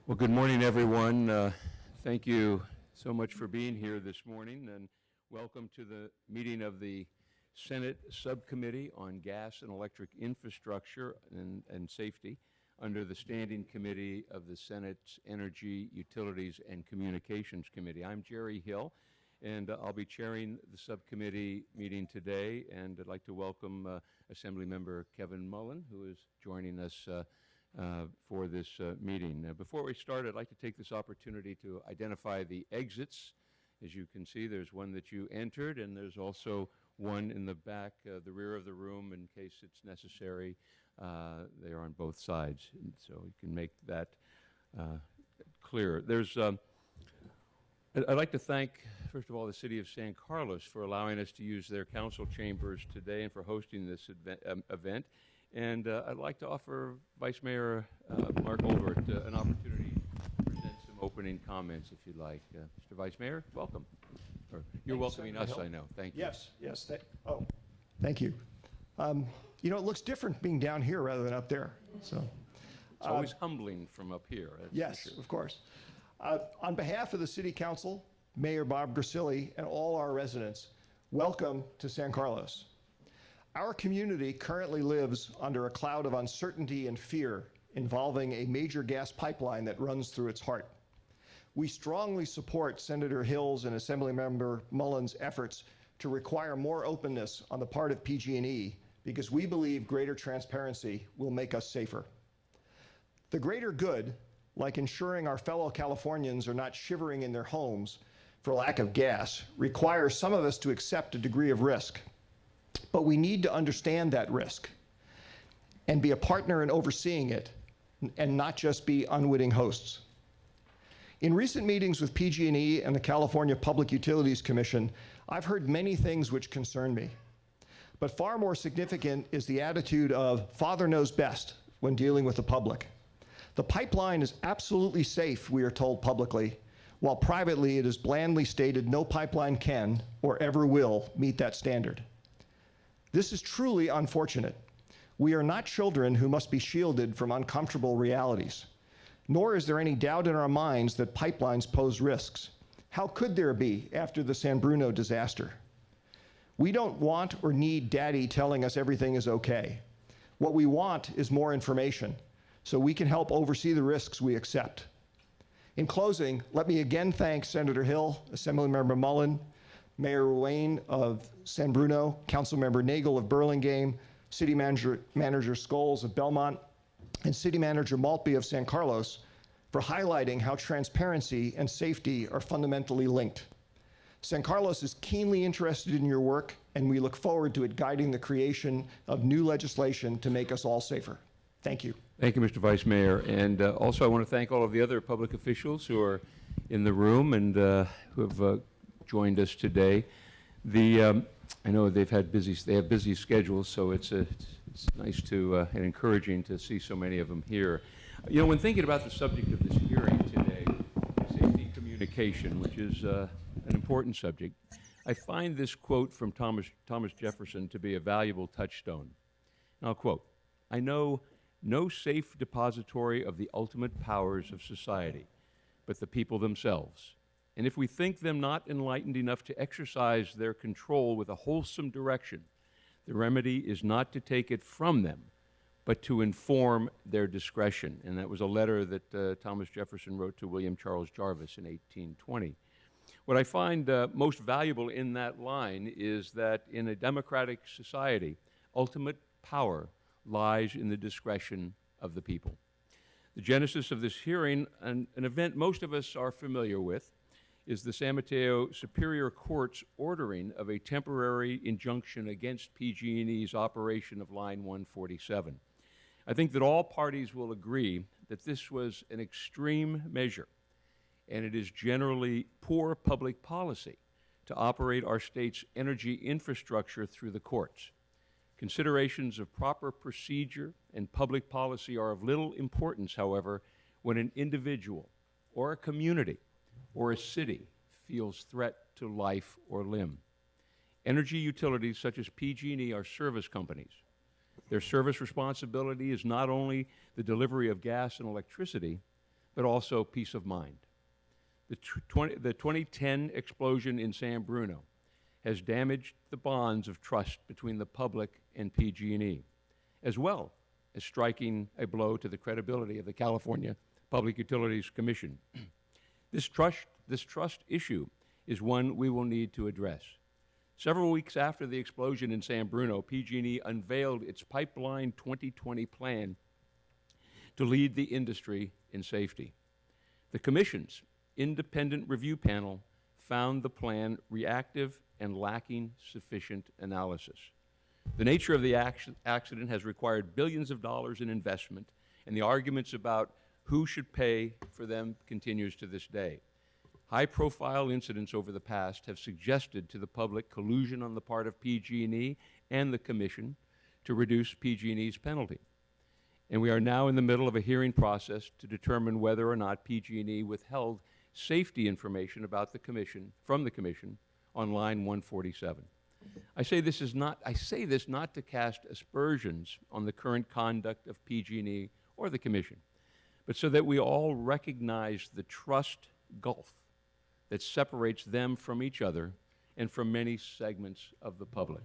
Well, good morning, everyone. Thank you so much for being here this morning, and welcome to the meeting of the Senate Subcommittee on Gas and Electric Infrastructure and Safety under the Standing Committee of the Senate's Energy, Utilities, and Communications Committee. I'm Jerry Hill, and I'll be chairing the subcommittee meeting today, and I'd like to welcome Assemblymember Kevin Mullen, who is joining us for this meeting. Before we start, I'd like to take this opportunity to identify the exits. As you can see, there's one that you entered, and there's also one in the back, the rear of the room, in case it's necessary. They are on both sides, and so you can make that clear. I'd like to thank, first of all, the City of San Carlos for allowing us to use their council chambers today and for hosting this event. And I'd like to offer Vice Mayor Mark Olbert an opportunity to present some opening comments, if you'd like. Mr. Vice Mayor, welcome. You're welcoming us, I know. Thank you. Yes. Thank you. You know, it looks different being down here rather than up there. So it's always humbling from up here. Yes, of course. On behalf of the City Council, Mayor Bob Grisilli, and all our residents, welcome to San Carlos. Our community currently lives under a cloud of uncertainty and fear involving a major gas pipeline that runs through its heart. We strongly support Senator Hill's and Assemblymember Mullen's efforts to require more openness on the part of PG&E because we believe greater transparency will make us safer. The greater good, like ensuring our fellow Californians are not shivering in their homes for lack of gas, requires some of us to accept a degree of risk. But we need to understand that risk and be a partner in overseeing it and not just be unwitting hosts. In recent meetings with PG&E and the California Public Utilities Commission, I've heard many things which concern me. But far more significant is the attitude of Father knows best when dealing with the public. The pipeline is absolutely safe, we are told publicly, while privately it is blandly stated no pipeline can or ever will meet that standard. This is truly unfortunate. We are not children who must be shielded from uncomfortable realities, nor is there any doubt in our minds that pipelines pose risks. How could there be after the San Bruno disaster? We don't want or need Daddy telling us everything is okay. What we want is more information so we can help oversee the risks we accept. In closing, let me again thank Senator Hill, Assemblymember Mullen, Mayor Wayne of San Bruno, Councilmember Nagel of Burlingame, City Manager Scholes of Belmont, and City Manager Maltby of San Carlos for highlighting how transparency and safety are fundamentally linked. San Carlos is keenly interested in your work, and we look forward to it guiding the creation of new legislation to make us all safer. Thank you. Thank you, Mr. Vice Mayor. And also I want to thank all of the other public officials who are in the room and who have joined us today. I know they have busy schedules, so it's nice to and encouraging to see so many of them here. You know, when thinking about the subject of this hearing today, safety communication, which is an important subject, I find this quote from Thomas Jefferson to be a valuable touchstone. And I'll quote, "I know no safe depository of the ultimate powers of society, but the people themselves. And if we think them not enlightened enough to exercise their control with a wholesome direction, the remedy is not to take it from them, but to inform their discretion." And that was a letter that Thomas Jefferson wrote to William Charles Jarvis in 1820. What I find most valuable in that line is that in a democratic society, ultimate power lies in the discretion of the people. The genesis of this hearing, an event most of us are familiar with, is the San Mateo Superior Court's ordering of a temporary injunction against PG&E's operation of Line 147. I think that all parties will agree that this was an extreme measure, and it is generally poor public policy to operate our state's energy infrastructure through the courts. Considerations of proper procedure and public policy are of little importance, however, when an individual or a community or a city feels threat to life or limb. Energy utilities such as PG&E are service companies. Their service responsibility is not only the delivery of gas and electricity, but also peace of mind. The 2010 explosion in San Bruno has damaged the bonds of trust between the public and PG&E, as well as striking a blow to the credibility of the California Public Utilities Commission. This trust issue is one we will need to address. Several weeks after the explosion in San Bruno, PG&E unveiled its Pipeline 2020 plan to lead the industry in safety. The Commission's independent review panel found the plan reactive and lacking sufficient analysis. The nature of the accident has required billions of dollars in investment, and the arguments about who should pay for them continues to this day. High-profile incidents over the past have suggested to the public collusion on the part of PG&E and the Commission to reduce PG&E's penalty. And we are now in the middle of a hearing process to determine whether or not PG&E withheld safety information about the Commission, from the Commission, on line 147. I say this not to cast aspersions on the current conduct of PG&E or the Commission, but so that we all recognize the trust gulf that separates them from each other and from many segments of the public.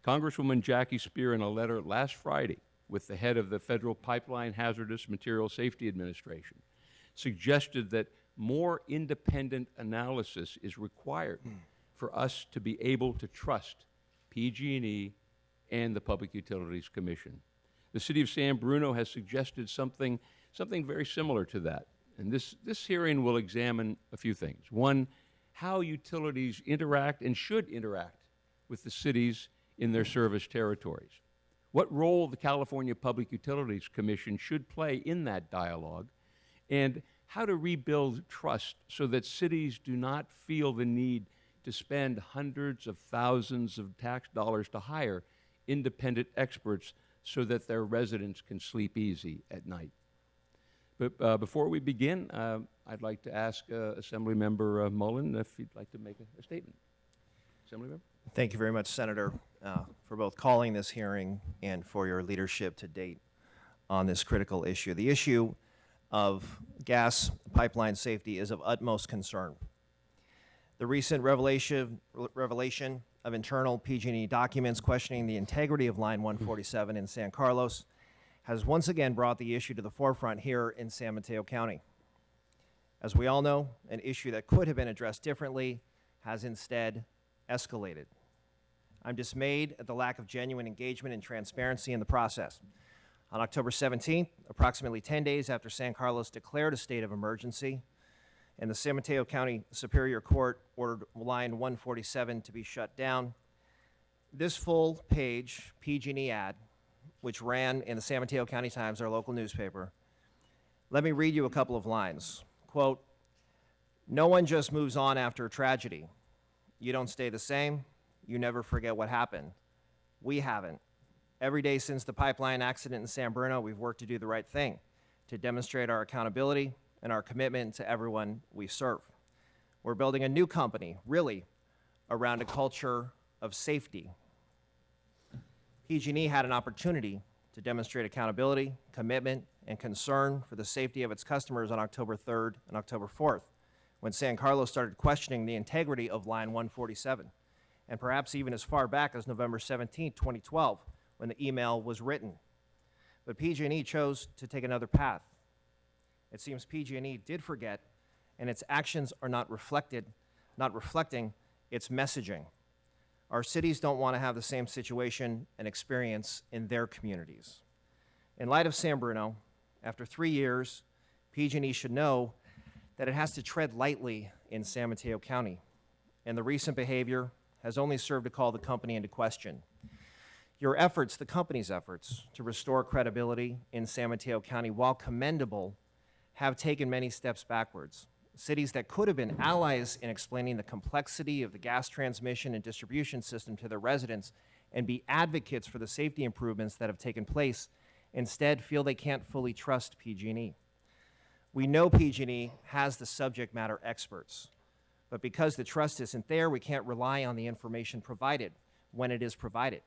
Congresswoman Jackie Speer, in a letter last Friday with the head of the Federal Pipeline Hazardous Materials Safety Administration, suggested that more independent analysis is required for us to be able to trust PG&E and the Public Utilities Commission. The City of San Bruno has suggested something very similar to that. And this hearing will examine a few things. One, how utilities interact and should interact with the cities in their service territories. What role the California Public Utilities Commission should play in that dialogue, and how to rebuild trust so that cities do not feel the need to spend hundreds of thousands of tax dollars to hire independent experts so that their residents can sleep easy at night. But before we begin, I'd like to ask Assemblymember Mullen if he'd like to make a statement. Assemblymember? Thank you very much, Senator, for both calling this hearing and for your leadership to date on this critical issue. The issue of gas pipeline safety is of utmost concern. The recent revelation of internal PG&E documents questioning the integrity of Line 147 in San Carlos has once again brought the issue to the forefront here in San Mateo County. As we all know, an issue that could have been addressed differently has instead escalated. I'm dismayed at the lack of genuine engagement and transparency in the process. On October 17th, approximately 10 days after San Carlos declared a state of emergency, and the San Mateo County Superior Court ordered Line 147 to be shut down, this full-page PG&E ad, which ran in the San Mateo County Times, our local newspaper, let me read you a couple of lines. Quote, "No one just moves on after a tragedy. You don't stay the same. You never forget what happened. We haven't. Every day since the pipeline accident in San Bruno, we've worked to do the right thing, to demonstrate our accountability and our commitment to everyone we serve. We're building a new company, really, around a culture of safety." PG&E had an opportunity to demonstrate accountability, commitment, and concern for the safety of its customers on October 3rd and October 4th, when San Carlos started questioning the integrity of Line 147, and perhaps even as far back as November 17, 2012, when the email was written. But PG&E chose to take another path. It seems PG&E did forget, and its actions are not reflecting its messaging. Our cities don't want to have the same situation and experience in their communities. In light of San Bruno, after 3 years, PG&E should know that it has to tread lightly in San Mateo County, and the recent behavior has only served to call the company into question. Your efforts, the company's efforts, to restore credibility in San Mateo County, while commendable, have taken many steps backwards. Cities that could have been allies in explaining the complexity of the gas transmission and distribution system to their residents and be advocates for the safety improvements that have taken place instead feel they can't fully trust PG&E. We know PG&E has the subject matter experts, but because the trust isn't there, we can't rely on the information provided when it is provided.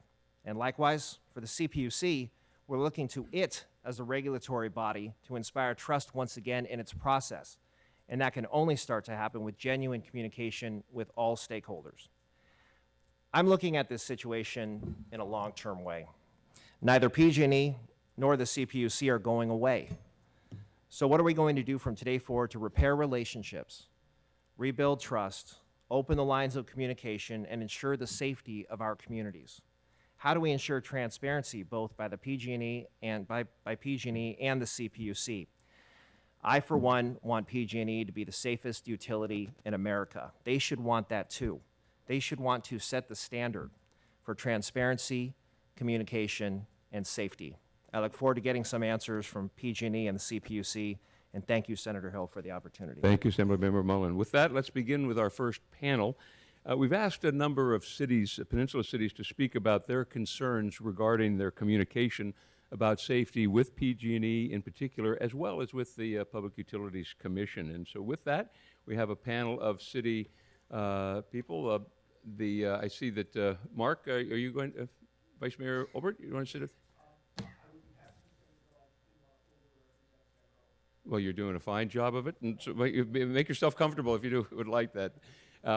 And likewise, for the CPUC, We're looking to it as a regulatory body to inspire trust once again in its process. And that can only start to happen with genuine communication with all stakeholders. I'm looking at this situation in a long-term way. Neither PG&E nor the CPUC are going away. So what are we going to do from today forward to repair relationships, rebuild trust, open the lines of communication, and ensure the safety of our communities? How do we ensure transparency both by the PG&E and by PG&E and the CPUC? I, for one, want PG&E to be the safest utility in America. They should want that too. They should want to set the standard for transparency, communication, and safety. I look forward to getting some answers from PG&E and the CPUC, and thank you, Senator Hill, for the opportunity. Thank you, Assemblymember Mullen. With that, let's begin with our first panel. We've asked a number of cities, peninsula cities, to speak about their concerns regarding their communication about safety with PG&E in particular, as well as with the Public Utilities Commission. And so with that, we have a panel of city people. I see that, Mark, are you going, Vice Mayor Olbert, you want to sit at? Well, you're doing a fine job of it, and so make yourself comfortable if you would like that.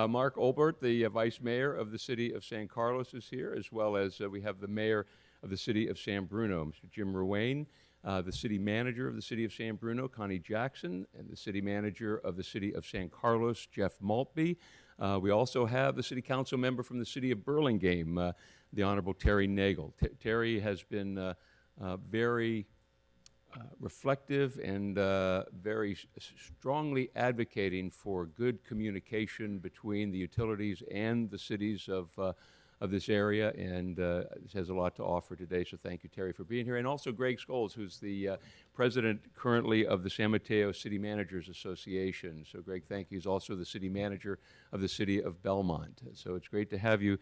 Mark Olbert, the Vice Mayor of the City of San Carlos, is here, as well as we have the Mayor of the City of San Bruno, Mr. Jim Ruane, the City Manager of the City of San Bruno, Connie Jackson, and the City Manager of the City of San Carlos, Jeff Maltby. We also have the City Council member from the City of Burlingame, the Honorable Terry Nagel. Terry has been very reflective and very strongly advocating for good communication between the utilities and the cities of this area, and this has a lot to offer today, so thank you, Terry, for being here. And also Greg Scholes, who's the president currently of the San Mateo City Managers Association. So Greg, thank you. He's also the city manager of the City of Belmont. So it's great to have you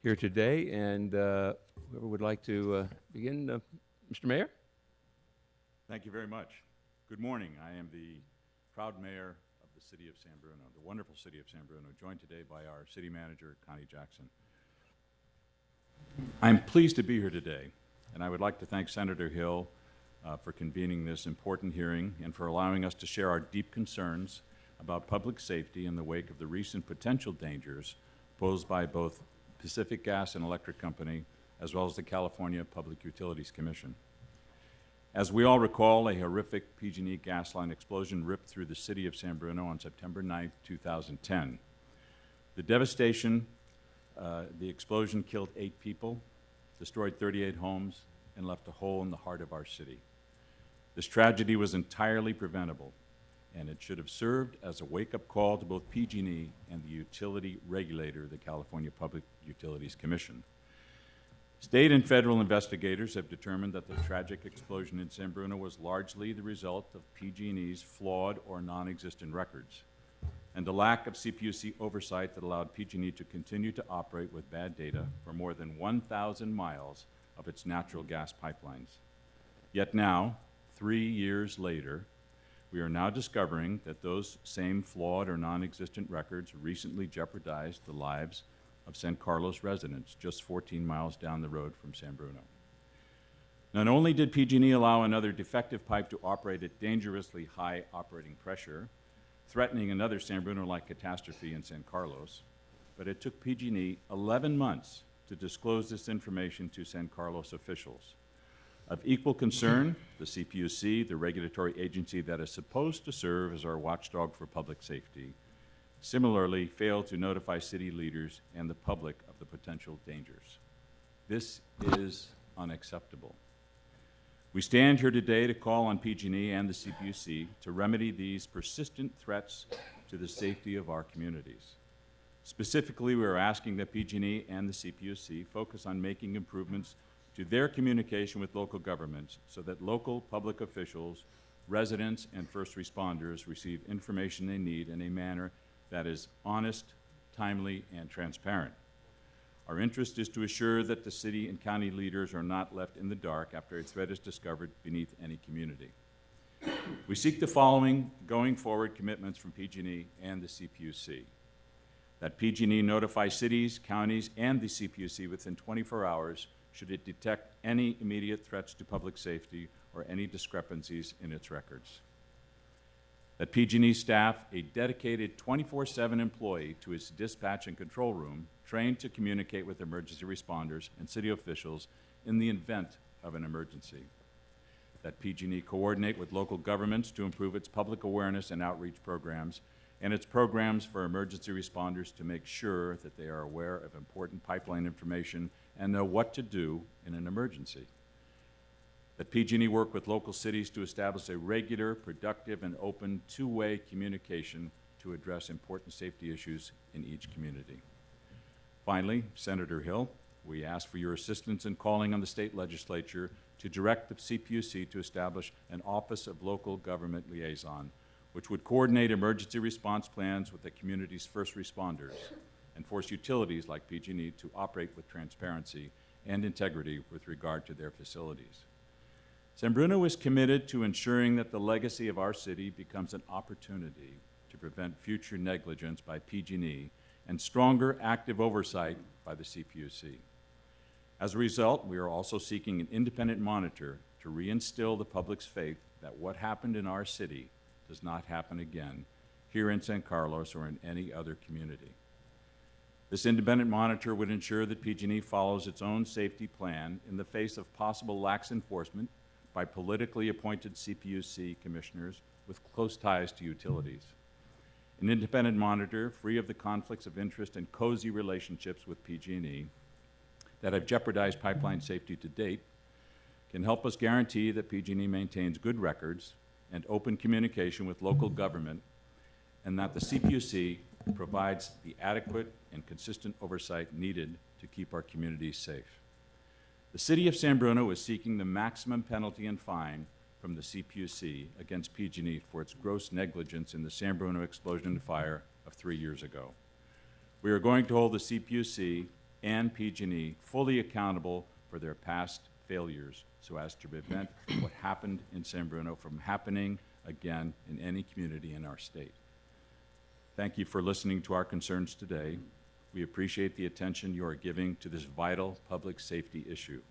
here today, and whoever would like to begin, Mr. Mayor? Thank you very much. Good morning. I am the proud mayor of the City of San Bruno, the wonderful City of San Bruno, joined today by our City Manager, Connie Jackson. I'm pleased to be here today, and I would like to thank Senator Hill for convening this important hearing and for allowing us to share our deep concerns about public safety in the wake of the recent potential dangers posed by both Pacific Gas and Electric Company, as well as the California Public Utilities Commission. As we all recall, a horrific PG&E gas line explosion ripped through the city of San Bruno on September 9th, 2010. The devastation, the explosion killed 8 people, destroyed 38 homes, and left a hole in the heart of our city. This tragedy was entirely preventable, and it should have served as a wake-up call to both PG&E and the utility regulator, the California Public Utilities Commission. State and federal investigators have determined that the tragic explosion in San Bruno was largely the result of PG&E's flawed or non-existent records and the lack of CPUC oversight that allowed PG&E to continue to operate with bad data for more than 1,000 miles of its natural gas pipelines. Yet now, 3 years later, we are now discovering that those same flawed or non-existent records recently jeopardized the lives of San Carlos residents just 14 miles down the road from San Bruno. Not only did PG&E allow another defective pipe to operate at dangerously high operating pressure, threatening another San Bruno-like catastrophe in San Carlos, but it took PG&E 11 months to disclose this information to San Carlos officials. Of equal concern, the CPUC, the regulatory agency that is supposed to serve as our watchdog for public safety, similarly failed to notify city leaders and the public of the potential dangers. This is unacceptable. We stand here today to call on PG&E and the CPUC to remedy these persistent threats to the safety of our communities. Specifically, we are asking that PG&E and the CPUC focus on making improvements to their communication with local governments so that local public officials, residents, and first responders receive information they need in a manner that is honest, timely, and transparent. Our interest is to assure that the city and county leaders are not left in the dark after a threat is discovered beneath any community. We seek the following going forward commitments from PG&E and the CPUC. That PG&E notify cities, counties, and the CPUC within 24 hours should it detect any immediate threats to public safety or any discrepancies in its records. That PG&E staff a dedicated 24/7 employee to its dispatch and control room, trained to communicate with emergency responders and city officials in the event of an emergency. That PG&E coordinate with local governments to improve its public awareness and outreach programs and its programs for emergency responders to make sure that they are aware of important pipeline information and know what to do in an emergency. That PG&E work with local cities to establish a regular, productive, and open two-way communication to address important safety issues in each community. Finally, Senator Hill, we ask for your assistance in calling on the state legislature to direct the CPUC to establish an Office of Local Government Liaison, which would coordinate emergency response plans with the community's first responders and force utilities like PG&E to operate with transparency and integrity with regard to their facilities. San Bruno is committed to ensuring that the legacy of our city becomes an opportunity to prevent future negligence by PG&E and stronger active oversight by the CPUC. As a result, we are also seeking an independent monitor to reinstill the public's faith that what happened in our city does not happen again here in San Carlos or in any other community. This independent monitor would ensure that PG&E follows its own safety plan in the face of possible lax enforcement by politically appointed CPUC commissioners with close ties to utilities. An independent monitor, free of the conflicts of interest and cozy relationships with PG&E that have jeopardized pipeline safety to date, can help us guarantee that PG&E maintains good records and open communication with local government, and that the CPUC provides the adequate and consistent oversight needed to keep our communities safe. The City of San Bruno is seeking the maximum penalty and fine from the CPUC against PG&E for its gross negligence in the San Bruno explosion and fire of 3 years ago. We are going to hold the CPUC and PG&E fully accountable for their past failures so as to prevent what happened in San Bruno from happening again in any community in our state. Thank you for listening to our concerns today. We appreciate the attention you are giving to this vital public safety issue.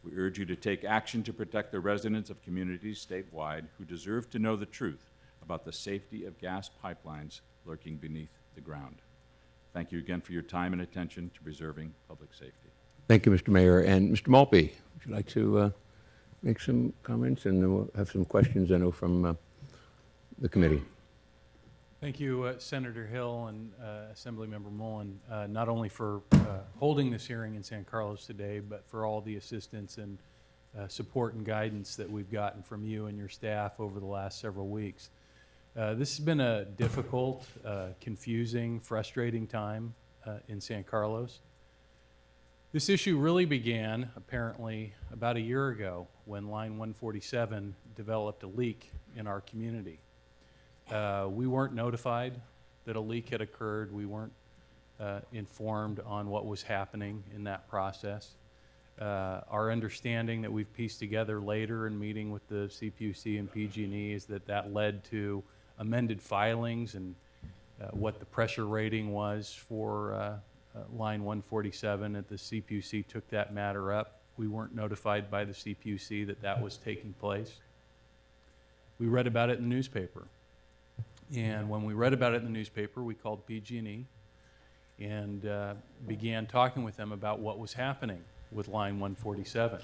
We urge you to take action to protect the residents of communities statewide who deserve to know the truth about the safety of gas pipelines lurking beneath the ground. Thank you again for your time and attention to preserving public safety. Thank you, Mr. Mayor. And Mr. Maltby, would you like to make some comments? And then we'll have some questions, I know, from the committee. Thank you, Senator Hill and Assemblymember Mullen, not only for holding this hearing in San Carlos today, but for all the assistance and support and guidance that we've gotten from you and your staff over the last several weeks. This has been a difficult, confusing, frustrating time in San Carlos. This issue really began, apparently, about a year ago when Line 147 developed a leak in our community. We weren't notified that a leak had occurred. We weren't informed on what was happening in that process. Our understanding that we've pieced together later in meeting with the CPUC and PG&E is that that led to amended filings and what the pressure rating was for Line 147, that the CPUC took that matter up. We weren't notified by the CPUC that that was taking place. We read about it in the newspaper. And when we read about it in the newspaper, we called PG&E and began talking with them about what was happening with Line 147.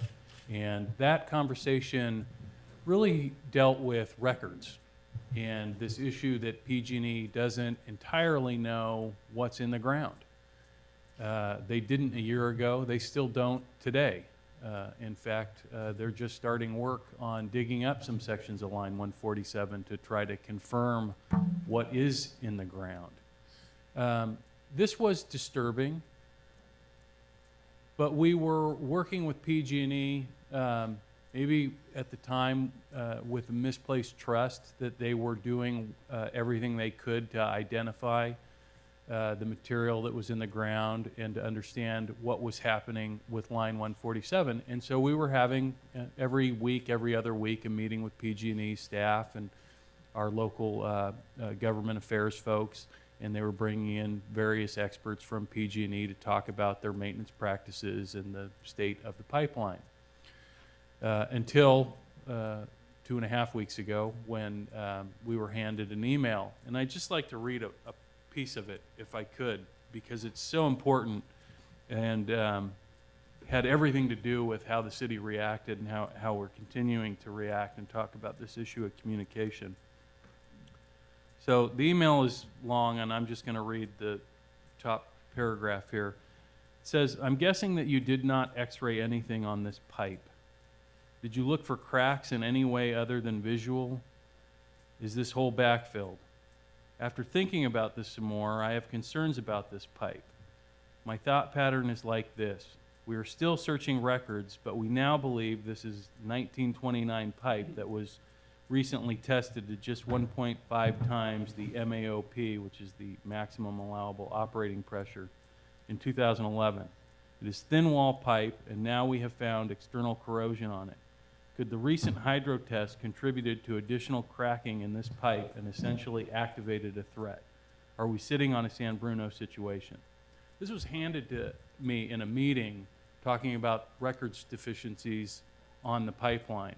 And that conversation really dealt with records and this issue that PG&E doesn't entirely know what's in the ground. They didn't a year ago. They still don't today. In fact, they're just starting work on digging up some sections of Line 147 to try to confirm what is in the ground. This was disturbing, but we were working with PG&E, maybe at the time with a misplaced trust that they were doing everything they could to identify the material that was in the ground and to understand what was happening with Line 147. And so we were having every week, every other week, a meeting with PG&E staff and our local government affairs folks and they were bringing in various experts from PG&E to talk about their maintenance practices and the state of the pipeline. Until 2.5 weeks ago, when we were handed an email. And I'd just like to read a piece of it, if I could, because it's so important and had everything to do with how the city reacted and how we're continuing to react and talk about this issue of communication. So the email is long, and I'm just going to read the top paragraph here. It says, "I'm guessing that you did not x-ray anything on this pipe. Did you look for cracks in any way other than visual? Is this hole backfilled? After thinking about this some more, I have concerns about this pipe. My thought pattern is like this. We are still searching records, but we now believe this is 1929 pipe that was recently tested to just 1.5 times the MAOP, which is the maximum allowable operating pressure, in 2011. It is thin wall pipe, and now we have found external corrosion on it. Could the recent hydro test contributed to additional cracking in this pipe and essentially activated a threat? Are we sitting on a San Bruno situation?" This was handed to me in a meeting talking about records deficiencies on the pipeline.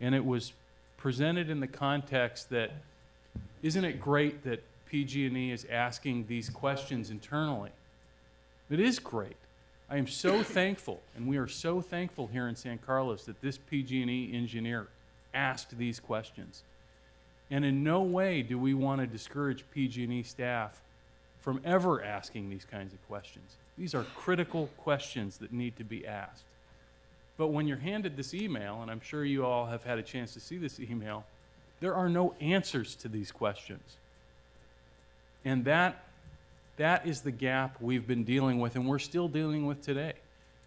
And it was presented in the context that, isn't it great that PG&E is asking these questions internally? It is great. I am so thankful, and we are so thankful here in San Carlos that this PG&E engineer asked these questions. And in no way do we want to discourage PG&E staff from ever asking these kinds of questions. These are critical questions that need to be asked. But when you're handed this email, and I'm sure you all have had a chance to see this email, there are no answers to these questions. And that is the gap we've been dealing with, and we're still dealing with today.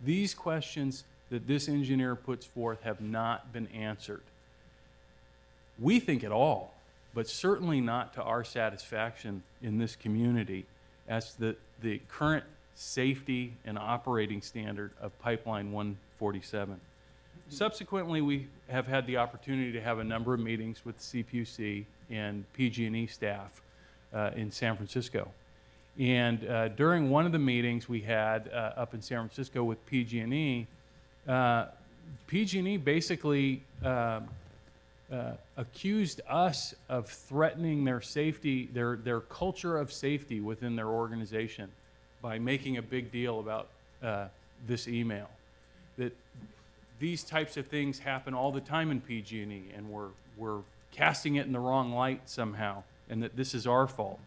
These questions that this engineer puts forth have not been answered. We think at all, but certainly not to our satisfaction in this community, as the current safety and operating standard of Pipeline 147. Subsequently, we have had the opportunity to have a number of meetings with CPUC and PG&E staff in San Francisco. And during one of the meetings we had up in San Francisco with PG&E, PG&E basically accused us of threatening their safety, their culture of safety within their organization by making a big deal about this email. That these types of things happen all the time in PG&E, and we're casting it in the wrong light somehow, and that this is our fault.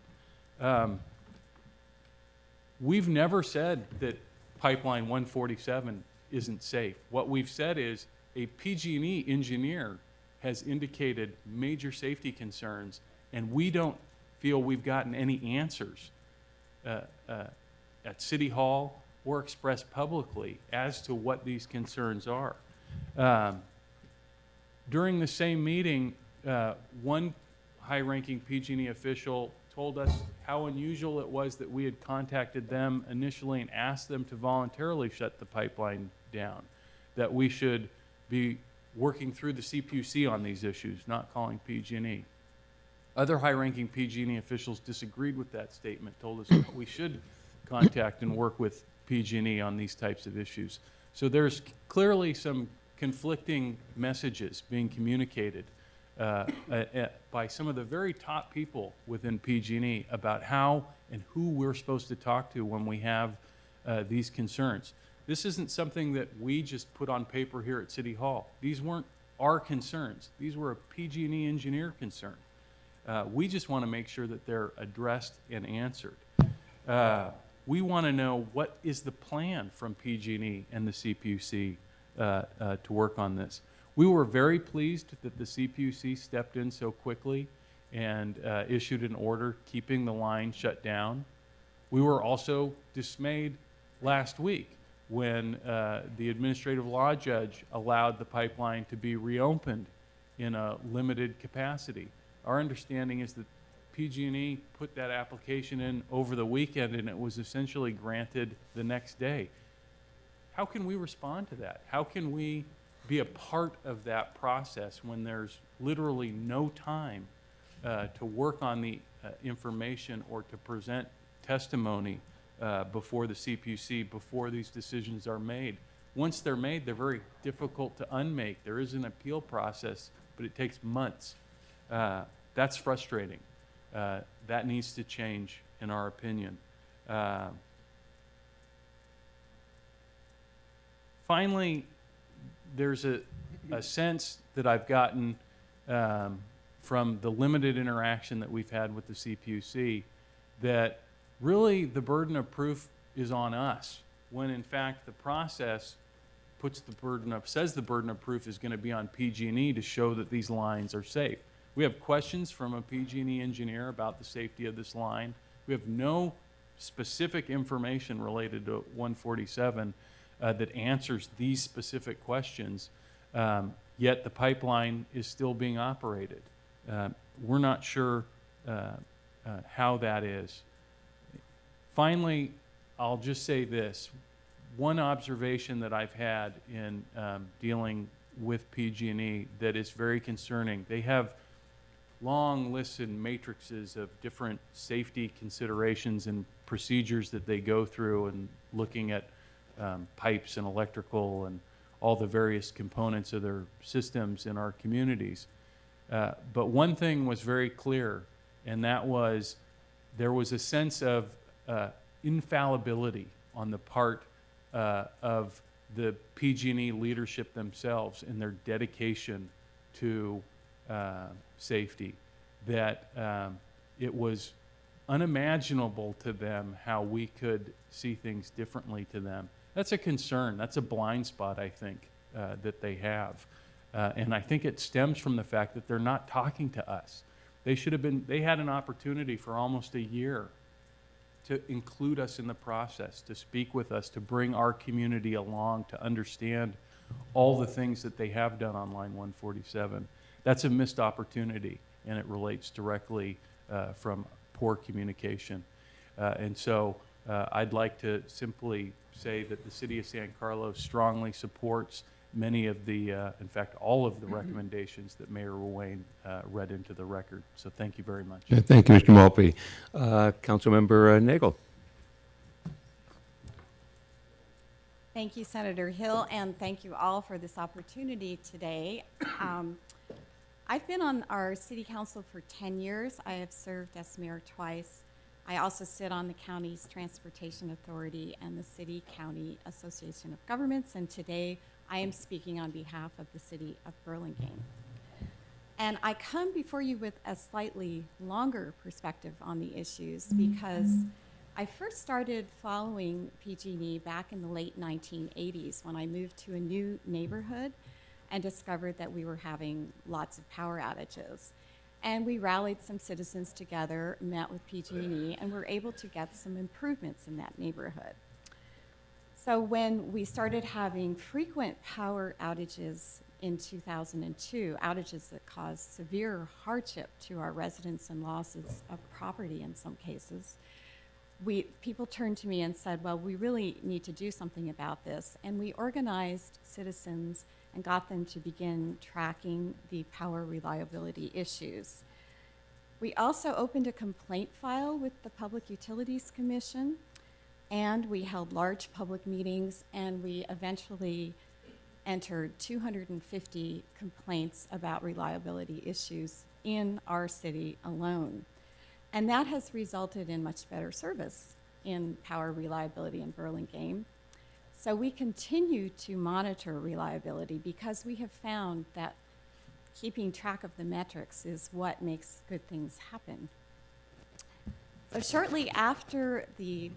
We've never said that Pipeline 147 isn't safe. What we've said is a PG&E engineer has indicated major safety concerns, and we don't feel we've gotten any answers at City Hall or expressed publicly as to what these concerns are. During the same meeting, one high-ranking PG&E official told us how unusual it was that we had contacted them initially and asked them to voluntarily shut the pipeline down, that we should be working through the CPUC on these issues, not calling PG&E. Other high-ranking PG&E officials disagreed with that statement, told us we should contact and work with PG&E on these types of issues. So there's clearly some conflicting messages being communicated by some of the very top people within PG&E about how and who we're supposed to talk to when we have these concerns. This isn't something that we just put on paper here at City Hall. These weren't our concerns. These were a PG&E engineer concern. We just want to make sure that they're addressed and answered. We want to know what is the plan from PG&E and the CPUC to work on this. We were very pleased that the CPUC stepped in so quickly and issued an order keeping the line shut down. We were also dismayed last week when the administrative law judge allowed the pipeline to be reopened in a limited capacity. Our understanding is that PG&E put that application in over the weekend and it was essentially granted the next day. How can we respond to that? How can we be a part of that process when there's literally no time to work on the information or to present testimony before the CPUC, before these decisions are made. Once they're made, they're very difficult to unmake. There is an appeal process, but it takes months. That's frustrating. That needs to change, in our opinion. Finally, there's a sense that I've gotten from the limited interaction that we've had with the CPUC that really the burden of proof is on us, when in fact the process says the burden of proof is going to be on PG&E to show that these lines are safe. We have questions from a PG&E engineer about the safety of this line. We have no specific information related to 147 that answers these specific questions, yet the pipeline is still being operated. We're not sure how that is. Finally, I'll just say this. One observation that I've had in dealing with PG&E that is very concerning, they have long lists and matrices of different safety considerations and procedures that they go through, and looking at pipes and electrical and all the various components of their systems in our communities. But one thing was very clear, and that was there was a sense of infallibility on the part of the PG&E leadership themselves in their dedication to safety, that it was unimaginable to them how we could see things differently to them. That's a concern. That's a blind spot, I think, that they have. And I think it stems from the fact that they're not talking to us. They had an opportunity for almost a year to include us in the process, to speak with us, to bring our community along, to understand all the things that they have done on Line 147. That's a missed opportunity, and it relates directly from poor communication. And so I'd like to simply say that the City of San Carlos strongly supports many of the, in fact, all of the recommendations that Mayor Ruane read into the record. So thank you very much. Thank you, Mr. Malpe. Councilmember Nagel. Thank you, Senator Hill, and thank you all for this opportunity today. I've been on our city council for 10 years. I have served as mayor twice. I also sit on the county's Transportation Authority and the City-County Association of Governments, and today I am speaking on behalf of the city of Burlingame. And I come before you with a slightly longer perspective on the issues because I first started following PG&E back in the late 1980s when I moved to a new neighborhood and discovered that we were having lots of power outages. And we rallied some citizens together, met with PG&E, and were able to get some improvements in that neighborhood. So when we started having frequent power outages in 2002, outages that caused severe hardship to our residents and losses of property in some cases, people turned to me and said, well, we really need to do something about this. And we organized citizens and got them to begin tracking the power reliability issues. We also opened a complaint file with the Public Utilities Commission, and we held large public meetings, and we eventually entered 250 complaints about reliability issues in our city alone. And that has resulted in much better service in power reliability in Burlingame. So we continue to monitor reliability because we have found that keeping track of the metrics is what makes good things happen. So shortly after the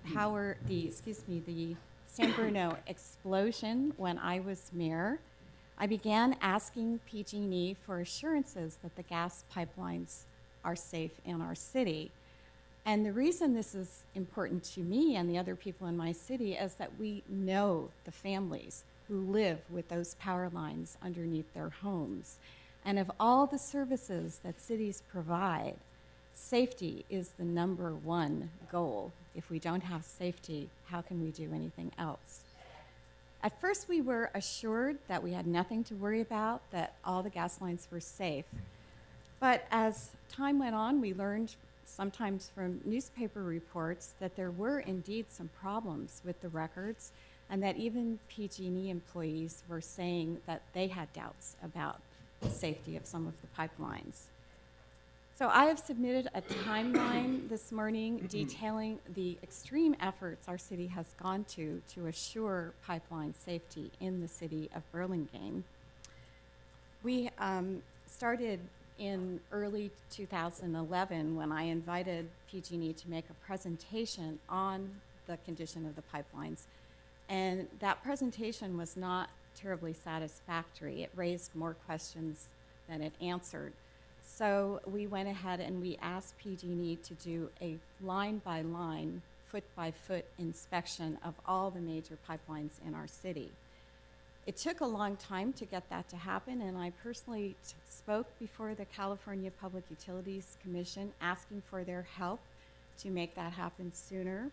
San Bruno explosion, when I was mayor, I began asking PG&E for assurances that the gas pipelines are safe in our city. And the reason this is important to me and the other people in my city is that we know the families who live with those power lines underneath their homes. And of all the services that cities provide, safety is the #1 goal. If we don't have safety, how can we do anything else? At first, we were assured that we had nothing to worry about, that all the gas lines were safe. But as time went on, we learned sometimes from newspaper reports that there were indeed some problems with the records, and that even PG&E employees were saying that they had doubts about the safety of some of the pipelines. So I have submitted a timeline this morning detailing the extreme efforts our city has gone to assure pipeline safety in the city of Burlingame. We started in early 2011 when I invited PG&E to make a presentation on the condition of the pipelines. And that presentation was not terribly satisfactory. It raised more questions than it answered. So we went ahead and we asked PG&E to do a line-by-line, foot-by-foot inspection of all the major pipelines in our city. It took a long time to get that to happen, and I personally spoke before the California Public Utilities Commission asking for their help to make that happen sooner.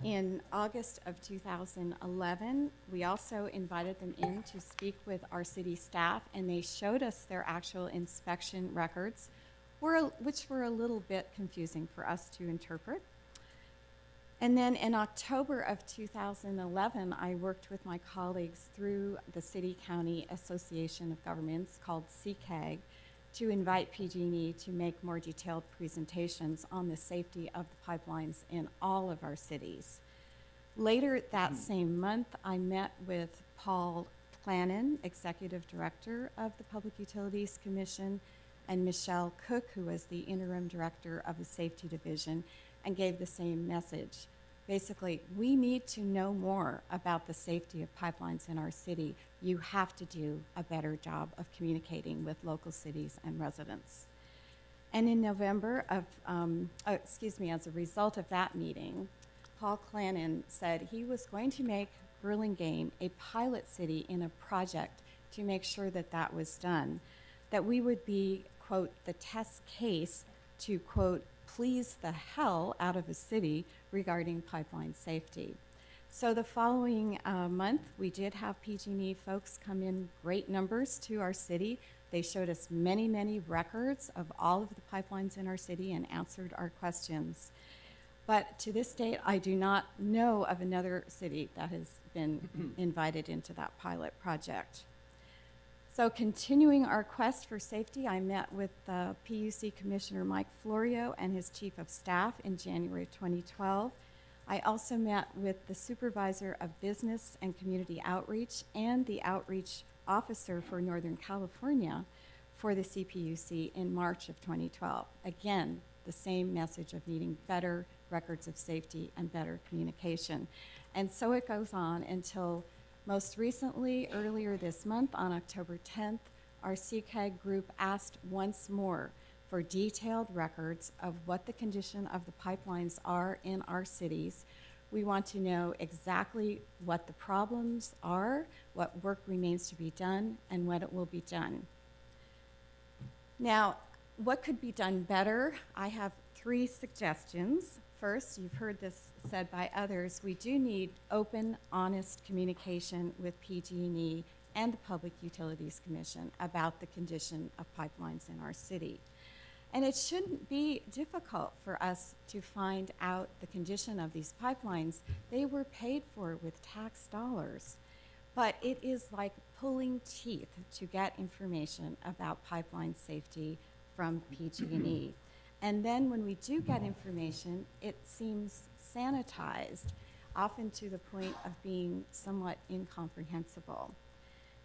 In August of 2011, we also invited them in to speak with our city staff, and they showed us their actual inspection records, which were a little bit confusing for us to interpret. And then in October of 2011, I worked with my colleagues through the City County Association of Governments, called CPUC, to invite PG&E to make more detailed presentations on the safety of the pipelines in all of our cities. Later that same month, I met with Paul Plannon, Executive Director of the Public Utilities Commission, and Michelle Cook, who was the Interim Director of the Safety Division, and gave the same message. Basically, we need to know more about the safety of pipelines in our city. You have to do a better job of communicating with local cities and residents. And in November of, as a result of that meeting, Paul Clannon said he was going to make Burlingame a pilot city in a project to make sure that that was done, that we would be, quote, the test case to, quote, please the hell out of a city regarding pipeline safety. So the following month, we did have PG&E folks come in great numbers to our city. They showed us many, many records of all of the pipelines in our city and answered our questions. But to this date, I do not know of another city that has been invited into that pilot project. So continuing our quest for safety, I met with PUC Commissioner Mike Florio and his Chief of Staff in January 2012. I also met with the Supervisor of Business and Community Outreach and the Outreach Officer for Northern California for the CPUC in March of 2012. Again, the same message of needing better records of safety and better communication. And so it goes on until most recently, earlier this month, on October 10th, our CPUC group asked once more for detailed records of what the condition of the pipelines are in our cities. We want to know exactly what the problems are, what work remains to be done, and when it will be done. Now, what could be done better? I have 3 suggestions. First, you've heard this said by others, we do need open, honest communication with PG&E and the Public Utilities Commission about the condition of pipelines in our city. And it shouldn't be difficult for us to find out the condition of these pipelines. They were paid for with tax dollars. But it is like pulling teeth to get information about pipeline safety from PG&E. And then when we do get information, it seems sanitized, often to the point of being somewhat incomprehensible.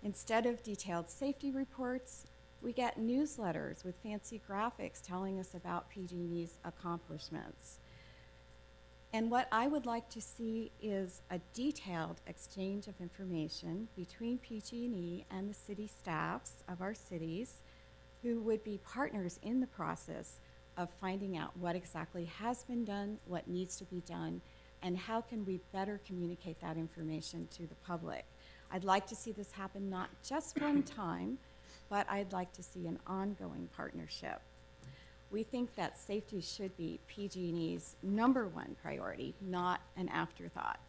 Instead of detailed safety reports, we get newsletters with fancy graphics telling us about PG&E's accomplishments. And what I would like to see is a detailed exchange of information between PG&E and the city staffs of our cities, who would be partners in the process of finding out what exactly has been done, what needs to be done, and how can we better communicate that information to the public. I'd like to see this happen not just one time, but I'd like to see an ongoing partnership. We think that safety should be PG&E's #1 priority, not an afterthought.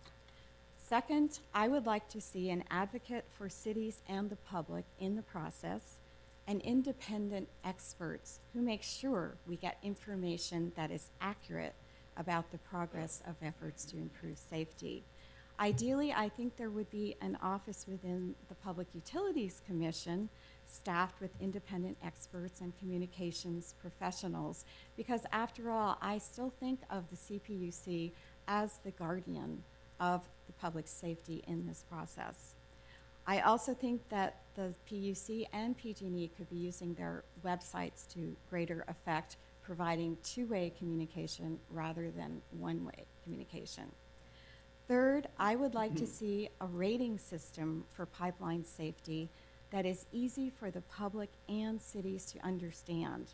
Second, I would like to see an advocate for cities and the public in the process. and independent experts who make sure we get information that is accurate about the progress of efforts to improve safety. Ideally, I think there would be an office within the Public Utilities Commission staffed with independent experts and communications professionals, because after all, I still think of the CPUC as the guardian of the public safety in this process. I also think that the PUC and PG&E could be using their websites to greater effect, providing two-way communication rather than one-way communication. Third, I would like to see a rating system for pipeline safety that is easy for the public and cities to understand.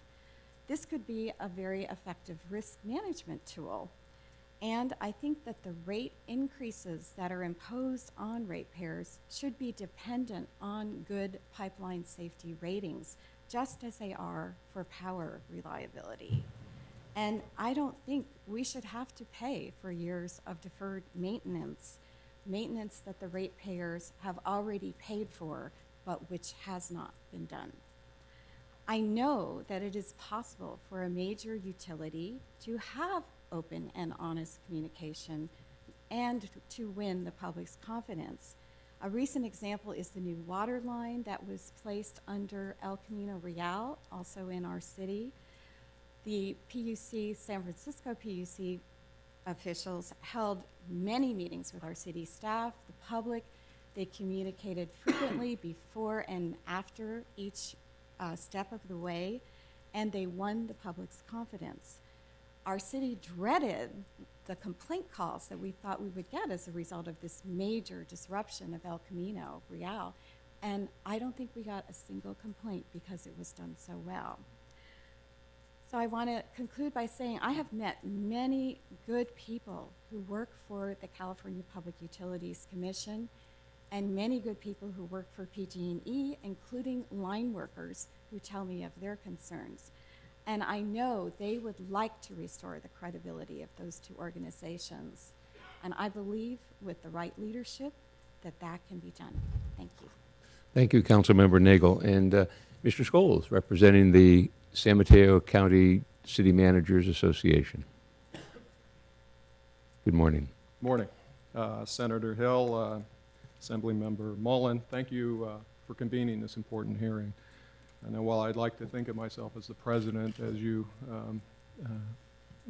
This could be a very effective risk management tool. And I think that the rate increases that are imposed on ratepayers should be dependent on good pipeline safety ratings, just as they are for power reliability. And I don't think we should have to pay for years of deferred maintenance that the ratepayers have already paid for, but which has not been done. I know that it is possible for a major utility to have open and honest communication and to win the public's confidence. A recent example is the new water line that was placed under El Camino Real, also in our city. The PUC, San Francisco PUC officials held many meetings with our city staff, the public. They communicated frequently before and after each step of the way, and they won the public's confidence. Our city dreaded the complaint calls that we thought we would get as a result of this major disruption of El Camino Real, and I don't think we got a single complaint because it was done so well. So I want to conclude by saying I have met many good people who work for the California Public Utilities Commission and many good people who work for PG&E, including line workers who tell me of their concerns. And I know they would like to restore the credibility of those two organizations. And I believe with the right leadership that that can be done. Thank you. Thank you, Councilmember Nagel. And Mr. Scholes, representing the San Mateo County City Managers Association. Good morning. Morning. Senator Hill, Assemblymember Mullen, thank you for convening this important hearing. And while I'd like to think of myself as the president, as you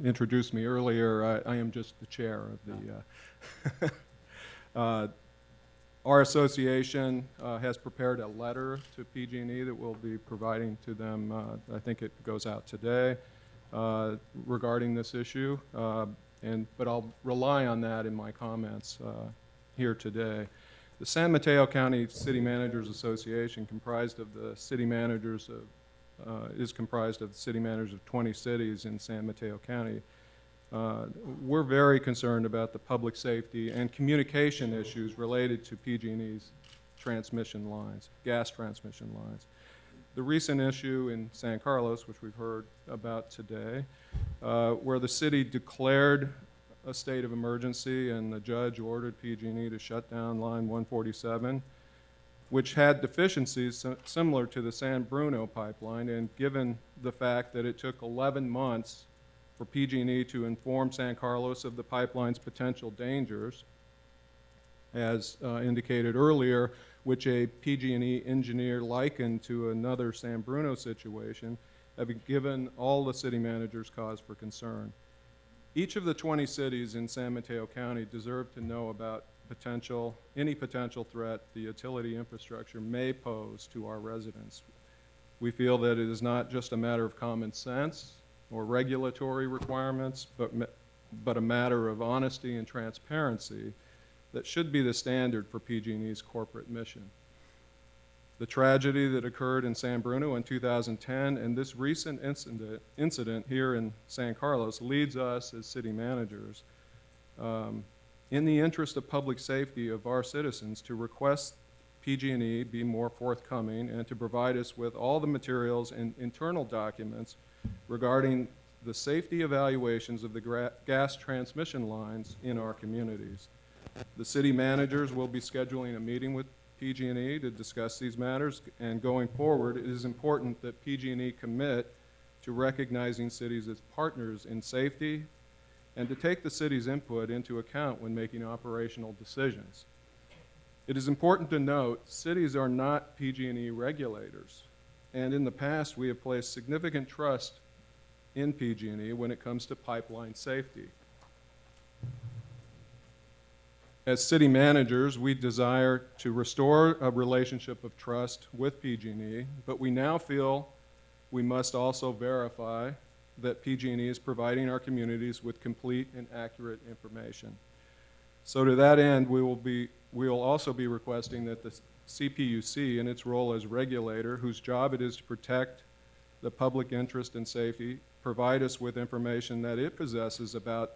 introduced me earlier, I am just the chair of the. Our association has prepared a letter to PG&E that we'll be providing to them. I think it goes out today regarding this issue, but I'll rely on that in my comments here today. The San Mateo County City Managers Association, comprised of the city managers is comprised of the city managers of 20 cities in San Mateo County. We're very concerned about the public safety and communication issues related to PG&E's transmission lines, gas transmission lines. The recent issue in San Carlos, which we've heard about today, where the city declared a state of emergency and the judge ordered PG&E to shut down line 147, which had deficiencies similar to the San Bruno pipeline, and given the fact that it took 11 months for PG&E to inform San Carlos of the pipeline's potential dangers, as indicated earlier, which a PG&E engineer likened to another San Bruno situation, have given all the city managers cause for concern. Each of the 20 cities in San Mateo County deserve to know about any potential threat the utility infrastructure may pose to our residents. We feel that it is not just a matter of common sense or regulatory requirements, but a matter of honesty and transparency that should be the standard for PG&E's corporate mission. The tragedy that occurred in San Bruno in 2010 and this recent incident here in San Carlos leads us as city managers, in the interest of public safety of our citizens, to request PG&E be more forthcoming and to provide us with all the materials and internal documents regarding the safety evaluations of the gas transmission lines in our communities. The city managers will be scheduling a meeting with PG&E to discuss these matters, and going forward, it is important that PG&E commit to recognizing cities as partners in safety and to take the city's input into account when making operational decisions. It is important to note cities are not PG&E regulators, and in the past we have placed significant trust in PG&E when it comes to pipeline safety. As city managers, we desire to restore a relationship of trust with PG&E, but we now feel we must also verify that PG&E is providing our communities with complete and accurate information. So to that end, we will also be requesting that the CPUC, in its role as regulator, whose job it is to protect the public interest and safety, provide us with information that it possesses about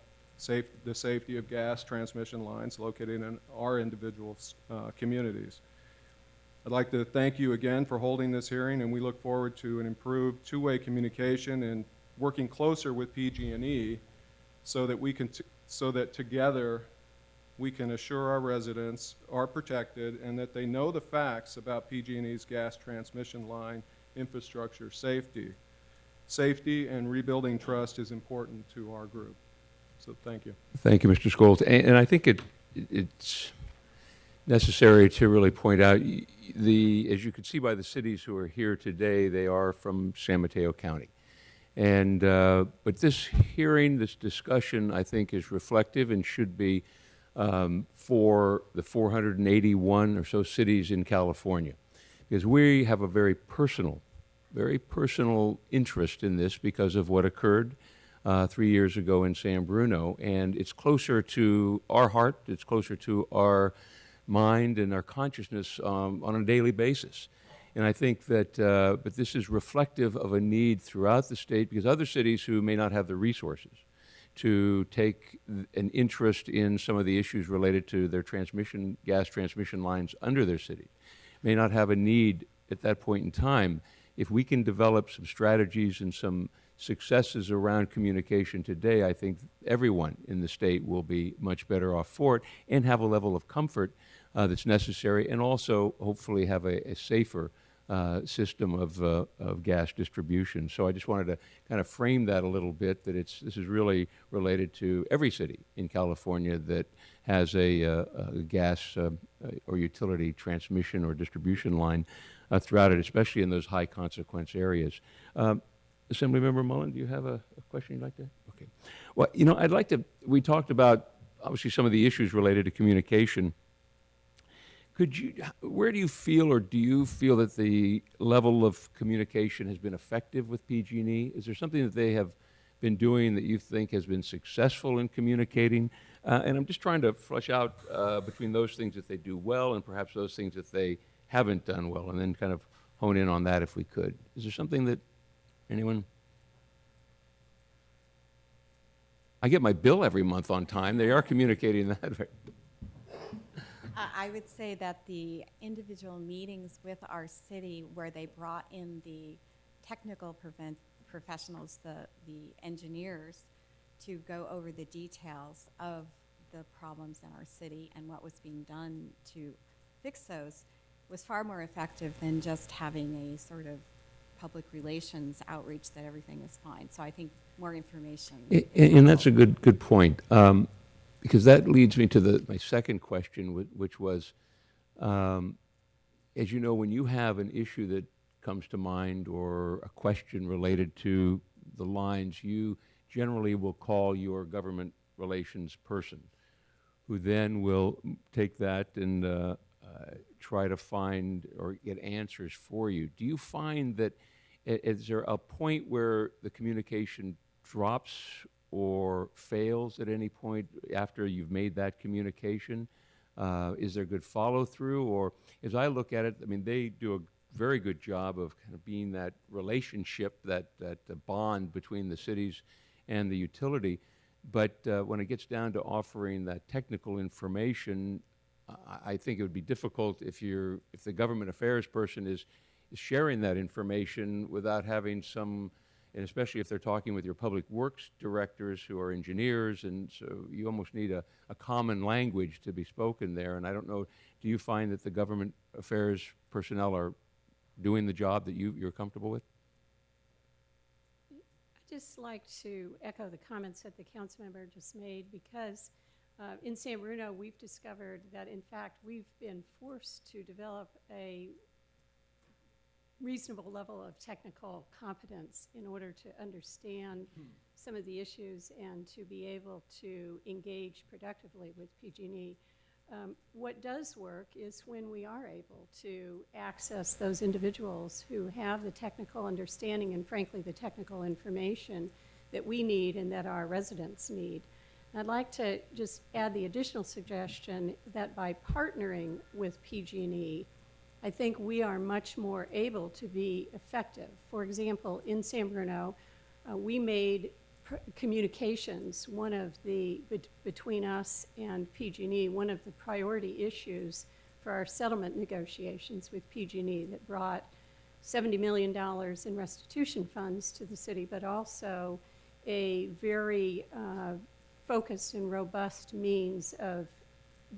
the safety of gas transmission lines located in our individual communities. I'd like to thank you again for holding this hearing, and we look forward to an improved two-way communication and working closer with PG&E so that together we can assure our residents are protected and that they know the facts about PG&E's gas transmission line infrastructure safety. Safety and rebuilding trust is important to our group. So thank you. Thank you, Mr. Scholes. And I think it's necessary to really point out, as you can see by the cities who are here today, they are from San Mateo County. And, but this hearing, this discussion, I think is reflective and should be for the 481 or so cities in California. Because we have a very personal interest in this because of what occurred 3 years ago in San Bruno, and it's closer to our heart, it's closer to our mind and our consciousness on a daily basis. And I think that, but this is reflective of a need throughout the state, because other cities who may not have the resources to take an interest in some of the issues related to their gas transmission lines under their city may not have a need at that point in time. If we can develop some strategies and some successes around communication today, I think everyone in the state will be much better off for it and have a level of comfort that's necessary, and also hopefully have a safer system of gas distribution. So I just wanted to kind of frame that a little bit, that this is really related to every city in California that has a gas or utility transmission or distribution line throughout it, especially in those high consequence areas. Assemblymember Mullen, do you have a question you'd like to? Okay. Well, you know, we talked about obviously some of the issues related to communication. Where do you feel, or do you feel that the level of communication has been effective with PG&E? Is there something that they have been doing that you think has been successful in communicating? And I'm just trying to flesh out between those things that they do well and perhaps those things that they haven't done well, and then kind of hone in on that if we could. Is there something that anyone? I get my bill every month on time. They are communicating that. I would say that the individual meetings with our city where they brought in the technical professionals, the engineers, to go over the details of the problems in our city and what was being done to fix those was far more effective than just having a sort of public relations outreach that everything is fine. So I think more information. And that's a good point, because that leads me to my second question, which was, as you know, when you have an issue that comes to mind or a question related to the lines, you generally will call your government relations person, who then will take that and try to find or get answers for you. Do you find that, is there a point where the communication drops or fails at any point after you've made that communication? Is there good follow-through? Or as I look at it, I mean, they do a very good job of kind of being that relationship, that bond between the cities and the utility. But when it gets down to offering that technical information, I think it would be difficult if the government affairs person is sharing that information without having some and especially if they're talking with your public works directors who are engineers, and so you almost need a common language to be spoken there. And I don't know, do you find that the government affairs personnel are doing the job that you're comfortable with? I'd just like to echo the comments that the council member just made, because in San Bruno, we've discovered that, in fact, we've been forced to develop a reasonable level of technical competence in order to understand some of the issues and to be able to engage productively with PG&E. What does work is when we are able to access those individuals who have the technical understanding and, frankly, the technical information that we need and that our residents need. And I'd like to just add the additional suggestion that by partnering with PG&E, I think we are much more able to be effective. For example, in San Bruno, we made communications one of the, between us and PG&E, one of the priority issues for our settlement negotiations with PG&E that brought $70 million in restitution funds to the city, but also a very focused and robust means of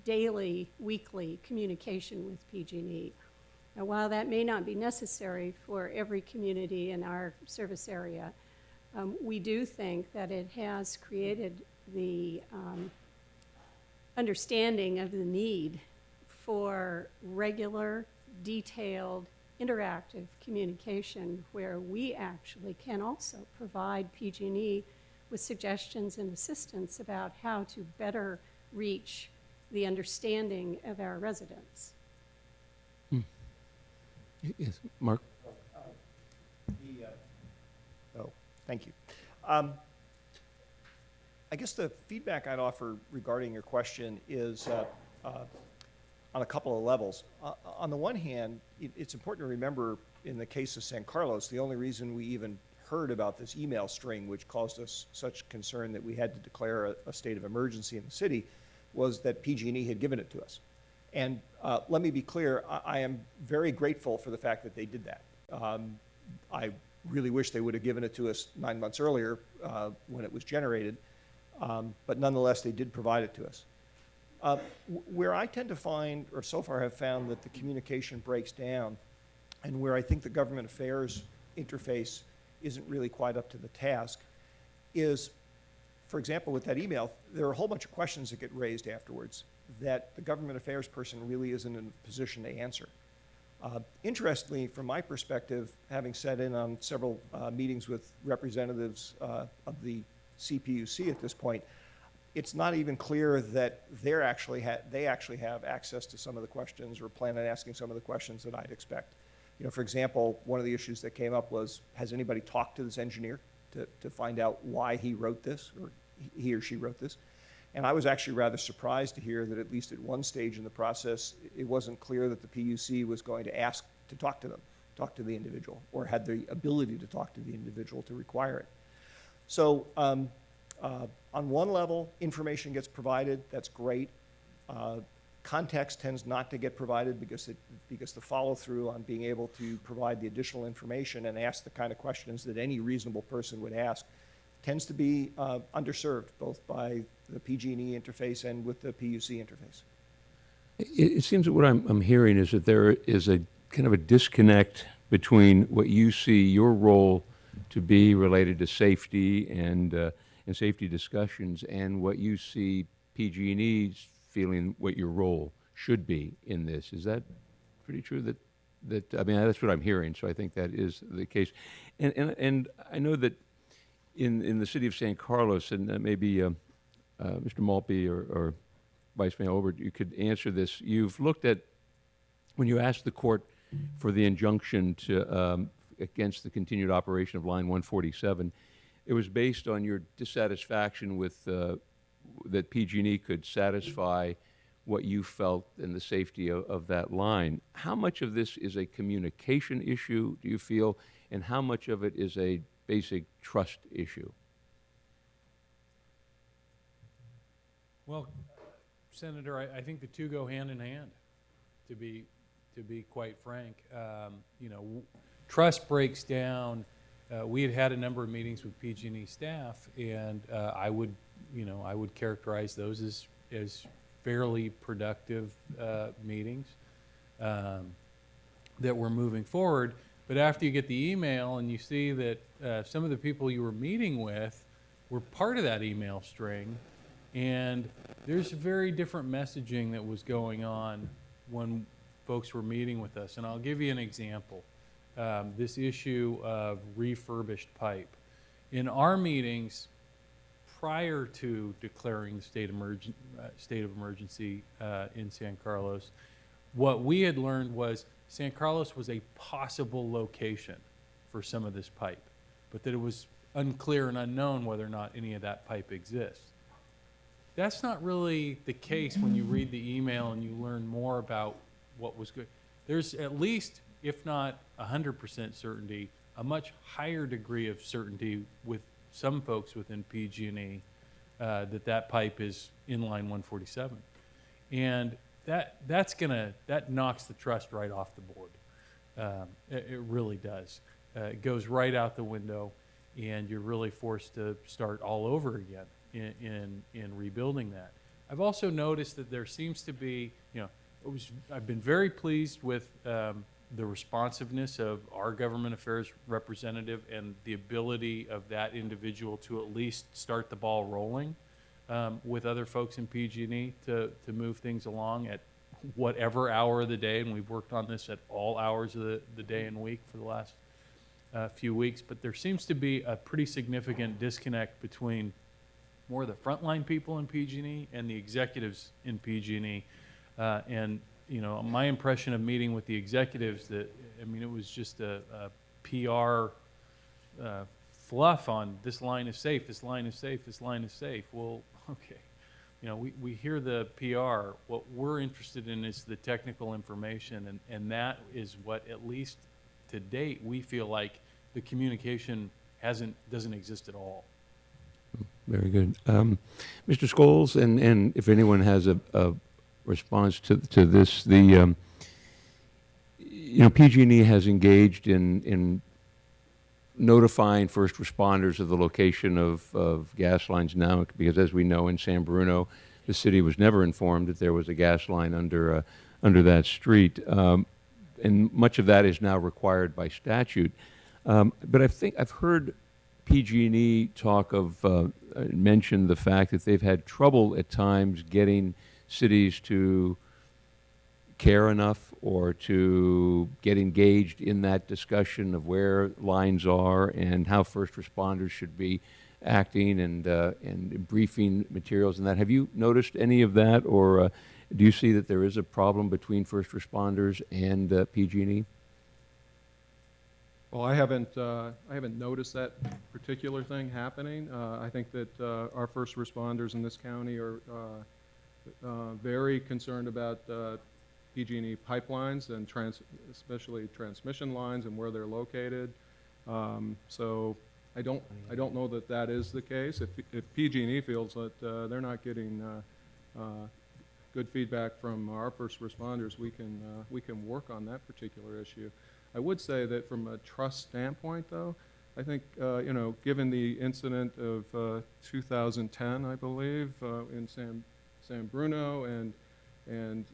daily, weekly communication with PG&E. Now, while that may not be necessary for every community in our service area, we do think that it has created the understanding of the need for regular, detailed, interactive communication where we actually can also provide PG&E with suggestions and assistance about how to better reach the understanding of our residents. Yes, Mark? Thank you. I guess the feedback I'd offer regarding your question is on a couple of levels. On the one hand, it's important to remember in the case of San Carlos, the only reason we even heard about this email string, which caused us such concern that we had to declare a state of emergency in the city, was that PG&E had given it to us. And let me be clear, I am very grateful for the fact that they did that. I really wish they would have given it to us 9 months earlier when it was generated, but nonetheless, they did provide it to us. Where I tend to find, or so far have found, that the communication breaks down, and where I think the government affairs interface isn't really quite up to the task, is, for example, with that email, there are a whole bunch of questions that get raised afterwards that the government affairs person really isn't in a position to answer. Interestingly, from my perspective, having sat in on several meetings with representatives of the CPUC at this point, it's not even clear that they actually have access to some of the questions or plan on asking some of the questions that I'd expect. You know, for example, one of the issues that came up was, has anybody talked to this engineer to find out why he wrote this, or he or she wrote this? And I was actually rather surprised to hear that at least at one stage in the process, it wasn't clear that the PUC was going to ask to talk to them, talk to the individual, or had the ability to talk to the individual to require it. So on one level, information gets provided, that's great. Context tends not to get provided because the follow-through on being able to provide the additional information and ask the kind of questions that any reasonable person would ask tends to be underserved, both by the PG&E interface and with the PUC interface. It seems that what I'm hearing is that there is a kind of a disconnect between what you see your role to be related to safety and safety discussions, and what you see PG&E's feeling what your role should be in this. Is that pretty true? That I mean, that's what I'm hearing. So I think that is the case, and I know that in the city of San Carlos, and maybe Mr. Maltby or Vice Mayor Obert, you could answer this. You've looked at, when you asked the court for the injunction to against the continued operation of line 147, it was based on your dissatisfaction with that PG&E could satisfy what you felt in the safety of that line. How much of this is a communication issue, do you feel, and how much of it is a basic trust issue? Well, Senator, I think the two go hand in hand, to be quite frank. You know, trust breaks down we had had a number of meetings with PG&E staff, and I would characterize those as fairly productive meetings that were moving forward. But after you get the email and you see that some of the people you were meeting with were part of that email string, and there's very different messaging that was going on when folks were meeting with us. And I'll give you an example. This issue of refurbished pipe. In our meetings, prior to declaring the state of emergency in San Carlos, what we had learned was San Carlos was a possible location for some of this pipe, but that it was unclear and unknown whether or not any of that pipe exists. That's not really the case when you read the email and you learn more about what was good. There's at least, if not 100% certainty, a much higher degree of certainty with some folks within PG&E that pipe is in line 147. And that knocks the trust right off the board. It really does. It goes right out the window, and you're really forced to start all over again in rebuilding that. I've also noticed that there seems to be, I've been very pleased with the responsiveness of our government affairs representative and the ability of that individual to at least start the ball rolling with other folks in PG&E to move things along at whatever hour of the day, and we've worked on this at all hours of the day and week for the last few weeks. But there seems to be a pretty significant disconnect between more of the frontline people in PG&E and the executives in PG&E. And my impression of meeting with the executives, it was just a PR fluff on this line is safe, this line is safe, this line is safe. Well, okay. We hear the PR. What we're interested in is the technical information, and that is what, at least to date, we feel like the communication doesn't exist at all. Very good. Mr. Scholes, and if anyone has a response to this, PG&E has engaged in notifying first responders of the location of gas lines now, because as we know, in San Bruno, the city was never informed that there was a gas line under that street, and much of that is now required by statute. But I think I've heard PG&E mention the fact that they've had trouble at times getting cities to care enough or to get engaged in that discussion of where lines are and how first responders should be acting and briefing materials and that. Have you noticed any of that, or do you see that there is a problem between first responders and PG&E? Well, I haven't noticed that particular thing happening. I think that our first responders in this county are very concerned about PG&E pipelines and especially transmission lines and where they're located. So I don't know that is the case. If PG&E feels that they're not getting good feedback from our first responders, we can work on that particular issue. I would say that from a trust standpoint, though, I think given the incident of 2010, I believe, in San Bruno and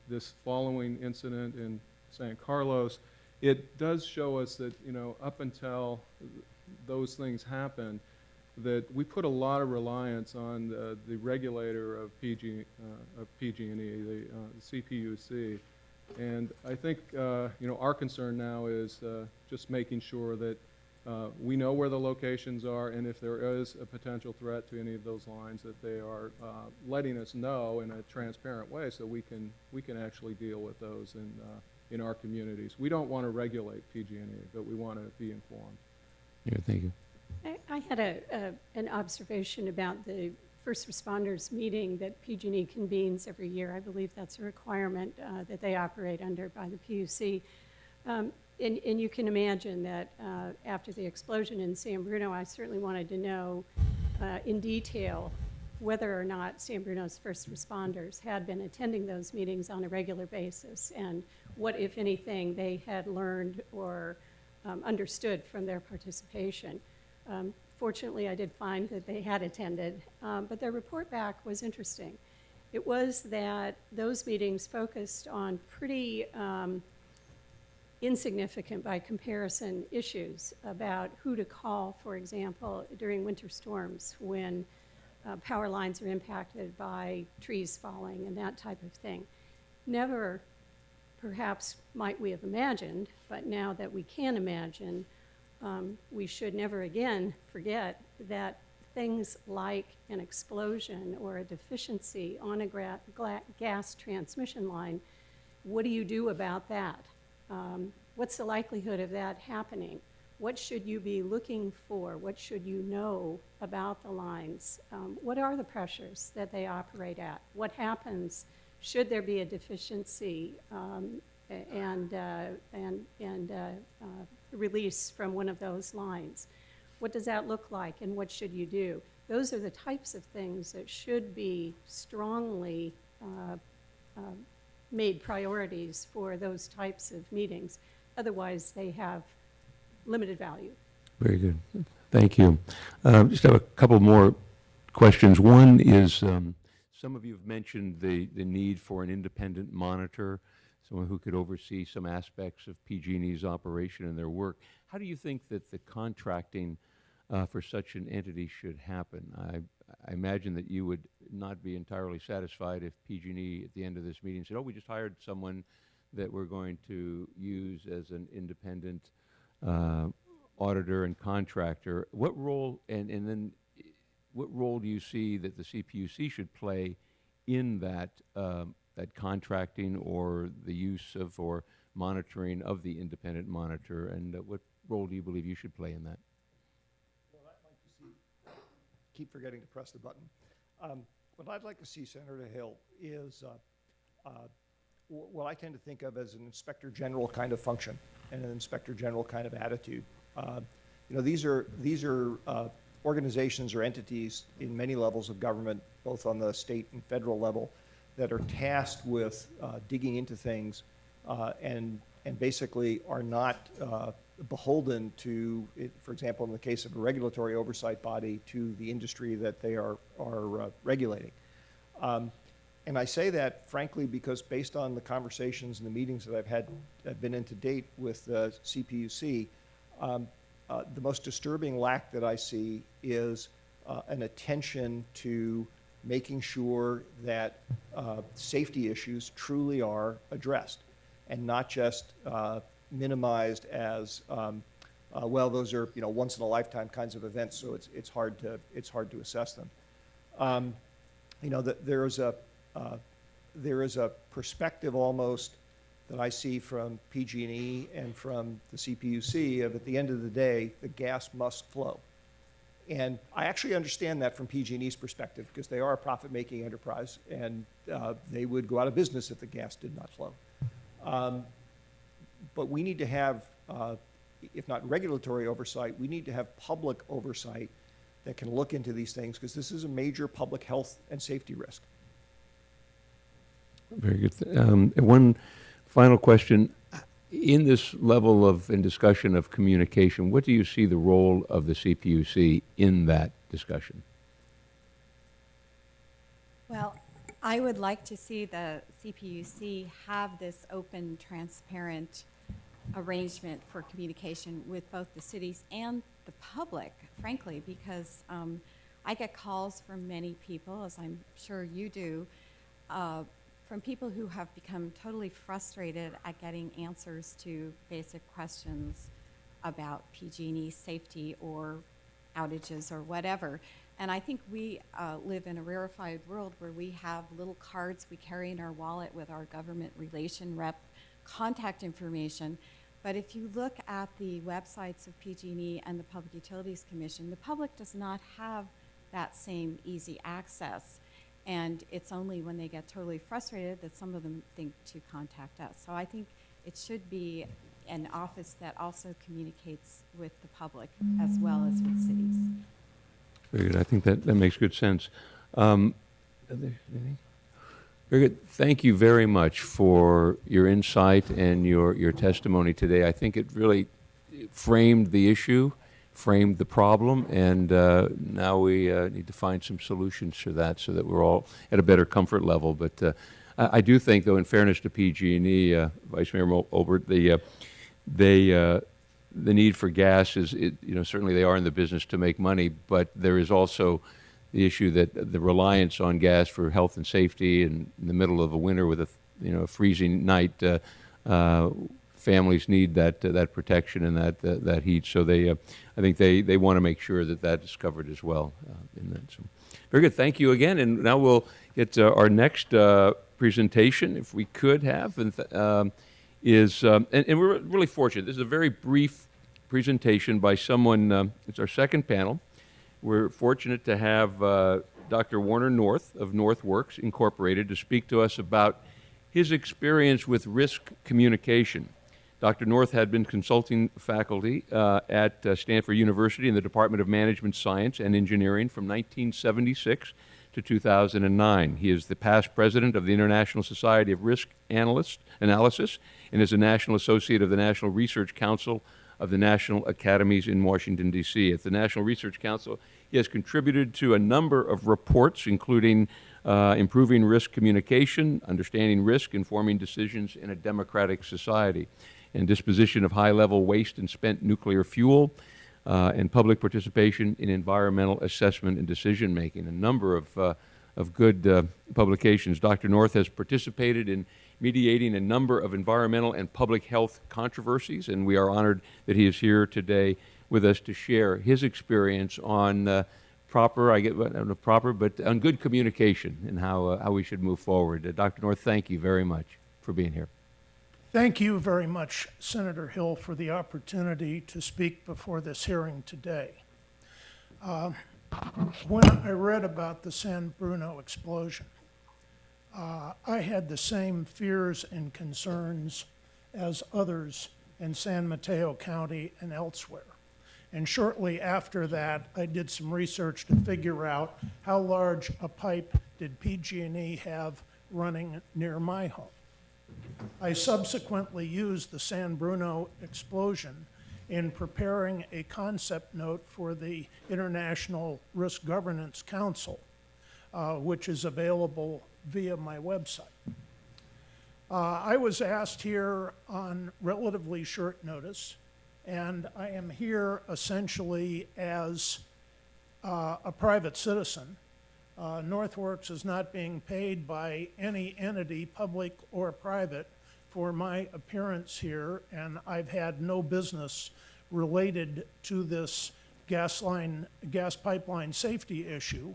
this following incident in San Carlos, it does show us that up until those things happen, that we put a lot of reliance on the regulator of PG&E, the CPUC. And I think our concern now is just making sure that we know where the locations are, and if there is a potential threat to any of those lines, that they are letting us know in a transparent way, so we can actually deal with those in our communities. We don't want to regulate PG&E, but we want to be informed. Yeah, thank you. I had an observation about the first responders meeting that PG&E convenes every year. I believe that's a requirement that they operate under by the PUC. And you can imagine that after the explosion in San Bruno, I certainly wanted to know in detail whether or not San Bruno's first responders had been attending those meetings on a regular basis, and what, if anything, they had learned or understood from their participation. Fortunately, I did find that they had attended, but their report back was interesting. It was that those meetings focused on pretty insignificant by comparison issues about who to call, for example, during winter storms when power lines are impacted by trees falling and that type of thing. Never, perhaps, might we have imagined, but now that we can imagine, we should never again forget that things like an explosion or a deficiency on a gas transmission line, what do you do about that? What's the likelihood of that happening? What should you be looking for? What should you know about the lines? What are the pressures that they operate at? What happens should there be a deficiency and release from one of those lines? What does that look like, and what should you do? Those are the types of things that should be strongly made priorities for those types of meetings. Otherwise, they have limited value. Very good. Thank you. Just have a couple more questions. One is, some of you have mentioned the need for an independent monitor, someone who could oversee some aspects of PG&E's operation and their work. How do you think that the contracting for such an entity should happen? I imagine that you would not be entirely satisfied if PG&E at the end of this meeting said, oh, we just hired someone that we're going to use as an independent auditor and contractor. What role, and then what role do you see that the CPUC should play in that that contracting or the use of or monitoring of the independent monitor, and what role do you believe you should play in that? What I'd like to see, keep forgetting to press the button. What I'd like to see, Senator Hill, is what I tend to think of as an inspector general kind of function and an inspector general kind of attitude. These are organizations or entities in many levels of government, both on the state and federal level, that are tasked with digging into things and basically are not beholden to, for example, in the case of a regulatory oversight body, to the industry that they are regulating. And I say that frankly because based on the conversations and the meetings that I've been in to date with the CPUC, the most disturbing lack that I see is an attention to making sure that safety issues truly are addressed and not just minimized as well, those are once in a lifetime kinds of events, so it's hard to assess them. There is a perspective almost that I see from PG&E and from the CPUC of, at the end of the day, the gas must flow. And I actually understand that from PG&E's perspective, because they are a profit-making enterprise, and they would go out of business if the gas did not flow. But we need to have, if not regulatory oversight, we need to have public oversight that can look into these things, because this is a major public health and safety risk. Very good. One final question. In this level of and discussion of communication, what do you see the role of the CPUC in that discussion? Well, I would like to see the CPUC have this open, transparent arrangement for communication with both the cities and the public, frankly, because I get calls from many people, as I'm sure you do, from people who have become totally frustrated at getting answers to basic questions about PG&E safety or outages or whatever. And I think we live in a rarefied world where we have little cards we carry in our wallet with our government relation rep contact information. But if you look at the websites of PG&E and the Public Utilities Commission, the public does not have that same easy access. And it's only when they get totally frustrated that some of them think to contact us. So I think it should be an office that also communicates with the public as well as with cities. Very good. I think that makes good sense. Very good. Thank you very much for your insight and your testimony today. I think it really framed the issue, framed the problem, and now we need to find some solutions for that so that we're all at a better comfort level. But I do think, though, in fairness to PG&E, Vice Mayor Olbert, the need for gas is, certainly they are in the business to make money, but there is also the issue that the reliance on gas for health and safety, and in the middle of a winter with a freezing night, families need that protection and that heat. So I think they want to make sure that is covered as well. In that. So, very good. Thank you again. And now we'll get to our next presentation, if we could have, and we're really fortunate. This is a very brief presentation by someone. It's our second panel. We're fortunate to have Dr. Warner North of NorthWorks Incorporated to speak to us about his experience with risk communication. Dr. North had been consulting faculty at Stanford University in the Department of Management Science and Engineering from 1976 to 2009. He is the past president of the International Society of Risk Analysis and is a National Associate of the National Research Council of the National Academies in Washington, D.C. At the National Research Council, he has contributed to a number of reports, including Improving Risk Communication, Understanding Risk, Informing Decisions in a Democratic Society, and Disposition of High-Level Waste and Spent Nuclear Fuel, and Public Participation in Environmental Assessment and Decision-Making. A number of good publications. Dr. North has participated in mediating a number of environmental and public health controversies, and we are honored that he is here today with us to share his experience on on good communication and how we should move forward. Dr. North, thank you very much for being here. Thank you very much, Senator Hill, for the opportunity to speak before this hearing today. When I read about the San Bruno explosion, I had the same fears and concerns as others in San Mateo County and elsewhere. And shortly after that, I did some research to figure out how large a pipe did PG&E have running near my home. I subsequently used the San Bruno explosion in preparing a concept note for the International Risk Governance Council, which is available via my website. I was asked here on relatively short notice, and I am here essentially as a private citizen. NorthWorks is not being paid by any entity, public or private, for my appearance here, and I've had no business related to this gas pipeline safety issue,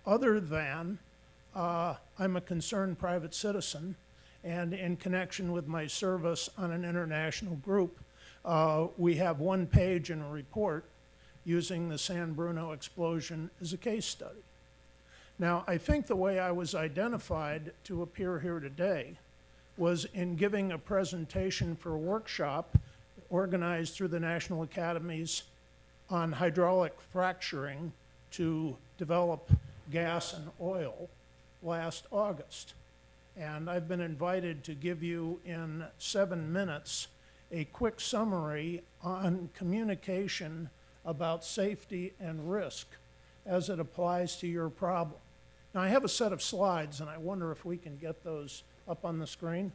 other than I'm a concerned private citizen, and in connection with my service on an international group, we have one page in a report using the San Bruno explosion as a case study. Now, I think the way I was identified to appear here today was in giving a presentation for a workshop organized through the National Academies on hydraulic fracturing to develop gas and oil last August. And I've been invited to give you in 7 minutes a quick summary on communication about safety and risk as it applies to your problem. Now, I have a set of slides, and I wonder if we can get those up on the screen.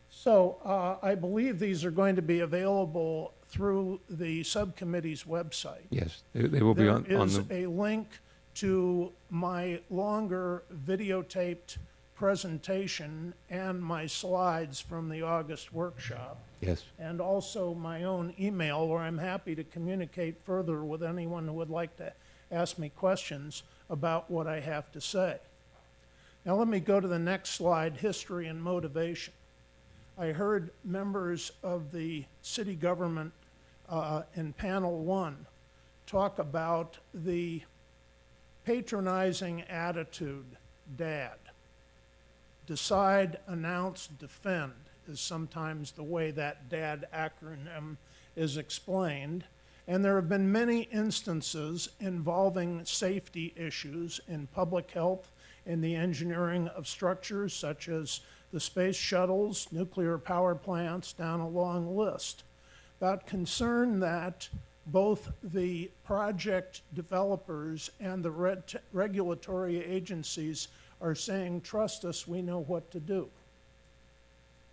So I believe these are going to be available through the subcommittee's website. Yes, they will be on There is the... a link to my longer videotaped presentation and my slides from the August workshop, Yes. and also my own email where I'm happy to communicate further with anyone who would like to ask me questions about what I have to say. Now let me go to the next slide, history and motivation. I heard members of the city government in panel 1 talk about the patronizing attitude, DAD. Decide, announce, defend is sometimes the way that DAD acronym is explained. And there have been many instances involving safety issues in public health, in the engineering of structures such as the space shuttles, nuclear power plants, down a long list, about concern that both the project developers and the regulatory agencies are saying, trust us, we know what to do.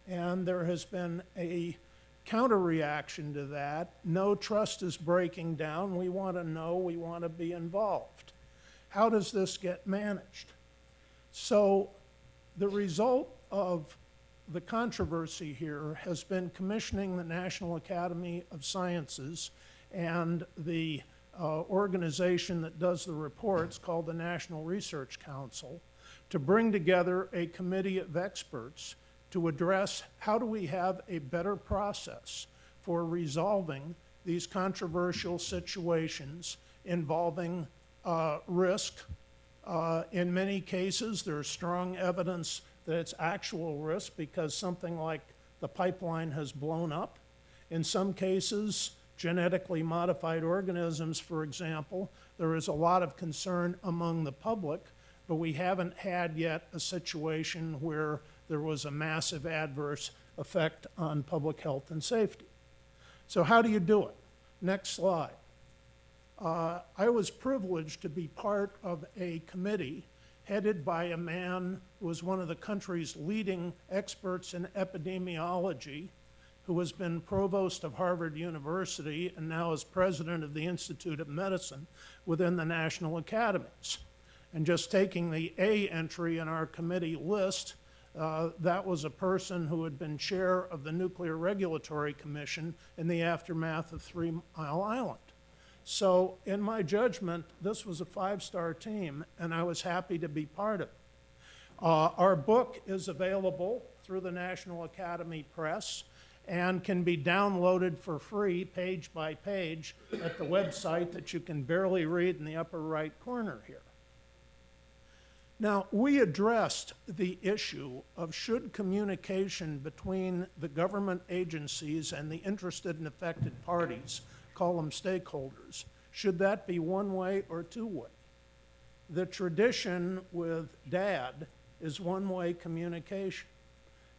And there has been a counter-reaction to that. No, trust is breaking down. We want to know. We want to be involved. How does this get managed? So the result of the controversy here has been commissioning the National Academy of Sciences and the organization that does the reports called the National Research Council to bring together a committee of experts to address how do we have a better process for resolving these controversial situations involving risk. In many cases, there's strong evidence that it's actual risk because something like the pipeline has blown up. In some cases, genetically modified organisms, for example, there is a lot of concern among the public, but we haven't had yet a situation where there was a massive adverse effect on public health and safety. So how do you do it? Next slide. I was privileged to be part of a committee headed by a man who was one of the country's leading experts in epidemiology, who has been provost of Harvard University and now is president of the Institute of Medicine within the National Academies. And just taking the A entry in our committee list, that was a person who had been chair of the Nuclear Regulatory Commission in the aftermath of 3 Mile Island. So in my judgment, this was a 5-star team, and I was happy to be part of it. Our book is available through the National Academy Press and can be downloaded for free page by page at the website that you can barely read in the upper right corner here. Now, we addressed the issue of should communication between the government agencies and the interested and affected parties, call them stakeholders, should that be one-way or two-way? The tradition with DAD is one-way communication.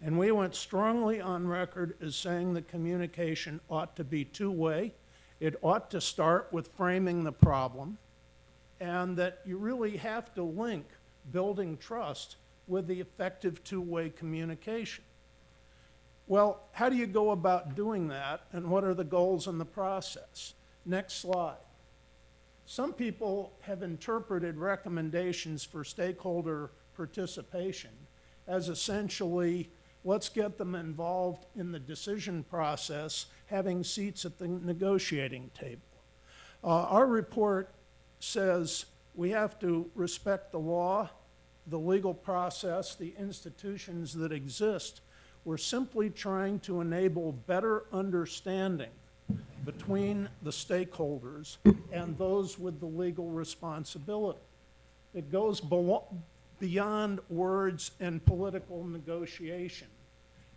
And we went strongly on record as saying that communication ought to be two-way. It ought to start with framing the problem, and that you really have to link building trust with the effective two-way communication. Well, how do you go about doing that, and what are the goals in the process? Next slide. Some people have interpreted recommendations for stakeholder participation as essentially, let's get them involved in the decision process, having seats at the negotiating table. Our report says we have to respect the law, the legal process, the institutions that exist. We're simply trying to enable better understanding between the stakeholders and those with the legal responsibility. It goes beyond words and political negotiation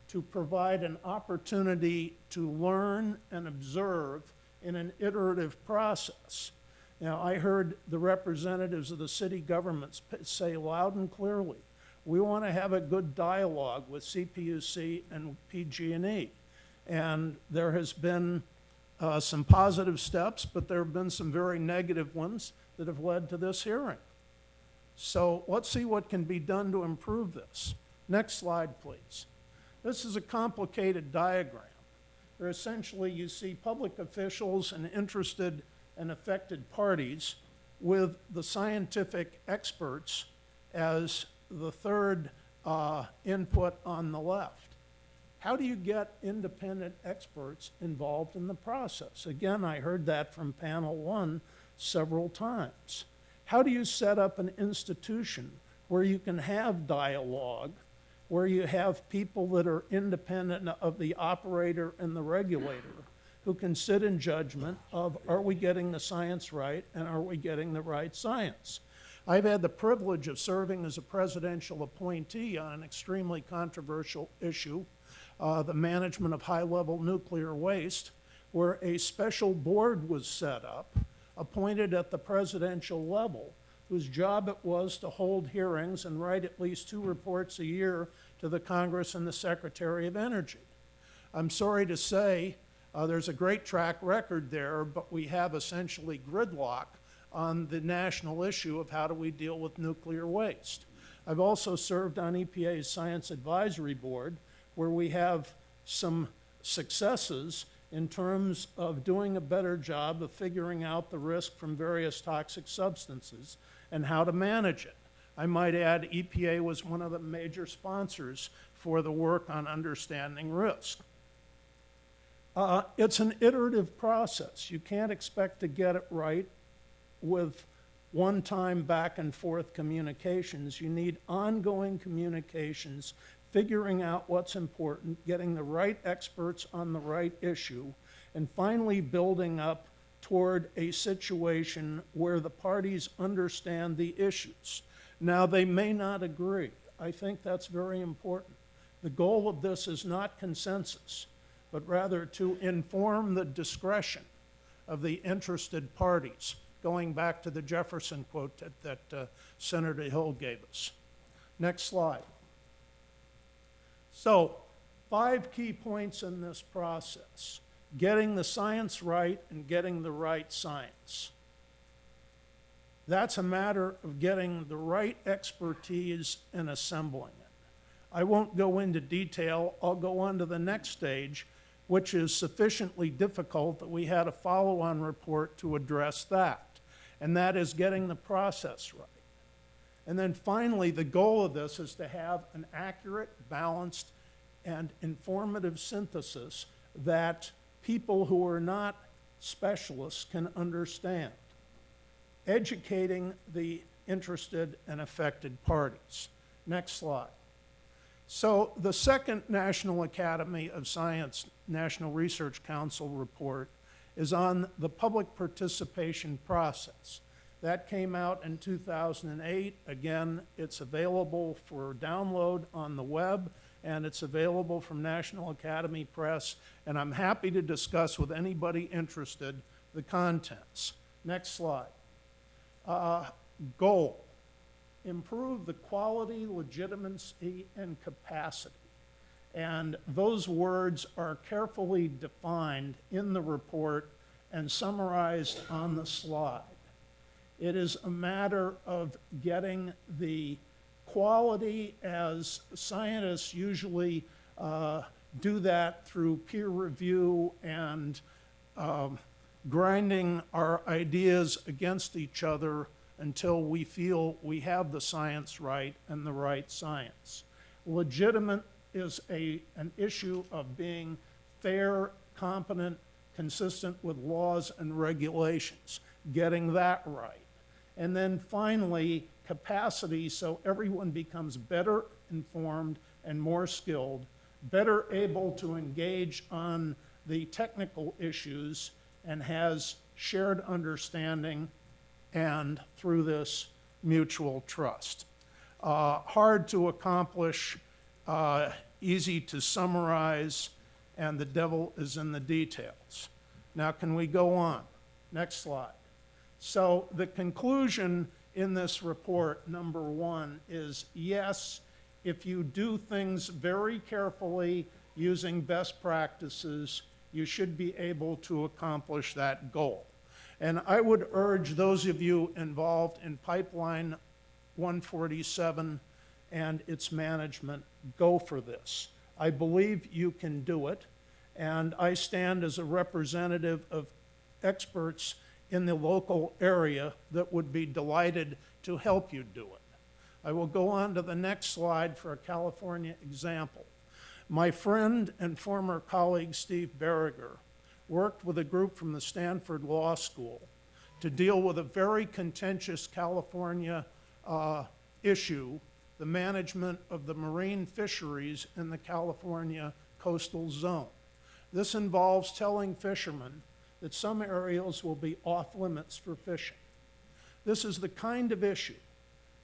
to provide an opportunity to learn and observe in an iterative process. Now, I heard the representatives of the city governments say loud and clearly, we want to have a good dialogue with CPUC and PG&E. And there has been some positive steps, but there have been some very negative ones that have led to this hearing. So let's see what can be done to improve this. Next slide, please. This is a complicated diagram. Where essentially you see public officials and interested and affected parties with the scientific experts as the third input on the left. How do you get independent experts involved in the process? Again, I heard that from panel 1 several times. How do you set up an institution where you can have dialogue, where you have people that are independent of the operator and the regulator, who can sit in judgment of, are we getting the science right and are we getting the right science? I've had the privilege of serving as a presidential appointee on an extremely controversial issue, the management of high-level nuclear waste, where a special board was set up, appointed at the presidential level, whose job it was to hold hearings and write at least 2 reports a year to the Congress and the Secretary of Energy. I'm sorry to say there's a great track record there, but we have essentially gridlock on the national issue of how do we deal with nuclear waste. I've also served on EPA's Science Advisory Board, where we have some successes in terms of doing a better job of figuring out the risk from various toxic substances and how to manage it. I might add, EPA was one of the major sponsors for the work on understanding risk. It's an iterative process. You can't expect to get it right with one-time back and forth communications. You need ongoing communications, figuring out what's important, getting the right experts on the right issue, and finally building up toward a situation where the parties understand the issues. Now, they may not agree. I think that's very important. The goal of this is not consensus, but rather to inform the discretion of the interested parties, going back to the Jefferson quote that Senator Hill gave us. Next slide. So, 5 key points in this process: getting the science right and getting the right science. That's a matter of getting the right expertise and assembling it. I won't go into detail. I'll go on to the next stage, which is sufficiently difficult that we had a follow-on report to address that, and that is getting the process right. And then finally, the goal of this is to have an accurate, balanced, and informative synthesis that people who are not specialists can understand, educating the interested and affected parties. Next slide. So the second National Academy of Science National Research Council report is on the public participation process. That came out in 2008. Again, it's available for download on the web, and it's available from National Academy Press, and I'm happy to discuss with anybody interested the contents. Next slide. Goal: improve the quality, legitimacy, and capacity. And those words are carefully defined in the report and summarized on the slide. It is a matter of getting the quality, as scientists usually do that through peer review and grinding our ideas against each other until we feel we have the science right and the right science. Legitimate is an issue of being fair, competent, consistent with laws and regulations, getting that right. And then finally, capacity, so everyone becomes better informed and more skilled, better able to engage on the technical issues, and has shared understanding and, through this, mutual trust. Hard to accomplish, easy to summarize, and the devil is in the details. Now, can we go on? Next slide. So the conclusion in this report, number 1, is yes, if you do things very carefully using best practices, you should be able to accomplish that goal. And I would urge those of you involved in Pipeline 147 and its management, go for this. I believe you can do it, and I stand as a representative of experts in the local area that would be delighted to help you do it. I will go on to the next slide for a California example. My friend and former colleague Steve Berriger worked with a group from the Stanford Law School to deal with a very contentious California issue, the management of the marine fisheries in the California coastal zone. This involves telling fishermen that some areas will be off limits for fishing. This is the kind of issue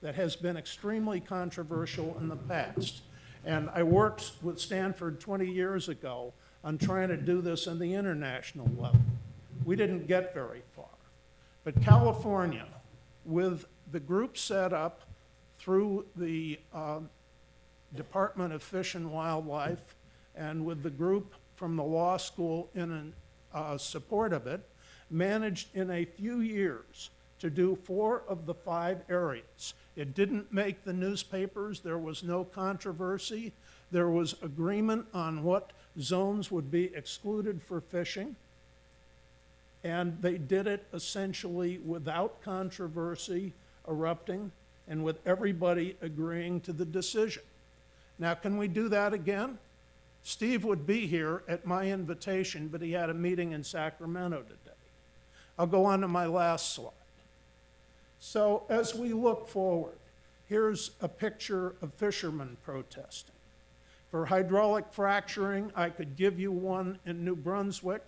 that has been extremely controversial in the past. And I worked with Stanford 20 years ago on trying to do this on the international level. We didn't get very far. But California, with the group set up through the Department of Fish and Wildlife, and with the group from the law school in support of it, managed in a few years to do 4 of the 5 areas. It didn't make the newspapers. There was no controversy. There was agreement on what zones would be excluded for fishing. And they did it essentially without controversy erupting and with everybody agreeing to the decision. Now, can we do that again? Steve would be here at my invitation, but he had a meeting in Sacramento today. I'll go on to my last slide. So as we look forward, here's a picture of fishermen protesting. For hydraulic fracturing, I could give you one in New Brunswick,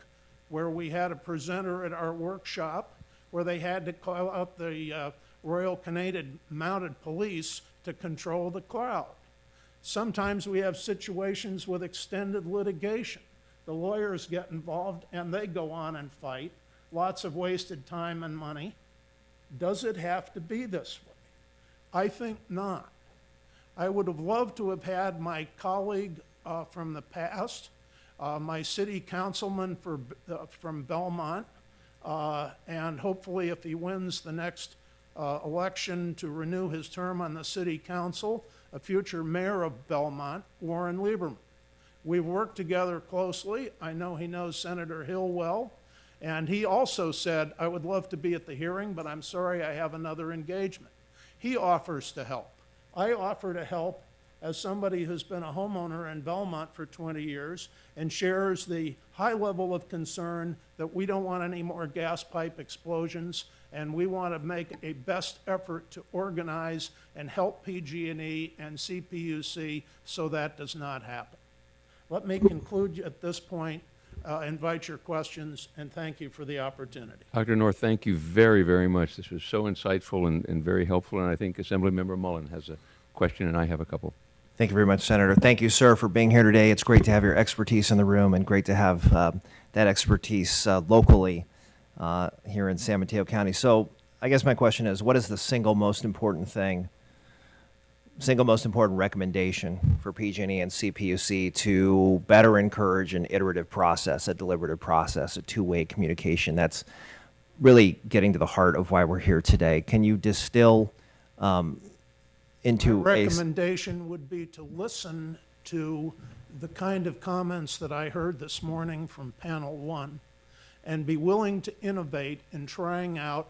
where we had a presenter at our workshop where they had to call out the Royal Canadian Mounted Police to control the crowd. Sometimes we have situations with extended litigation. The lawyers get involved and they go on and fight. Lots of wasted time and money. Does it have to be this way? I think not. I would have loved to have had my colleague from the past, my city councilman from Belmont, and hopefully if he wins the next election to renew his term on the city council, a future mayor of Belmont, Warren Lieberman. We've worked together closely. I know he knows Senator Hill well. And he also said, I would love to be at the hearing, but I'm sorry I have another engagement. He offers to help. I offer to help as somebody who's been a homeowner in Belmont for 20 years and shares the high level of concern that we don't want any more gas pipe explosions, and we want to make a best effort to organize and help PG&E and CPUC so that does not happen. Let me conclude at this point, invite your questions, and thank you for the opportunity. Dr. North, thank you very, very much. This was so insightful and very helpful, and I think Assemblymember Mullen has a question, and I have a couple. Thank you very much, Senator. Thank you, sir, for being here today. It's great to have your expertise in the room and great to have that expertise locally here in San Mateo County. So I guess my question is, what is the single most important recommendation for PG&E and CPUC to better encourage an iterative process, a deliberative process, a two-way communication? That's really getting to the heart of why we're here today. Can you distill into My recommendation would be to listen to the kind of comments that I heard this morning from panel 1 and be willing to innovate in trying out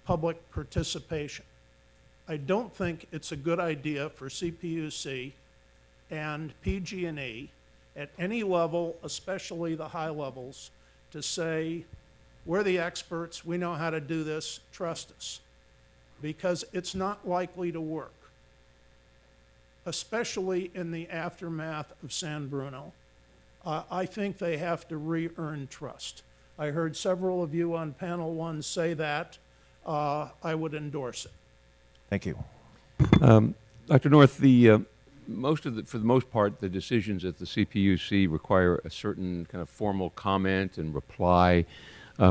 public participation. I don't think it's a good idea for CPUC and PG&E at any level, especially the high levels, to say, we're the experts, we know how to do this, trust us, because it's not likely to work, especially in the aftermath of San Bruno. I think they have to re-earn trust. I heard several of you on panel 1 say that. I would endorse it. Thank you. Dr. North, for the most part, the decisions at the CPUC require a certain kind of formal comment and reply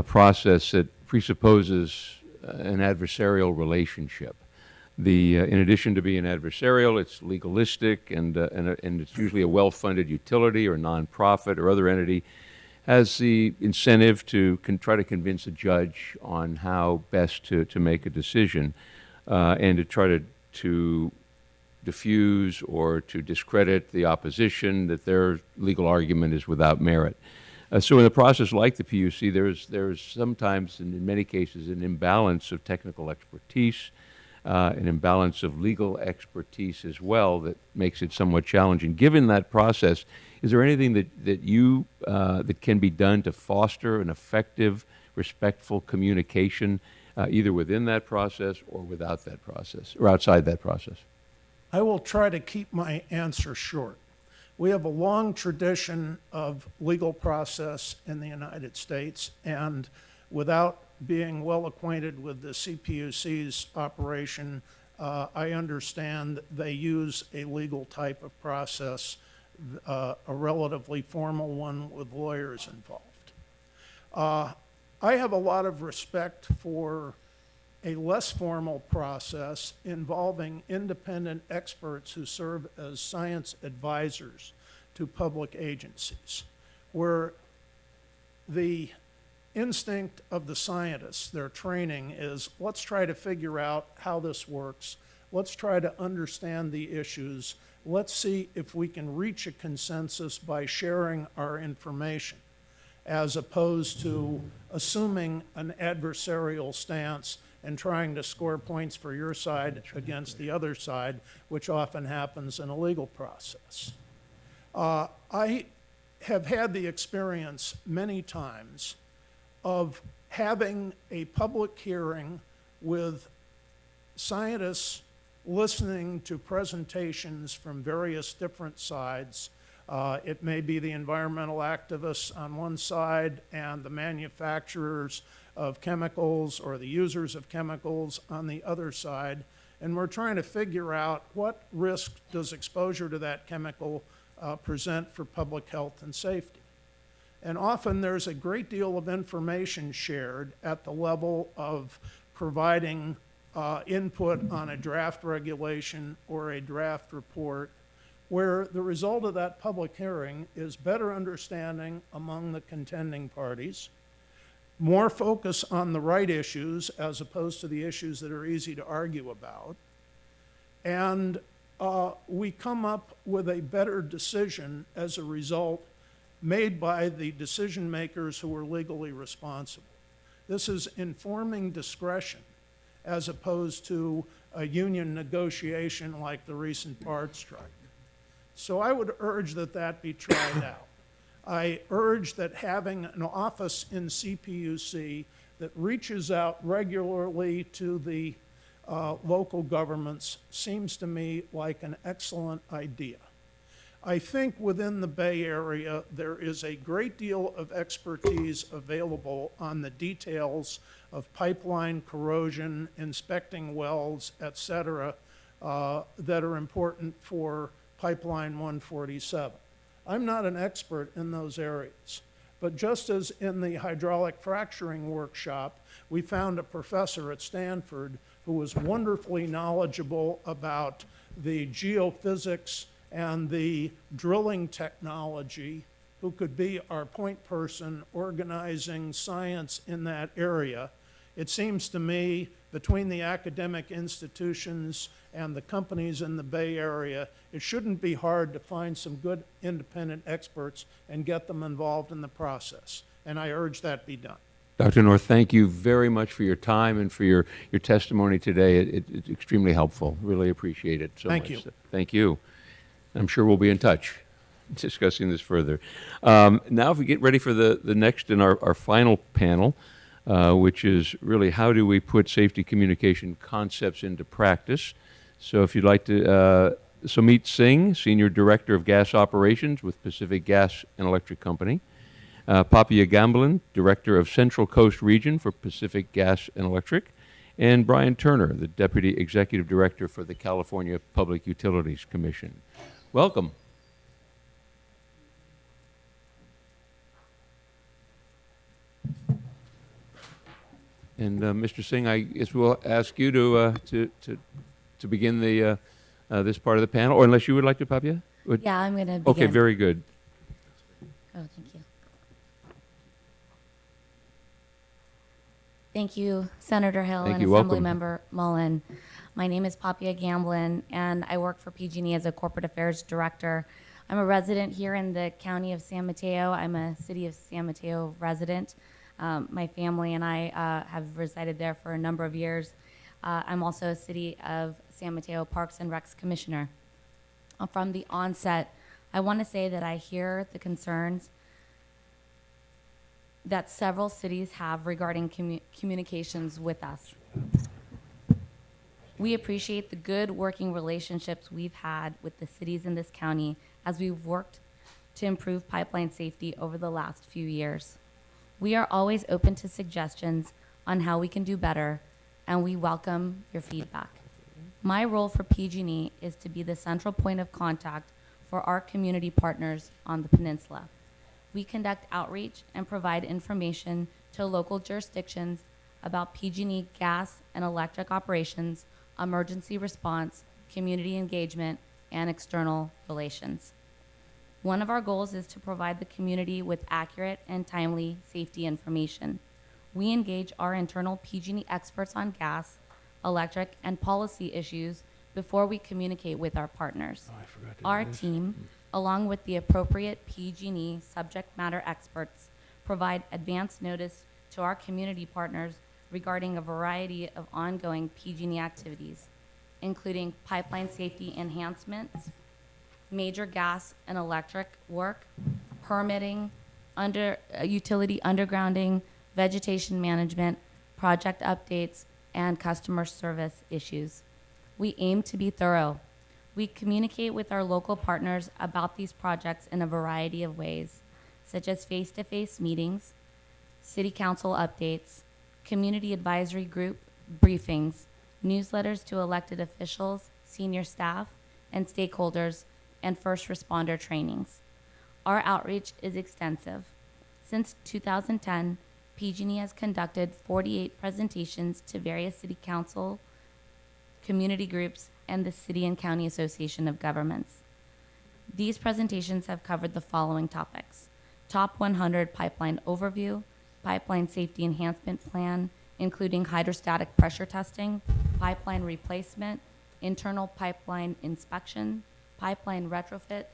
process that presupposes an adversarial relationship. In addition to being adversarial, it's legalistic, and it's usually a well-funded utility or nonprofit or other entity has the incentive to try to convince a judge on how best to make a decision. And to try to diffuse or to discredit the opposition, that their legal argument is without merit. So in a process like the PUC, there's sometimes, and in many cases, an imbalance of technical expertise, an imbalance of legal expertise as well that makes it somewhat challenging. Given that process, is there anything that can be done to foster an effective, respectful communication either within that process or without that process, or outside that process? I will try to keep my answer short. We have a long tradition of legal process in the United States, and without being well acquainted with the CPUC's operation, I understand they use a legal type of process, a relatively formal one with lawyers involved. I have a lot of respect for a less formal process involving independent experts who serve as science advisors to public agencies, where the instinct of the scientists, their training is, let's try to figure out how this works. Let's try to understand the issues. Let's see if we can reach a consensus by sharing our information, as opposed to assuming an adversarial stance and trying to score points for your side against the other side, which often happens in a legal process. I have had the experience many times of having a public hearing with scientists listening to presentations from various different sides. It may be the environmental activists on one side and the manufacturers of chemicals or the users of chemicals on the other side. And we're trying to figure out what risk does exposure to that chemical present for public health and safety. And often there's a great deal of information shared at the level of providing input on a draft regulation or a draft report, where the result of that public hearing is better understanding among the contending parties, more focus on the right issues as opposed to the issues that are easy to argue about, and we come up with a better decision as a result made by the decision makers who are legally responsible. This is informing discretion as opposed to a union negotiation like the recent BART strike. So I would urge that that be tried out. I urge that having an office in CPUC that reaches out regularly to the local governments seems to me like an excellent idea. I think within the Bay Area, there is a great deal of expertise available on the details of pipeline corrosion, inspecting wells, et cetera, that are important for Pipeline 147. I'm not an expert in those areas, but just as in the hydraulic fracturing workshop, we found a professor at Stanford who was wonderfully knowledgeable about the geophysics and the drilling technology, who could be our point person organizing science in that area. It seems to me, between the academic institutions and the companies in the Bay Area, it shouldn't be hard to find some good independent experts and get them involved in the process. And I urge that be done. Dr. North, thank you very much for your time and for your testimony today. It's extremely helpful. Really appreciate it so much. Thank you. So, thank you. I'm sure we'll be in touch discussing this further. Now, if we get ready for the next in our final panel, which is really how do we put safety communication concepts into practice. So if you'd like to, Sumit Singh, Senior Director of Gas Operations with Pacific Gas and Electric Company. Papia Gamblin, Director of Central Coast Region for Pacific Gas and Electric. And Brian Turner, the Deputy Executive Director for the California Public Utilities Commission. Welcome. And Mr. Singh, I guess we'll ask you to begin the this part of the panel, or unless you would like to, Papia? Yeah, I'm going to begin. Okay, very good. Oh, thank you. Thank you, Senator Hill Thank and you. Assembly Welcome. Member Mullen. My name is Papia Gamblin, and I work for PG&E as a Corporate Affairs Director. I'm a resident here in the County of San Mateo. I'm a City of San Mateo resident. My family and I have resided there for a number of years. I'm also a City of San Mateo Parks and Recs Commissioner. From the onset, I want to say that I hear the concerns that several cities have regarding communications with us. We appreciate the good working relationships we've had with the cities in this county as we've worked to improve pipeline safety over the last few years. We are always open to suggestions on how we can do better, and we welcome your feedback. My role for PG&E is to be the central point of contact for our community partners on the peninsula. We conduct outreach and provide information to local jurisdictions about PG&E gas and electric operations, emergency response, community engagement, and external relations. One of our goals is to provide the community with accurate and timely safety information. We engage our internal PG&E experts on gas, electric, and policy issues before we communicate with our partners. Our team, along with the appropriate PG&E subject matter experts, provide advance notice to our community partners regarding a variety of ongoing PG&E activities, including pipeline safety enhancements, major gas and electric work, permitting, utility undergrounding, vegetation management, project updates, and customer service issues. We aim to be thorough. We communicate with our local partners about these projects in a variety of ways, such as face-to-face meetings, city council updates, community advisory group briefings, newsletters to elected officials, senior staff, and stakeholders, and first responder trainings. Our outreach is extensive. Since 2010, PG&E has conducted 48 presentations to various city council, community groups, and the City and County Association of Governments. These presentations have covered the following topics: Top 100 Pipeline Overview, Pipeline Safety Enhancement Plan, including hydrostatic pressure testing, pipeline replacement, internal pipeline inspection, pipeline retrofit,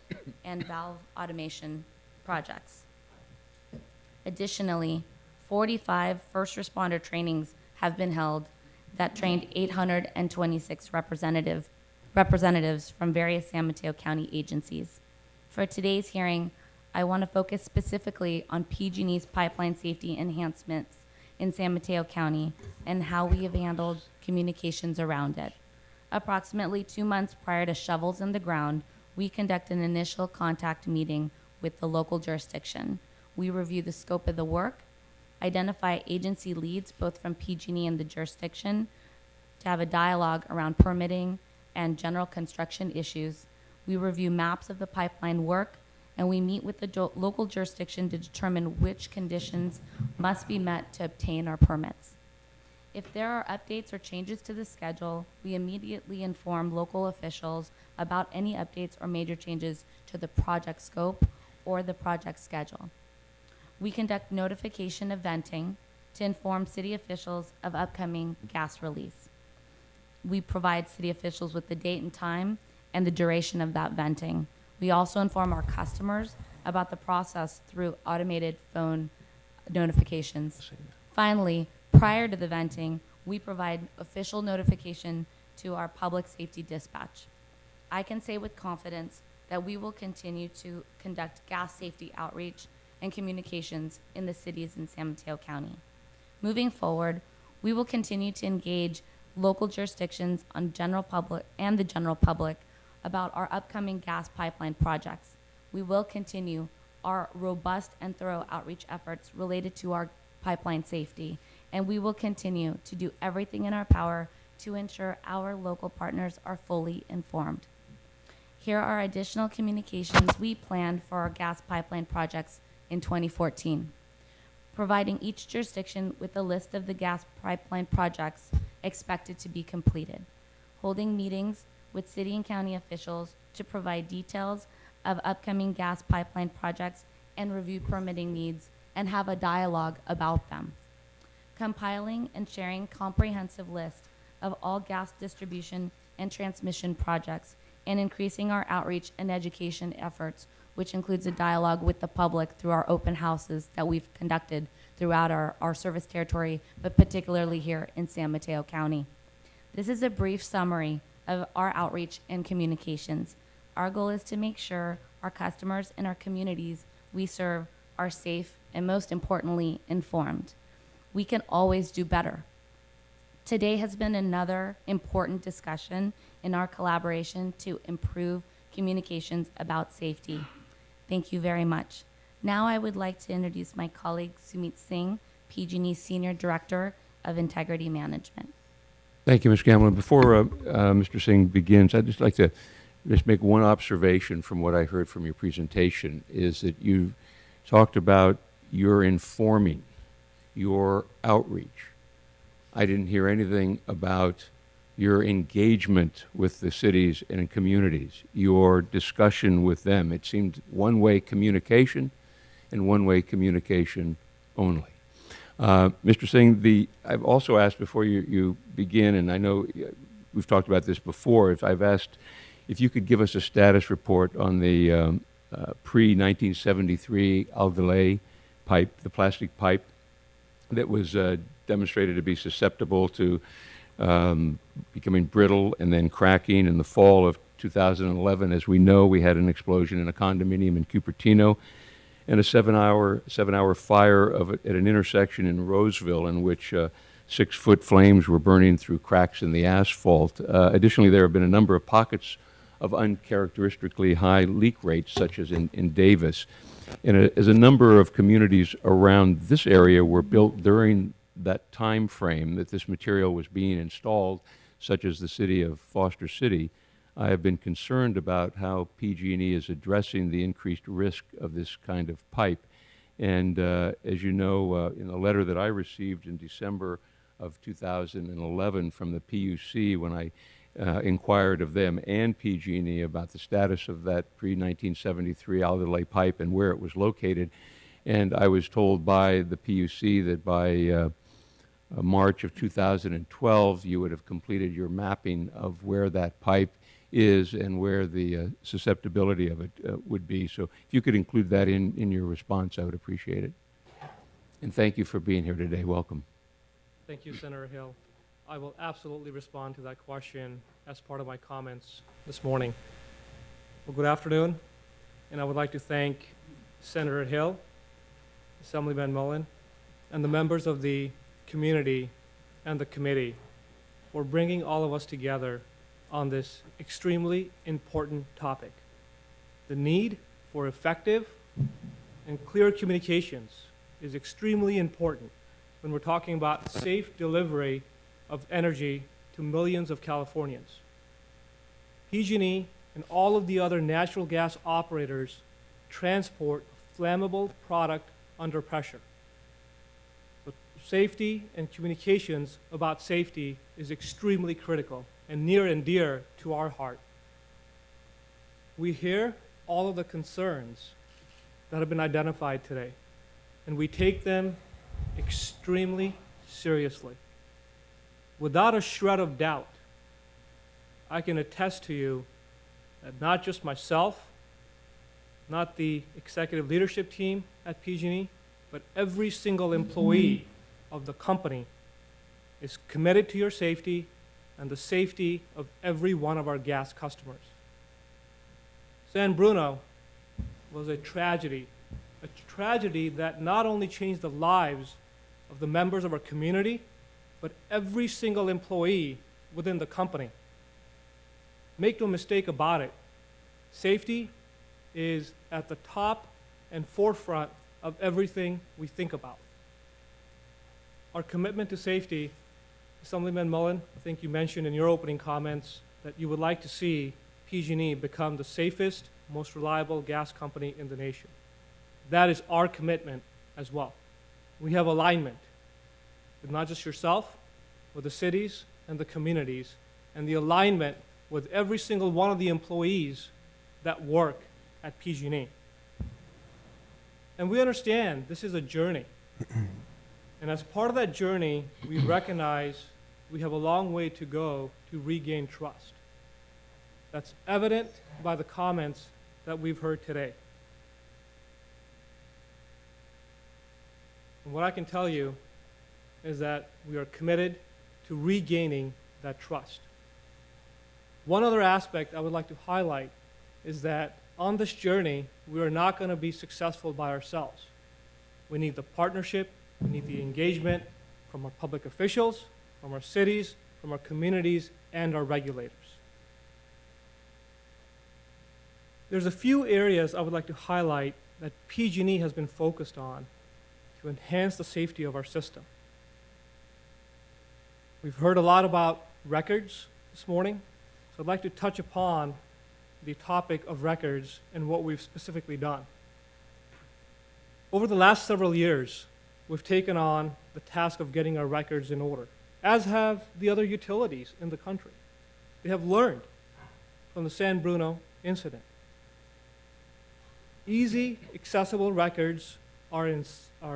and valve automation projects. Additionally, 45 first responder trainings have been held that trained 826 representatives from various San Mateo County agencies. For today's hearing, I want to focus specifically on PG&E's pipeline safety enhancements in San Mateo County and how we have handled communications around it. Approximately 2 months prior to shovels in the ground, we conduct an initial contact meeting with the local jurisdiction. We review the scope of the work, identify agency leads both from PG&E and the jurisdiction, to have a dialogue around permitting and general construction issues. We review maps of the pipeline work, and we meet with the local jurisdiction to determine which conditions must be met to obtain our permits. If there are updates or changes to the schedule, we immediately inform local officials about any updates or major changes to the project scope or the project schedule. We conduct notification of venting to inform city officials of upcoming gas release. We provide city officials with the date and time and the duration of that venting. We also inform our customers about the process through automated phone notifications. Finally, prior to the venting, we provide official notification to our public safety dispatch. I can say with confidence that we will continue to conduct gas safety outreach and communications in the cities in San Mateo County. Moving forward, we will continue to engage local jurisdictions on the general public about our upcoming gas pipeline projects. We will continue our robust and thorough outreach efforts related to our pipeline safety, and we will continue to do everything in our power to ensure our local partners are fully informed. Here are additional communications we planned for our gas pipeline projects in 2014, providing each jurisdiction with a list of the gas pipeline projects expected to be completed, holding meetings with city and county officials to provide details of upcoming gas pipeline projects and review permitting needs and have a dialogue about them, compiling and sharing comprehensive list of all gas distribution and transmission projects, and increasing our outreach and education efforts, which includes a dialogue with the public through our open houses that we've conducted throughout our service territory, but particularly here in San Mateo County. This is a brief summary of our outreach and communications. Our goal is to make sure our customers and our communities we serve are safe and, most importantly, informed. We can always do better. Today has been another important discussion in our collaboration to improve communications about safety. Thank you very much. Now I would like to introduce my colleague Sumit Singh, PG&E Senior Director of Integrity Management. Thank you, Ms. Gamblin. Before Mr. Singh begins, I'd just like to make one observation from what I heard from your presentation, is that you talked about your informing, your outreach. I didn't hear anything about your engagement with the cities and communities, your discussion with them. It seemed one-way communication and one-way communication only. Mr. Singh, I've also asked before you begin, and I know we've talked about this before, I've asked if you could give us a status report on the pre-1973 Aldelay pipe, the plastic pipe that was demonstrated to be susceptible to becoming brittle and then cracking in the fall of 2011. As we know, we had an explosion in a condominium in Cupertino and a seven-hour fire at an intersection in Roseville in which 6-foot flames were burning through cracks in the asphalt. Additionally, there have been a number of pockets of uncharacteristically high leak rates, such as in Davis. And as a number of communities around this area were built during that time frame that this material was being installed, such as the city of Foster City, I have been concerned about how PG&E is addressing the increased risk of this kind of pipe. And as you know, in a letter that I received in December of 2011 from the PUC, when I inquired of them and PG&E about the status of that pre-1973 Aldelay pipe and where it was located, and I was told by the PUC that by March of 2012, you would have completed your mapping of where that pipe is and where the susceptibility of it would be. So if you could include that in your response, I would appreciate it. And thank you for being here today. Welcome. Thank you, Senator Hill. I will absolutely respond to that question as part of my comments this morning. Well, good afternoon, and I would like to thank Senator Hill, Assemblyman Mullen, and the members of the community and the committee for bringing all of us together on this extremely important topic. The need for effective and clear communications is extremely important when we're talking about safe delivery of energy to millions of Californians. PG&E and all of the other natural gas operators transport flammable product under pressure. So safety and communications about safety is extremely critical and near and dear to our heart. We hear all of the concerns that have been identified today, and we take them extremely seriously. Without a shred of doubt, I can attest to you that not just myself, not the executive leadership team at PG&E, but every single employee of the company is committed to your safety and the safety of every one of our gas customers. San Bruno was a tragedy that not only changed the lives of the members of our community, but every single employee within the company. Make no mistake about it, safety is at the top and forefront of everything we think about. Our commitment to safety, Assemblyman Mullen, I think you mentioned in your opening comments that you would like to see PG&E become the safest, most reliable gas company in the nation. That is our commitment as well. We have alignment with not just yourself, with the cities and the communities, and the alignment with every single one of the employees that work at PG&E. And we understand this is a journey. And as part of that journey, we recognize we have a long way to go to regain trust. That's evident by the comments that we've heard today. And what I can tell you is that we are committed to regaining that trust. One other aspect I would like to highlight is that on this journey, we are not going to be successful by ourselves. We need the partnership, we need the engagement from our public officials, from our cities, from our communities, and our regulators. There's a few areas I would like to highlight that PG&E has been focused on to enhance the safety of our system. We've heard a lot about records this morning, so I'd like to touch upon the topic of records and what we've specifically done. Over the last several years, we've taken on the task of getting our records in order, as have the other utilities in the country. They have learned from the San Bruno incident. Easy, accessible records are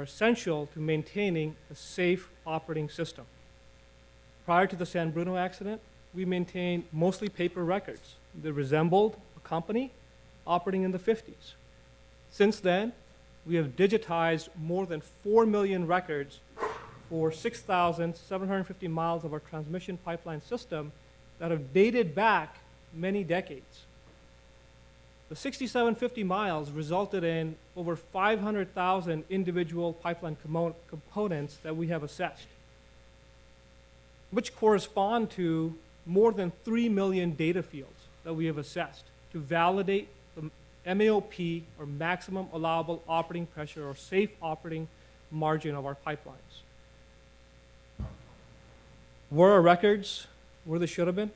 essential to maintaining a safe operating system. Prior to the San Bruno accident, we maintained mostly paper records that resembled a company operating in the 50s. Since then, we have digitized more than 4 million records for 6,750 miles of our transmission pipeline system that have dated back many decades. The 6,750 miles resulted in over 500,000 individual pipeline components that we have assessed, which correspond to more than 3 million data fields that we have assessed to validate the MAOP, or maximum allowable operating pressure, or safe operating margin of our pipelines. Were our records where they should have been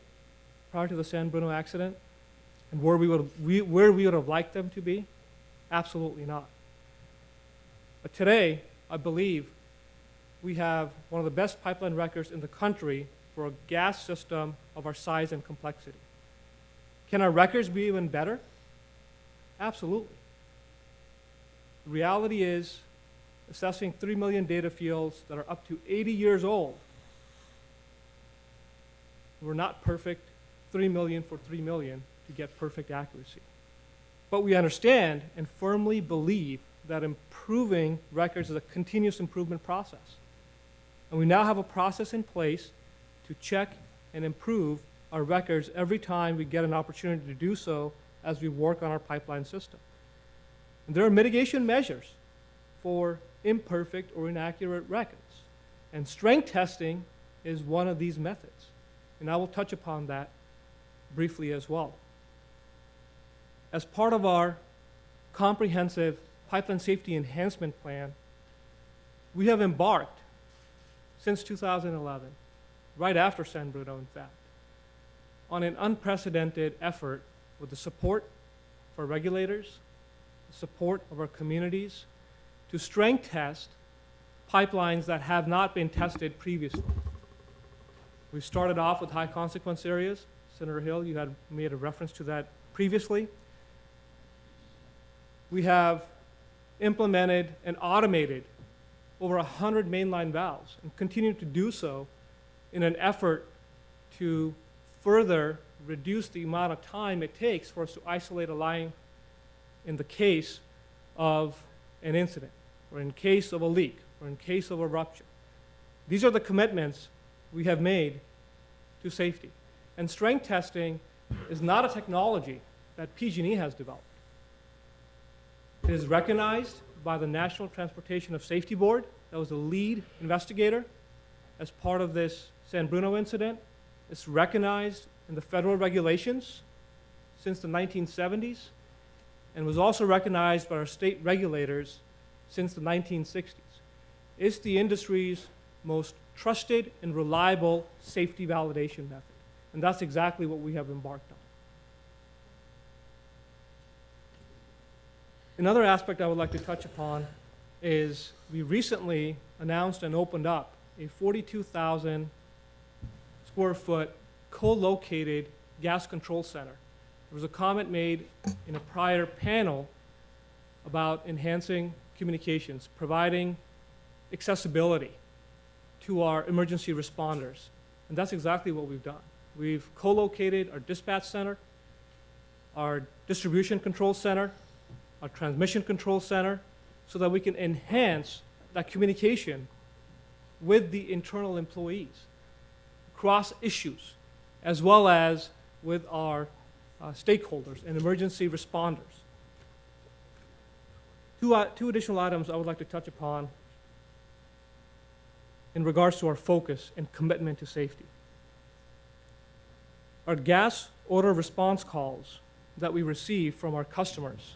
prior to the San Bruno accident? And where we would have liked them to be? Absolutely not. But today, I believe we have one of the best pipeline records in the country for a gas system of our size and complexity. Can our records be even better? Absolutely. The reality is, assessing 3 million data fields that are up to 80 years old, we're not perfect. 3 million for 3 million to get perfect accuracy. But we understand and firmly believe that improving records is a continuous improvement process. And we now have a process in place to check and improve our records every time we get an opportunity to do so as we work on our pipeline system. And there are mitigation measures for imperfect or inaccurate records. And strength testing is one of these methods. And I will touch upon that briefly as well. As part of our comprehensive pipeline safety enhancement plan, we have embarked since 2011, right after San Bruno, in fact, on an unprecedented effort with the support of our regulators, the support of our communities, to strength test pipelines that have not been tested previously. We started off with high consequence areas. Senator Hill, you had made a reference to that previously. We have implemented and automated over 100 mainline valves and continue to do so in an effort to further reduce the amount of time it takes for us to isolate a line in the case of an incident, or in case of a leak, or in case of a rupture. These are the commitments we have made to safety. And strength testing is not a technology that PG&E has developed. It is recognized by the National Transportation of Safety Board, that was the lead investigator as part of this San Bruno incident. It's recognized in the federal regulations since the 1970s, and was also recognized by our state regulators since the 1960s. It's the industry's most trusted and reliable safety validation method. And that's exactly what we have embarked on. Another aspect I would like to touch upon is we recently announced and opened up a 42,000 square foot co-located gas control center. There was a comment made in a prior panel about enhancing communications, providing accessibility to our emergency responders. And that's exactly what we've done. We've co-located our dispatch center, our distribution control center, our transmission control center, so that we can enhance that communication with the internal employees across issues, as well as with our stakeholders and emergency responders. Two additional items I would like to touch upon in regards to our focus and commitment to safety. Our gas order response calls that we receive from our customers,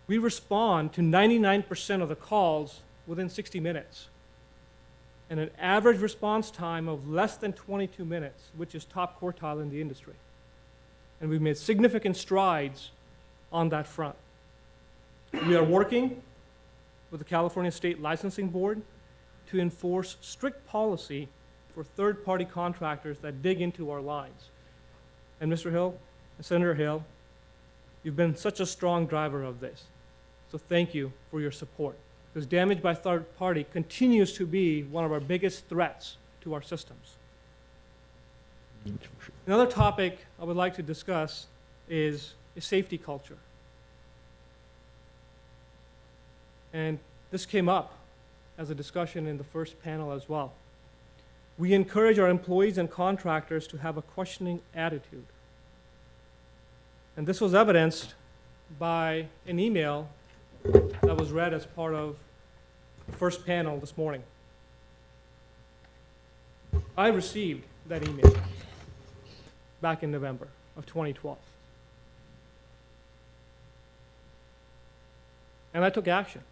we respond to 99% of the calls within 60 minutes, and an average response time of less than 22 minutes, which is top quartile in the industry. And we've made significant strides on that front. We are working with the California State Licensing Board to enforce strict policy for third-party contractors that dig into our lines. And Mr. Hill, and Senator Hill, you've been such a strong driver of this. So thank you for your support, because damage by third party continues to be one of our biggest threats to our systems. Another topic I would like to discuss is a safety culture. And this came up as a discussion in the first panel as well. We encourage our employees and contractors to have a questioning attitude. And this was evidenced by an email that was read as part of the first panel this morning. I received that email back in November of 2012. And I took action.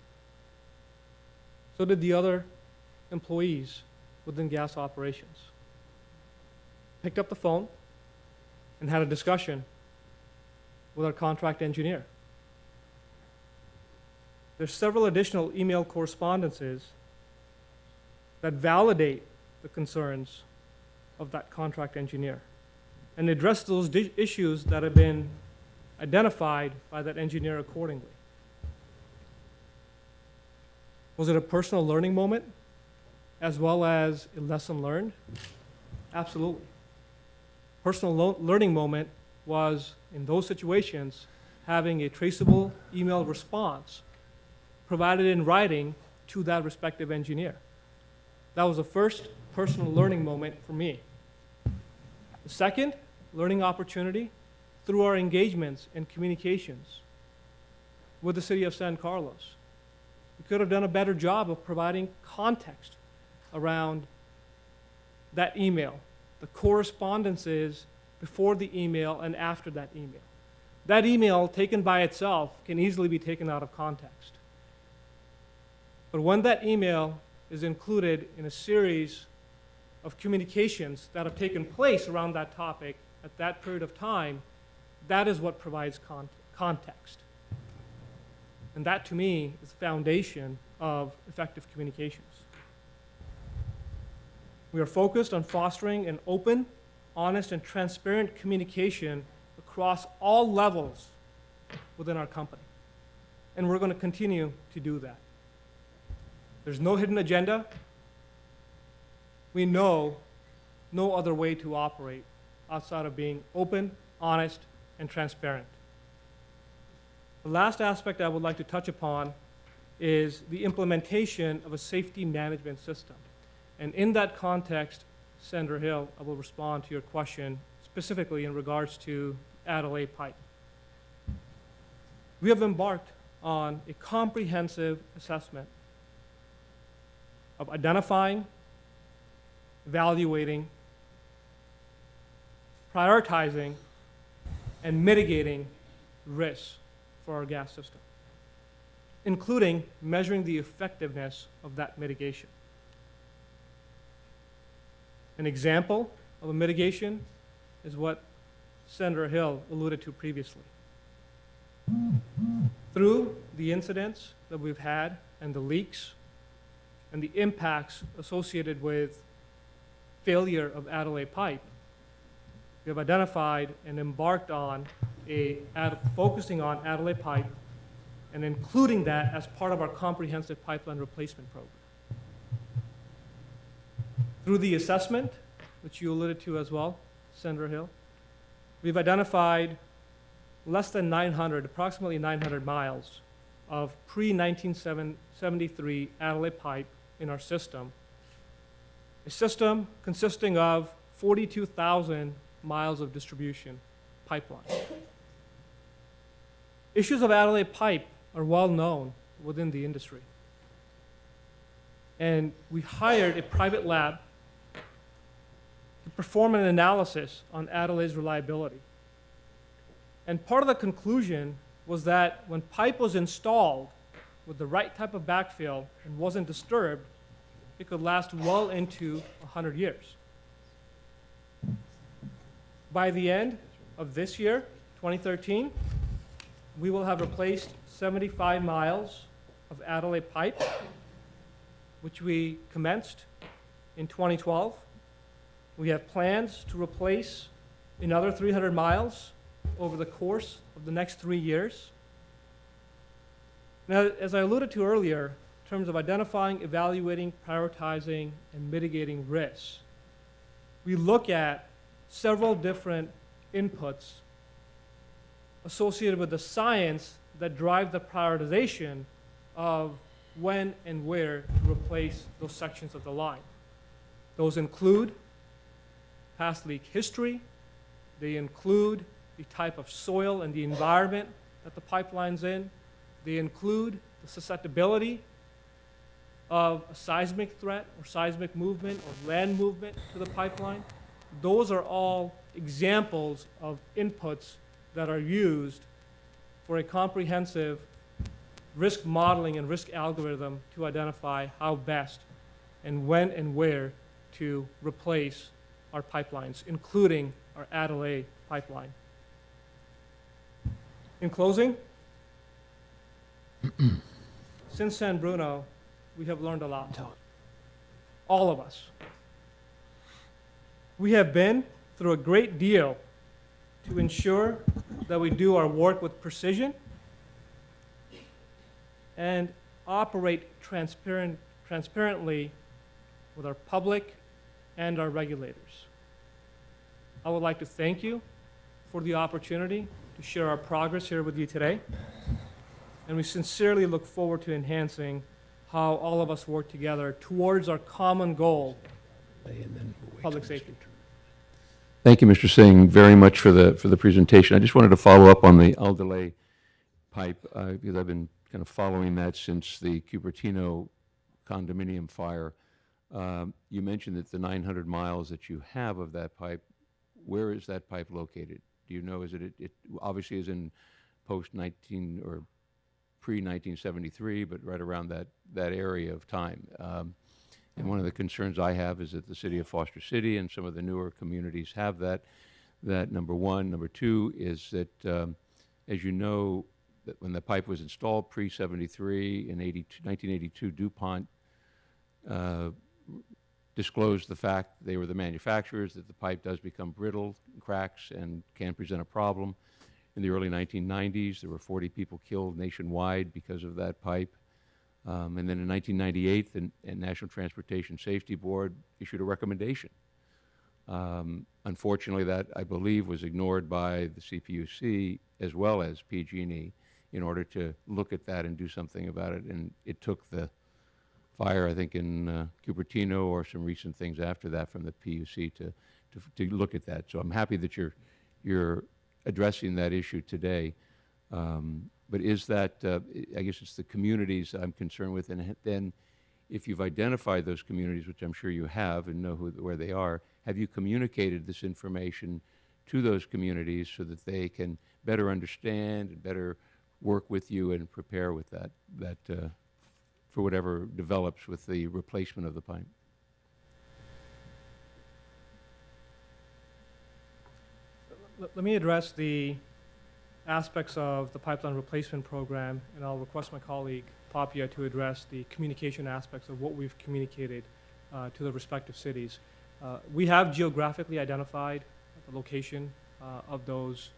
So did the other employees within gas operations. Picked up the phone and had a discussion with our contract engineer. There's several additional email correspondences that validate the concerns of that contract engineer and address those issues that have been identified by that engineer accordingly. Was it a personal learning moment as well as a lesson learned? Absolutely. Personal learning moment was, in those situations, having a traceable email response provided in writing to that respective engineer. That was the first personal learning moment for me. The second learning opportunity, through our engagements and communications with the city of San Carlos. We could have done a better job of providing context around that email, the correspondences before the email and after that email. That email, taken by itself, can easily be taken out of context. But when that email is included in a series of communications that have taken place around that topic at that period of time, that is what provides context. And that, to me, is the foundation of effective communications. We are focused on fostering an open, honest, and transparent communication across all levels within our company. And we're going to continue to do that. There's no hidden agenda. We know no other way to operate outside of being open, honest, and transparent. The last aspect I would like to touch upon is the implementation of a safety management system. And in that context, Senator Hill, I will respond to your question specifically in regards to Adelaide Pipe. We have embarked on a comprehensive assessment of identifying, evaluating, prioritizing, and mitigating risks for our gas system, including measuring the effectiveness of that mitigation. An example of a mitigation is what Senator Hill alluded to previously. Through the incidents that we've had and the leaks and the impacts associated with failure of Adelaide Pipe, we have identified and embarked on focusing on Adelaide Pipe and including that as part of our comprehensive pipeline replacement program. Through the assessment, which you alluded to as well, Senator Hill, we've identified less than 900, approximately 900 miles of pre-1973 Adelaide Pipe in our system, a system consisting of 42,000 miles of distribution pipeline. Issues of Adelaide Pipe are well known within the industry. And we hired a private lab to perform an analysis on Adelaide's reliability. And part of the conclusion was that when pipe was installed with the right type of backfill and wasn't disturbed, it could last well into 100 years. By the end of this year, 2013, we will have replaced 75 miles of Adelaide Pipe. which we commenced in 2012. We have plans to replace another 300 miles over the course of the next 3 years. Now, as I alluded to earlier, in terms of identifying, evaluating, prioritizing, and mitigating risks, we look at several different inputs associated with the science that drive the prioritization of when and where to replace those sections of the line. Those include past leak history. They include the type of soil and the environment that the pipeline's in. They include the susceptibility of a seismic threat or seismic movement or land movement to the pipeline. Those are all examples of inputs that are used for a comprehensive risk modeling and risk algorithm to identify how best and when and where to replace our pipelines, including our Adelaide pipeline. In closing, since San Bruno, we have learned a lot. All of us. We have been through a great deal to ensure that we do our work with precision and operate transparently with our public and our regulators. I would like to thank you for the opportunity to share our progress here with you today, and we sincerely look forward to enhancing how all of us work together towards our common goal, public safety. Thank you, Mr. Singh, very much for the presentation. I just wanted to follow up on the Aldale pipe, because I've been kind of following that since the Cupertino condominium fire. You mentioned that the 900 miles that you have of that pipe, where is that pipe located? Do you know, it obviously is in post-19 or pre-1973, but right around that area of time. And one of the concerns I have is that the city of Foster City and some of the newer communities have that number one. Number two is that, as you know, that when the pipe was installed pre-73 in 1982, DuPont disclosed the fact they were the manufacturers, that the pipe does become brittle, cracks, and can present a problem. In the early 1990s, there were 40 people killed nationwide because of that pipe. And then in 1998, the National Transportation Safety Board issued a recommendation. Unfortunately, that, I believe, was ignored by the CPUC as well as PG&E in order to look at that and do something about it. And it took the fire, I think, in Cupertino or some recent things after that from the PUC to look at that. So I'm happy that you're addressing that issue today. But is that, I guess it's the communities I'm concerned with, and then if you've identified those communities, which I'm sure you have and know where they are, have you communicated this information to those communities so that they can better understand and better work with you and prepare with that for whatever develops with the replacement of the pipe? Let me address the aspects of the pipeline replacement program, and I'll request my colleague Papia to address the communication aspects of what we've communicated to the respective cities. We have geographically identified the location of those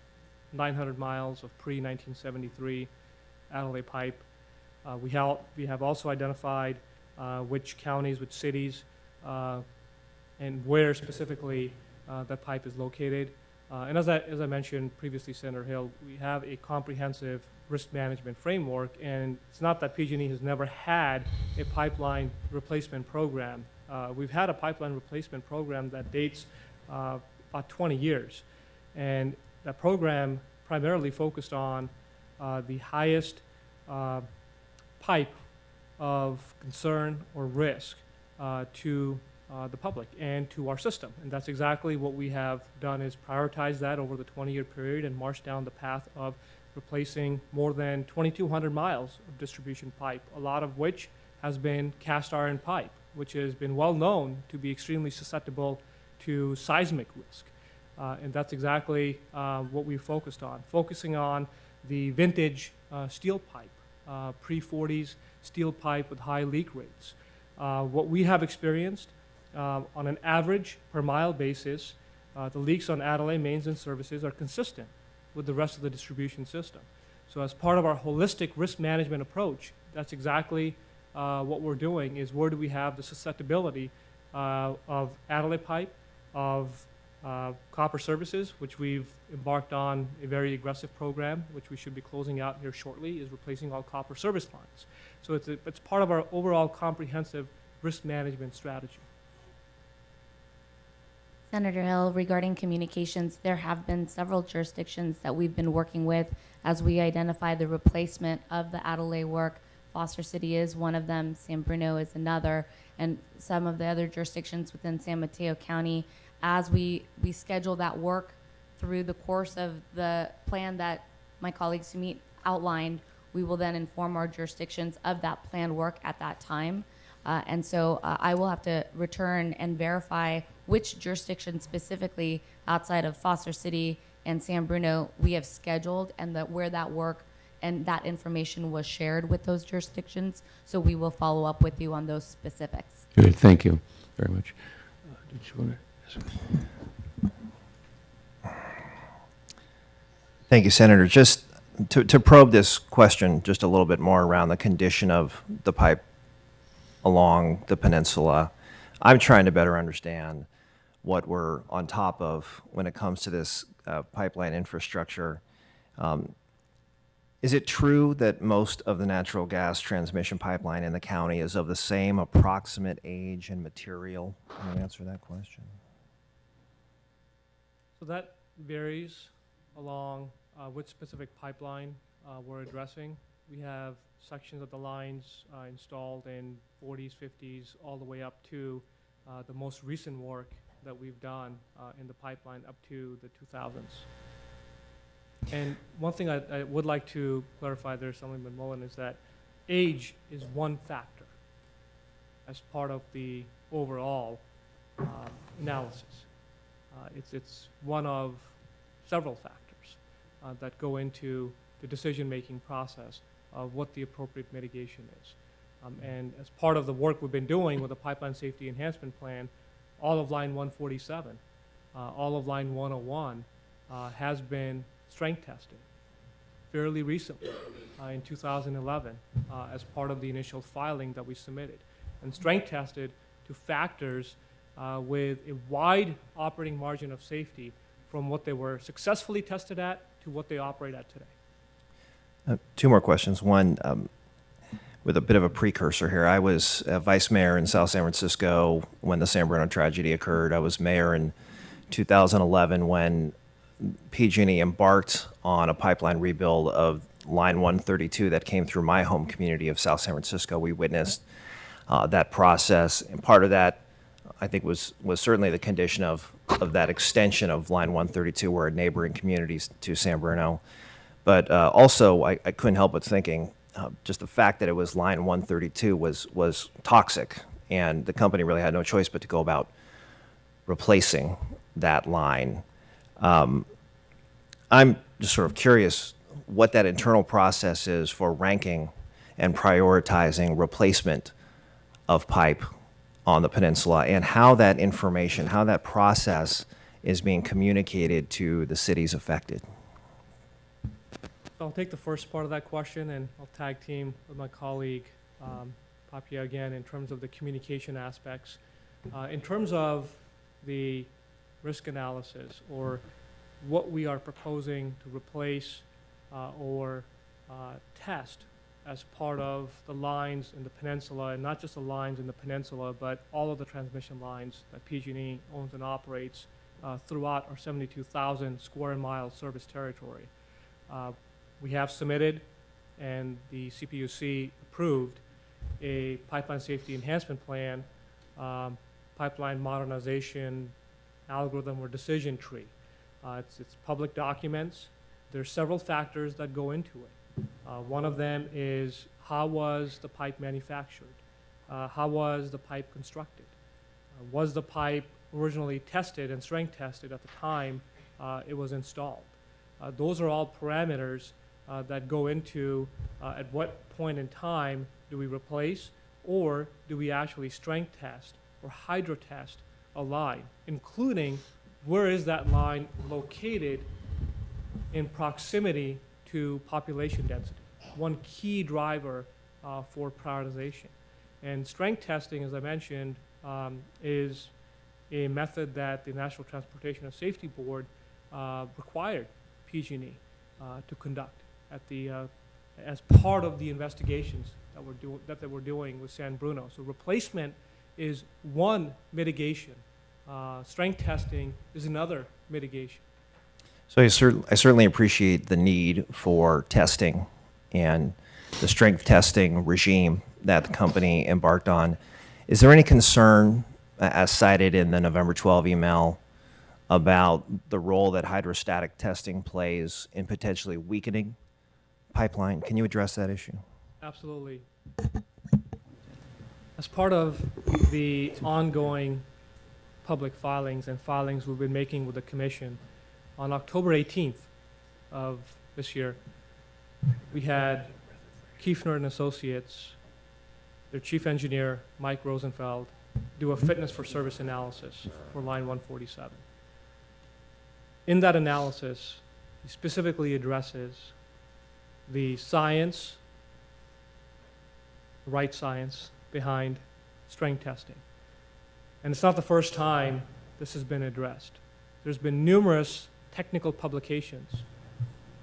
900 miles of pre-1973 Adelaide pipe. We have also identified which counties, which cities, and where specifically that pipe is located. And as I mentioned previously, Senator Hill, we have a comprehensive risk management framework, and it's not that PG&E has never had a pipeline replacement program. We've had a pipeline replacement program that dates about 20 years, and that program primarily focused on the highest pipe of concern or risk to the public and to our system. And that's exactly what we have done, is prioritize that over the 20-year period and march down the path of replacing more than 2,200 miles of distribution pipe, a lot of which has been cast iron pipe, which has been well known to be extremely susceptible to seismic risk. And that's exactly what we focused on, focusing on the vintage steel pipe, pre-40s steel pipe with high leak rates. What we have experienced on an average per mile basis, the leaks on Adelaide mains and services are consistent with the rest of the distribution system. So as part of our holistic risk management approach, that's exactly what we're doing, is where do we have the susceptibility of Adelaide pipe, of copper services, which we've embarked on a very aggressive program, which we should be closing out here shortly, is replacing all copper service lines. So it's part of our overall comprehensive risk management strategy. Senator Hill, regarding communications, there have been several jurisdictions that we've been working with as we identify the replacement of the Adelaide work. Foster City is one of them, San Bruno is another, and some of the other jurisdictions within San Mateo County. As we schedule that work through the course of the plan that my colleague Sumit outlined, we will then inform our jurisdictions of that planned work at that time. And so I will have to return and verify which jurisdiction specifically outside of Foster City and San Bruno we have scheduled, and where that work and that information was shared with those jurisdictions. So we will follow up with you on those specifics. Good, thank you very much. Did you want to? Thank you, Senator. Just to probe this question just a little bit more around the condition of the pipe along the peninsula, I'm trying to better understand what we're on top of when it comes to this pipeline infrastructure. Is it true that most of the natural gas transmission pipeline in the county is of the same approximate age and material? Can you answer that question? So that varies along which specific pipeline we're addressing. We have sections of the lines installed in 40s, 50s, all the way up to the most recent work that we've done in the pipeline up to the 2000s. And one thing I would like to clarify there, Assemblyman Mullen, is that age is one factor as part of the overall analysis. It's one of several factors that go into the decision-making process of what the appropriate mitigation is. And as part of the work we've been doing with the Pipeline Safety Enhancement Plan, all of Line 147, all of Line 101 has been strength tested fairly recently in 2011 as part of the initial filing that we submitted, and strength tested to factors with a wide operating margin of safety from what they were successfully tested at to what they operate at today. Two more questions. One, with a bit of a precursor here. I was vice mayor in South San Francisco when the San Bruno tragedy occurred. I was mayor in 2011 when PG&E embarked on a pipeline rebuild of Line 132 that came through my home community of South San Francisco. We witnessed that process, and part of that, I think, was certainly the condition of that extension of Line 132 where neighboring communities to San Bruno. But also, I couldn't help but thinking, just the fact that it was Line 132 was toxic, and the company really had no choice but to go about replacing that line. I'm just sort of curious what that internal process is for ranking and prioritizing replacement of pipe on the peninsula, and how that information, how that process is being communicated to the cities affected. I'll take the first part of that question, and I'll tag team with my colleague, Papia, again, in terms of the communication aspects. In terms of the risk analysis, or what we are proposing to replace or test as part of the lines in the peninsula, and not just the lines in the peninsula, but all of the transmission lines that PG&E owns and operates throughout our 72,000 square mile service territory. We have submitted, and the CPUC approved, a pipeline safety enhancement plan, pipeline modernization algorithm or decision tree. It's public documents. There's several factors that go into it. One of them is, how was the pipe manufactured? How was the pipe constructed? Was the pipe originally tested and strength tested at the time it was installed? Those are all parameters that go into at what point in time do we replace or do we actually strength test or hydro test a line, including where is that line located in proximity to population density? One key driver for prioritization. And strength testing, as I mentioned, is a method that the National Transportation and Safety Board required PG&E to conduct at the, as part of the investigations that they were doing with San Bruno. So replacement is one mitigation. Strength testing is another mitigation. So I certainly appreciate the need for testing and the strength testing regime that the company embarked on. Is there any concern, as cited in the November 12 email, about the role that hydrostatic testing plays in potentially weakening pipeline? Can you address that issue? Absolutely. As part of the ongoing public filings and filings we've been making with the Commission, on October 18th of this year, we had Kiefner and Associates, their chief engineer, Mike Rosenfeld, do a fitness for service analysis for line 147. In that analysis, he specifically addresses the science, right science, behind strength testing. And it's not the first time this has been addressed. There's been numerous technical publications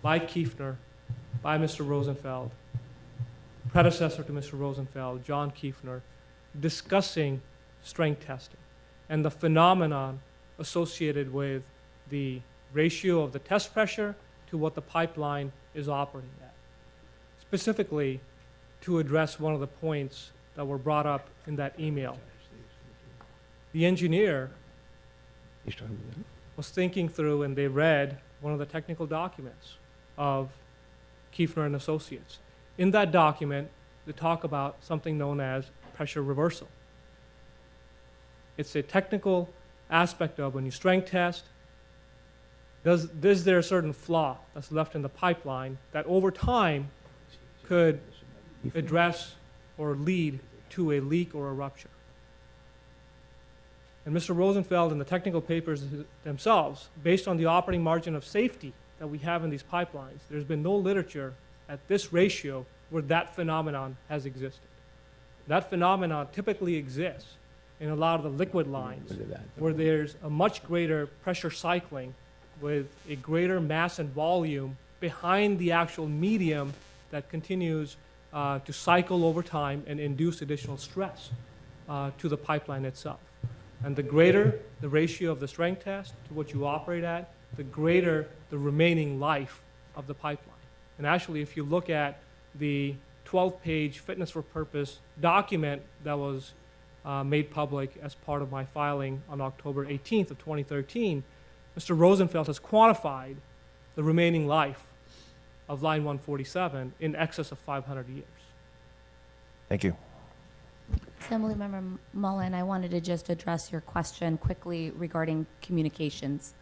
by Kiefner, by Mr. Rosenfeld, predecessor to Mr. Rosenfeld, John Kiefner, discussing strength testing and the phenomenon associated with the ratio of the test pressure to what the pipeline is operating at. Specifically, to address one of the points that were brought up in that email. The engineer was thinking through, and they read one of the technical documents of Kiefner and Associates. In that document, they talk about something known as pressure reversal. It's a technical aspect of when you strength test, is there a certain flaw that's left in the pipeline that over time could address or lead to a leak or a rupture? And Mr. Rosenfeld and the technical papers themselves, based on the operating margin of safety that we have in these pipelines, there's been no literature at this ratio where that phenomenon has existed. That phenomenon typically exists in a lot of the liquid lines where there's a much greater pressure cycling with a greater mass and volume behind the actual medium that continues to cycle over time and induce additional stress to the pipeline itself. And the greater the ratio of the strength test to what you operate at, the greater the remaining life of the pipeline. And actually, if you look at the 12-page fitness for purpose document that was made public as part of my filing on October 18th of 2013, Mr. Rosenfeld has quantified the remaining life of line 147 in excess of 500 years. Thank you. Assemblymember Mullen, I wanted to just address your question quickly regarding communications.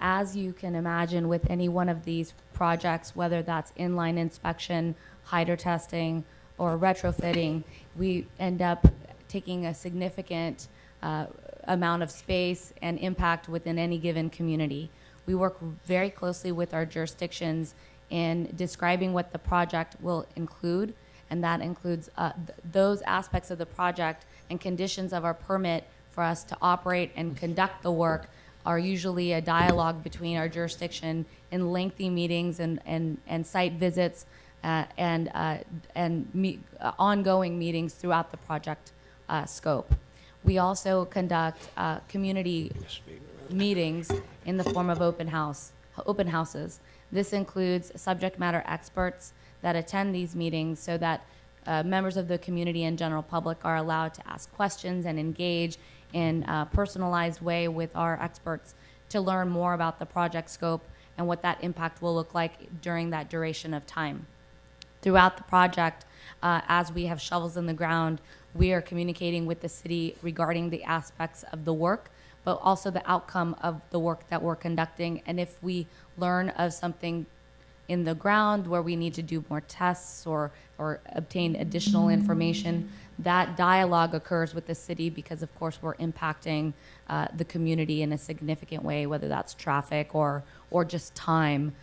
As you can imagine with any one of these projects, whether that's inline inspection, hydro testing, or retrofitting, we end up taking a significant amount of space and impact within any given community. We work very closely with our jurisdictions in describing what the project will include, and that includes those aspects of the project and conditions of our permit for us to operate and conduct the work are usually a dialogue between our jurisdiction in lengthy meetings and site visits ongoing meetings throughout the project scope. We also conduct community meetings in the form of open houses. This includes subject matter experts that attend these meetings so that members of the community and general public are allowed to ask questions and engage in a personalized way with our experts to learn more about the project scope and what that impact will look like during that duration of time. Throughout the project, as we have shovels in the ground, we are communicating with the city regarding the aspects of the work, but also the outcome of the work that we're conducting. And if we learn of something in the ground where we need to do more tests or obtain additional information, that dialogue occurs with the city because, of course, we're impacting the community in a significant way, whether that's traffic or just time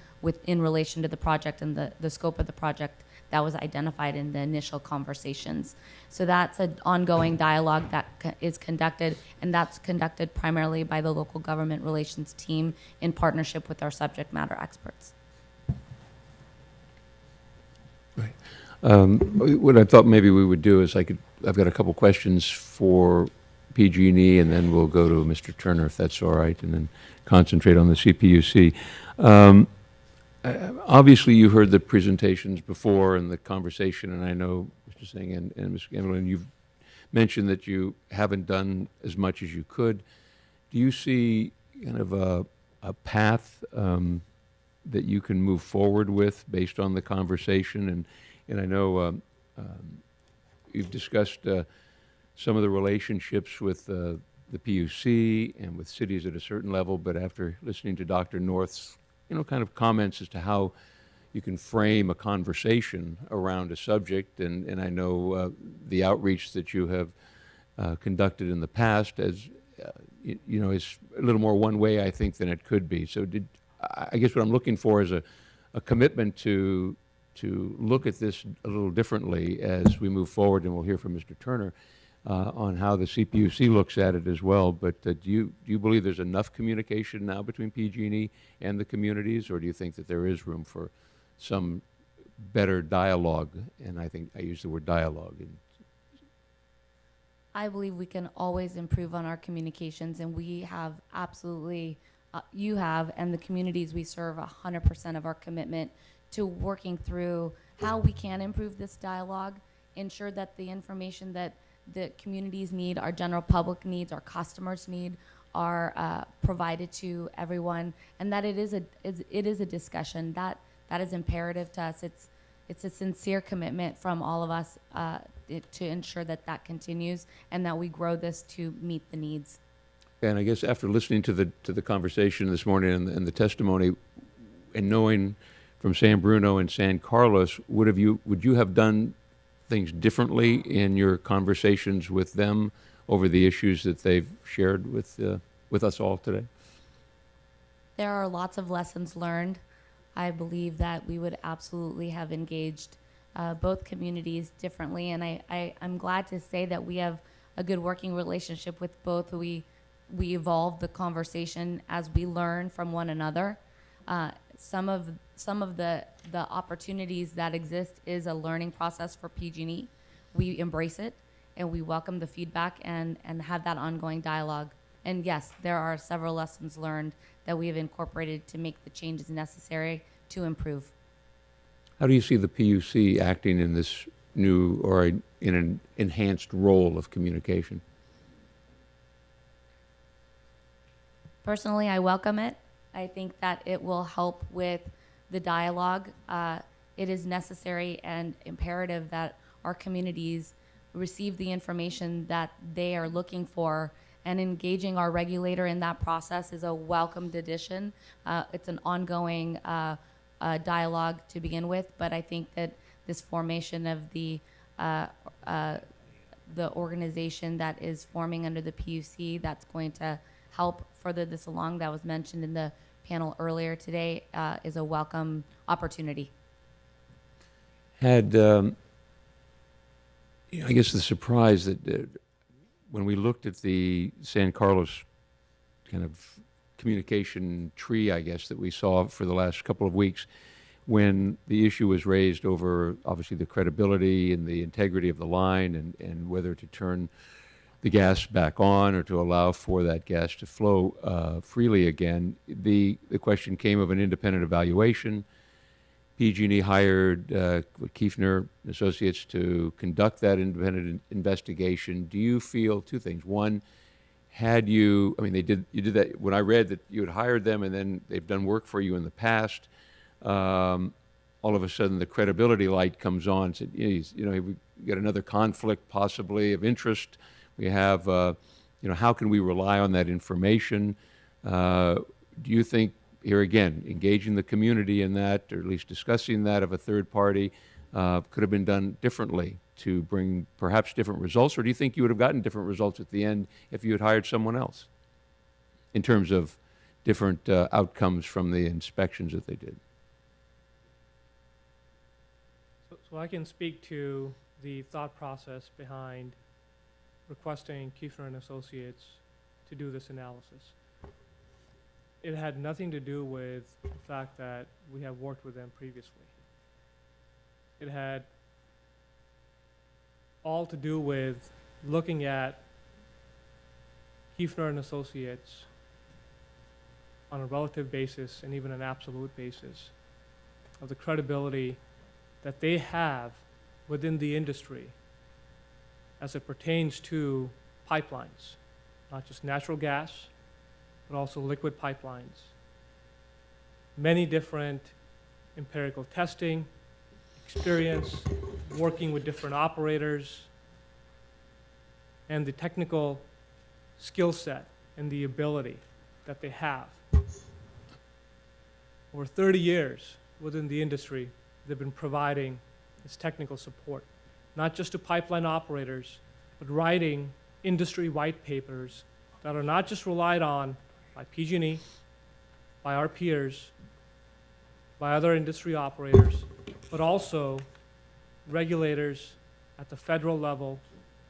in relation to the project and the scope of the project that was identified in the initial conversations. So that's an ongoing dialogue that is conducted, and that's conducted primarily by the local government relations team in partnership with our subject matter experts. What I thought maybe we would do is I've got a couple questions for PG&E, and then we'll go to Mr. Turner, if that's all right, and then concentrate on the CPUC. Obviously, you heard the presentations before and the conversation, and I know, Mr. Singh and Mr. Gamblin, you've mentioned that you haven't done as much as you could. Do you see kind of a path that you can move forward with based on the conversation? And I know you've discussed some of the relationships with the PUC and with cities at a certain level, but after listening to Dr. North's kind of comments as to how you can frame a conversation around a subject, and I know the outreach that you have conducted in the past is a little more one way, I think, than it could be. So I guess what I'm looking for is a commitment to look at this a little differently as we move forward, and we'll hear from Mr. Turner on how the CPUC looks at it as well. But do you believe there's enough communication now between PG&E and the communities, or do you think that there is room for some better dialogue? And I think I use the word dialogue. I believe we can always improve on our communications, and we have absolutely, you have, and the communities we serve, 100% of our commitment to working through how we can improve this dialogue, ensure that the information that the communities need, our general public needs, our customers need, are provided to everyone, and that it is a discussion that is imperative to us. It's a sincere commitment from all of us to ensure that continues and that we grow this to meet the needs. And I guess after listening to the conversation this morning and the testimony, and knowing from San Bruno and San Carlos, would you have done things differently in your conversations with them over the issues that they've shared with us all today? There are lots of lessons learned. I believe that we would absolutely have engaged both communities differently, and I'm glad to say that we have a good working relationship with both. We evolve the conversation as we learn from one another. Some of the opportunities that exist is a learning process for PG&E. We embrace it and we welcome the feedback and have that ongoing dialogue. And yes, there are several lessons learned that we have incorporated to make the changes necessary to improve. How do you see the PUC acting in this new or in an enhanced role of communication? Personally, I welcome it. I think that it will help with the dialogue. It is necessary and imperative that our communities receive the information that they are looking for, and engaging our regulator in that process is a welcomed addition. It's an ongoing dialogue to begin with, but I think that this formation of the organization that is forming under the PUC, that's going to help further this along, that was mentioned in the panel earlier today, is a welcome opportunity. Had, I guess the surprise that when we looked at the San Carlos kind of communication tree, I guess, that we saw for the last couple of weeks, when the issue was raised over, obviously, the credibility and the integrity of the line and whether to turn the gas back on or to allow for that gas to flow freely again, the question came of an independent evaluation. PG&E hired Kiefner Associates to conduct that independent investigation. Do you feel two things? One, you did that when I read that you had hired them and then they've done work for you in the past. All of a sudden, the credibility light comes on and said, we got another conflict possibly of interest. We have, how can we rely on that information? Do you think, here again, engaging the community in that, or at least discussing that of a third party, could have been done differently to bring perhaps different results, or do you think you would have gotten different results at the end if you had hired someone else in terms of different outcomes from the inspections that they did? So I can speak to the thought process behind requesting Kiefer and Associates to do this analysis. It had nothing to do with the fact that we have worked with them previously. It had all to do with looking at Kiefer and Associates on a relative basis and even an absolute basis of the credibility that they have within the industry as it pertains to pipelines, not just natural gas, but also liquid pipelines. Many different empirical testing, experience, working with different operators, and the technical skill set and the ability that they have. Over 30 years within the industry, they've been providing this technical support, not just to pipeline operators, but writing industry white papers that are not just relied on by PG&E, by our peers, by other industry operators, but also regulators at the federal level,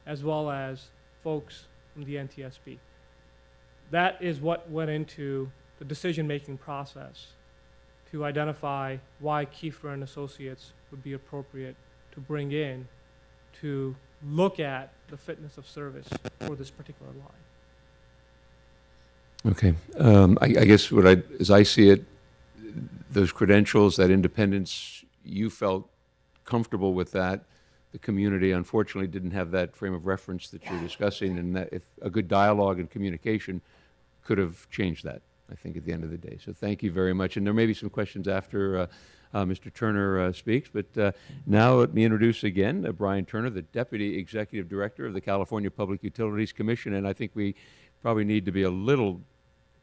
as well as folks from the NTSB. That is what went into the decision-making process to identify why Kiefer and Associates would be appropriate to bring in to look at the fitness of service for this particular line. Okay. I guess as I see it, those credentials, that independence, you felt comfortable with that. The community, unfortunately, didn't have that frame of reference that you're discussing, and that if a good dialogue and communication could have changed that, I think, at the end of the day. So thank you very much. And there may be some questions after Mr. Turner speaks, but now let me introduce again Brian Turner, the Deputy Executive Director of the California Public Utilities Commission. And I think we probably need to be a little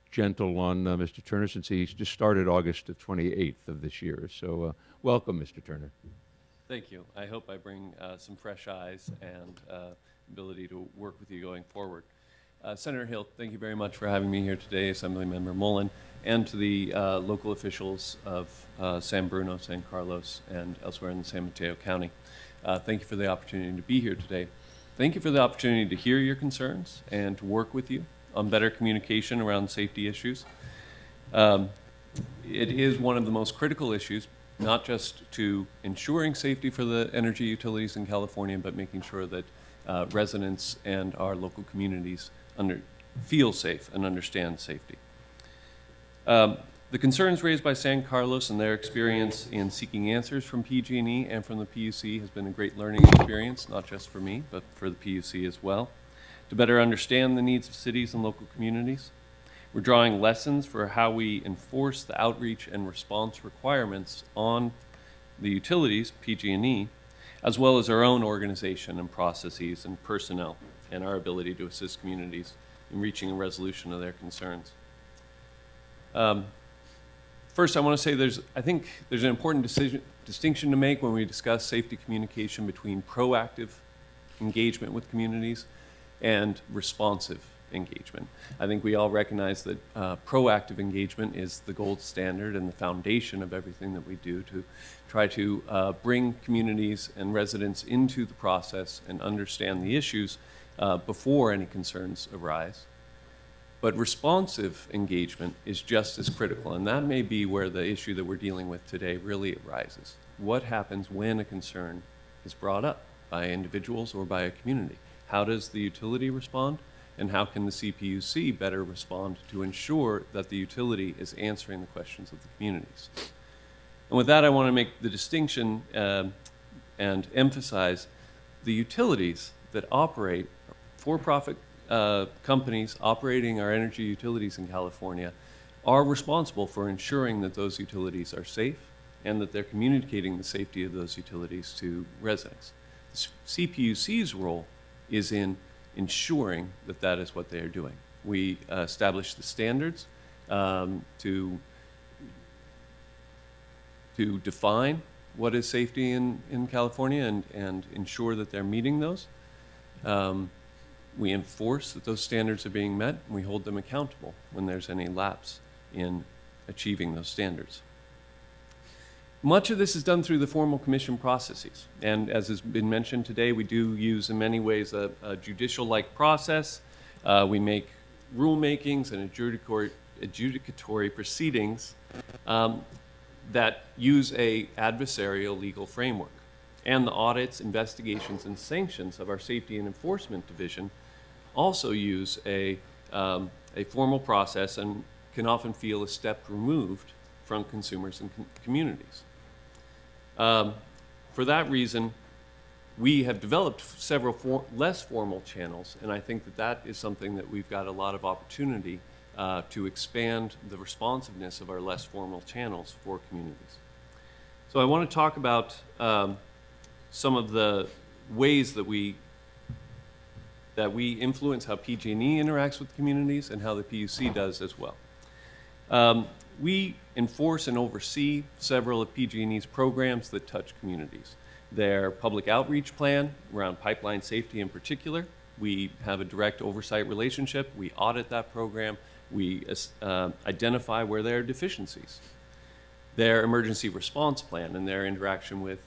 gentle on Mr. Turner, since he's just started August 28th of this year. So welcome, Mr. Turner. Thank you. I hope I bring some fresh eyes and ability to work with you going forward. Senator Hill, thank you very much for having me here today, Assemblymember Mullen, and to the local officials of San Bruno, San Carlos, and elsewhere in San Mateo County. Thank you for the opportunity to be here today. Thank you for the opportunity to hear your concerns and to work with you on better communication around safety issues. It is one of the most critical issues, not just to ensuring safety for the energy utilities in California, but making sure that residents and our local communities feel safe and understand safety. The concerns raised by San Carlos and their experience in seeking answers from PG&E and from the PUC has been a great learning experience, not just for me, but for the PUC as well, to better understand the needs of cities and local communities. We're drawing lessons for how we enforce the outreach and response requirements on the utilities, PG&E, as well as our own organization and processes and personnel, and our ability to assist communities in reaching a resolution of their concerns. First, I want to say I think there's an important distinction to make when we discuss safety communication between proactive engagement with communities and responsive engagement. I think we all recognize that proactive engagement is the gold standard and the foundation of everything that we do to try to bring communities and residents into the process and understand the issues before any concerns arise. But responsive engagement is just as critical, and that may be where the issue that we're dealing with today really arises. What happens when a concern is brought up by individuals or by a community? How does the utility respond? And how can the CPUC better respond to ensure that the utility is answering the questions of the communities? And with that, I want to make the distinction and emphasize the utilities that operate, for-profit companies operating our energy utilities in California, are responsible for ensuring that those utilities are safe and that they're communicating the safety of those utilities to residents. The CPUC's role is in ensuring that that is what they are doing. We establish the standards to define what is safety in California and ensure that they're meeting those. We enforce that those standards are being met, and we hold them accountable when there's any lapse in achieving those standards. Much of this is done through the formal commission processes, and as has been mentioned today, we do use in many ways a judicial-like process. We make rulemakings and adjudicatory proceedings that use a adversarial legal framework. And the audits, investigations, and sanctions of our Safety and Enforcement Division also use a formal process and can often feel a step removed from consumers and communities. For that reason, we have developed several less formal channels, and I think that is something that we've got a lot of opportunity to expand the responsiveness of our less formal channels for communities. So I want to talk about some of the ways that we influence how PG&E interacts with communities and how the PUC does as well. We enforce and oversee several of PG&E's programs that touch communities. Their public outreach plan around pipeline safety in particular, we have a direct oversight relationship. We audit that program. We identify where there are deficiencies. Their emergency response plan and their interaction with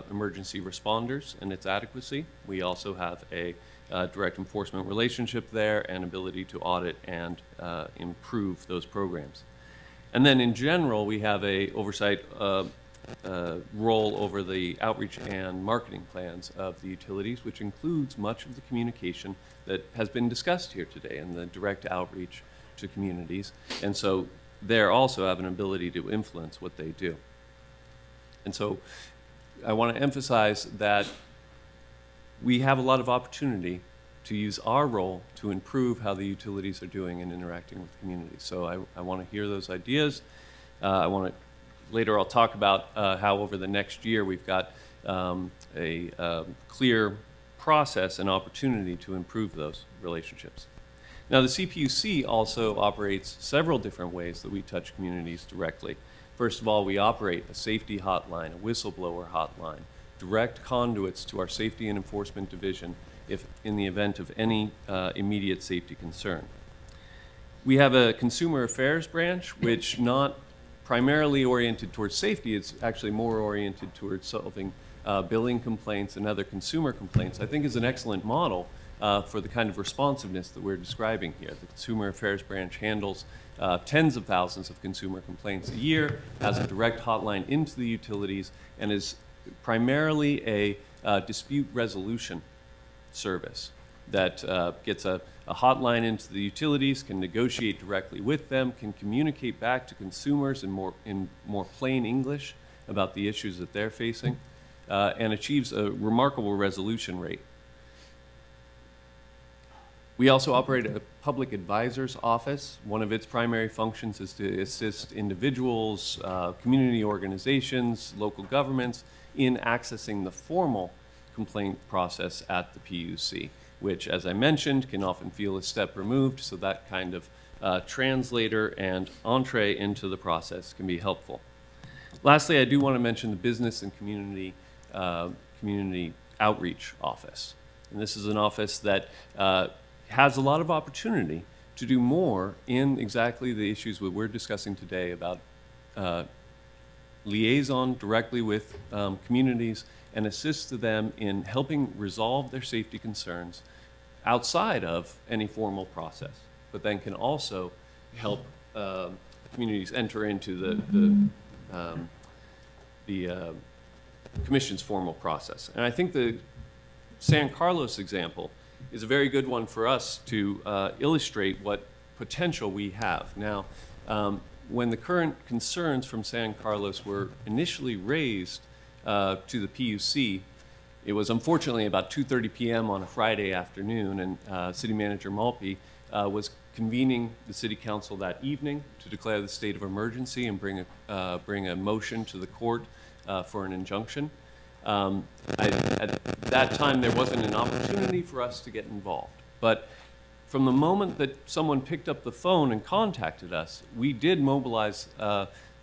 emergency responders and its adequacy. We also have a direct enforcement relationship there and ability to audit and improve those programs. And then in general, we have a oversight role over the outreach and marketing plans of the utilities, which includes much of the communication that has been discussed here today and the direct outreach to communities. And so they also have an ability to influence what they do. And so I want to emphasize that we have a lot of opportunity to use our role to improve how the utilities are doing and interacting with communities. So I want to hear those ideas. Later I'll talk about how over the next year we've got a clear process and opportunity to improve those relationships. Now the CPUC also operates several different ways that we touch communities directly. First of all, we operate a safety hotline, a whistleblower hotline, direct conduits to our Safety and Enforcement Division if in the event of any immediate safety concern. We have a consumer affairs branch, which not primarily oriented towards safety, it's actually more oriented towards solving billing complaints and other consumer complaints. I think is an excellent model for the kind of responsiveness that we're describing here. The Consumer Affairs Branch handles tens of thousands of consumer complaints a year, has a direct hotline into the utilities, and is primarily a dispute resolution service that gets a hotline into the utilities, can negotiate directly with them, can communicate back to consumers in more plain English about the issues that they're facing, and achieves a remarkable resolution rate. We also operate a public advisor's office. One of its primary functions is to assist individuals, community organizations, local governments in accessing the formal complaint process at the PUC, which, as I mentioned, can often feel a step removed, so that kind of translator and entree into the process can be helpful. Lastly, I do want to mention the Business and Community Outreach Office. And this is an office that has a lot of opportunity to do more in exactly the issues that we're discussing today about liaison directly with communities and assist them in helping resolve their safety concerns outside of any formal process, but then can also help communities enter into the Commission's formal process. And I think the San Carlos example is a very good one for us to illustrate what potential we have. Now, when the current concerns from San Carlos were initially raised to the PUC, it was unfortunately about 2:30 p.m. on a Friday afternoon, and City Manager Malpe was convening the City Council that evening to declare the state of emergency and bring a motion to the court for an injunction. At that time, there wasn't an opportunity for us to get involved. But from the moment that someone picked up the phone and contacted us, we did mobilize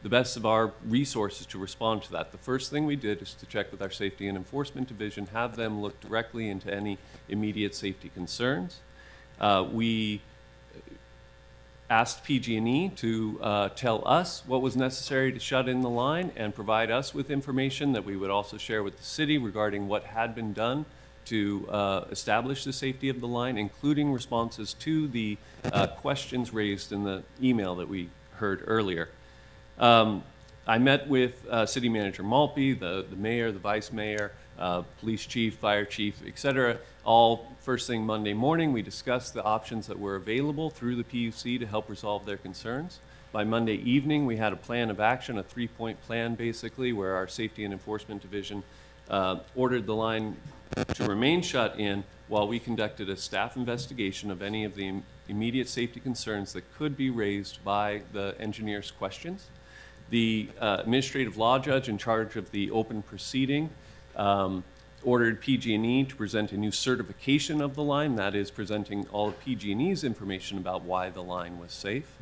the best of our resources to respond to that. The first thing we did is to check with our Safety and Enforcement Division, have them look directly into any immediate safety concerns. We asked PG&E to tell us what was necessary to shut in the line and provide us with information that we would also share with the city regarding what had been done to establish the safety of the line, including responses to the questions raised in the email that we heard earlier. I met with City Manager Malpe, the mayor, the vice mayor, police chief, fire chief, et cetera, all first thing Monday morning. We discussed the options that were available through the PUC to help resolve their concerns. By Monday evening, we had a plan of action, a 3-point plan basically, where our Safety and Enforcement Division ordered the line to remain shut in while we conducted a staff investigation of any of the immediate safety concerns that could be raised by the engineer's questions. The administrative law judge in charge of the open proceeding ordered PG&E to present a new certification of the line, that is presenting all of PG&E's information about why the line was safe.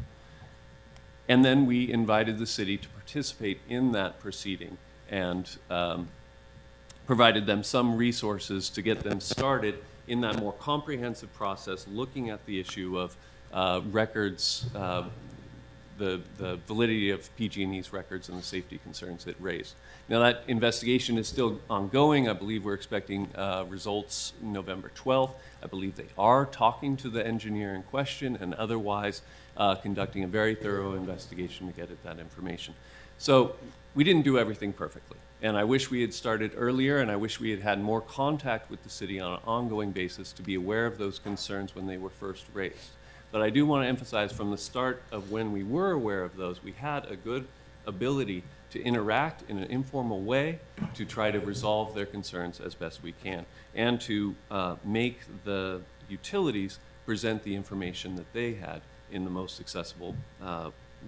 And then we invited the city to participate in that proceeding and provided them some resources to get them started in that more comprehensive process, looking at the issue of records, the validity of PG&E's records and the safety concerns it raised. Now that investigation is still ongoing. I believe we're expecting results November 12th. I believe they are talking to the engineer in question and otherwise conducting a very thorough investigation to get at that information. So we didn't do everything perfectly. And I wish we had started earlier, and I wish we had had more contact with the city on an ongoing basis to be aware of those concerns when they were first raised. But I do want to emphasize from the start of when we were aware of those, we had a good ability to interact in an informal way to try to resolve their concerns as best we can, and to make the utilities present the information that they had in the most accessible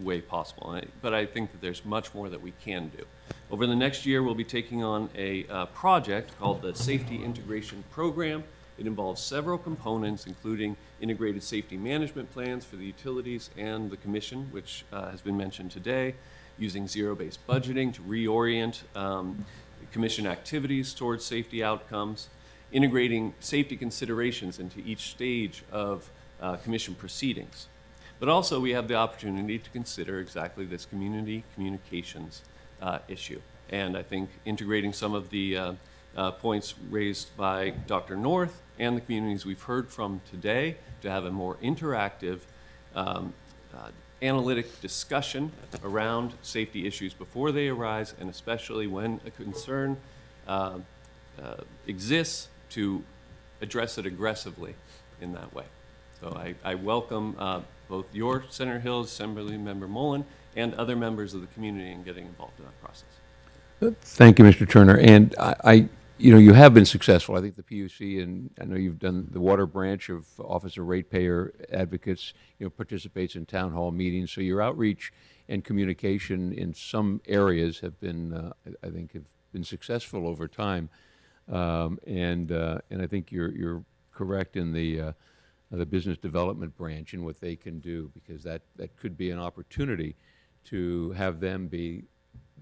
way possible. But I think that there's much more that we can do. Over the next year, we'll be taking on a project called the Safety Integration Program. It involves several components, including integrated safety management plans for the utilities and the commission, which has been mentioned today, using zero-based budgeting to reorient commission activities towards safety outcomes, integrating safety considerations into each stage of commission proceedings. But also we have the opportunity to consider exactly this community communications issue. And I think integrating some of the points raised by Dr. North and the communities we've heard from today to have a more interactive analytic discussion around safety issues before they arise, and especially when a concern exists, to address it aggressively in that way. So I welcome both your, Senator Hill, Assemblymember Mullen, and other members of the community in getting involved in that process. Thank you, Mr. Turner. And you have been successful. I think the PUC, and I know you've done the water branch of Office of Ratepayer Advocates, participates in town hall meetings. So your outreach and communication in some areas have been, I think, have been successful over time. And I think you're correct in the business development branch and what they can do, because that could be an opportunity to have them be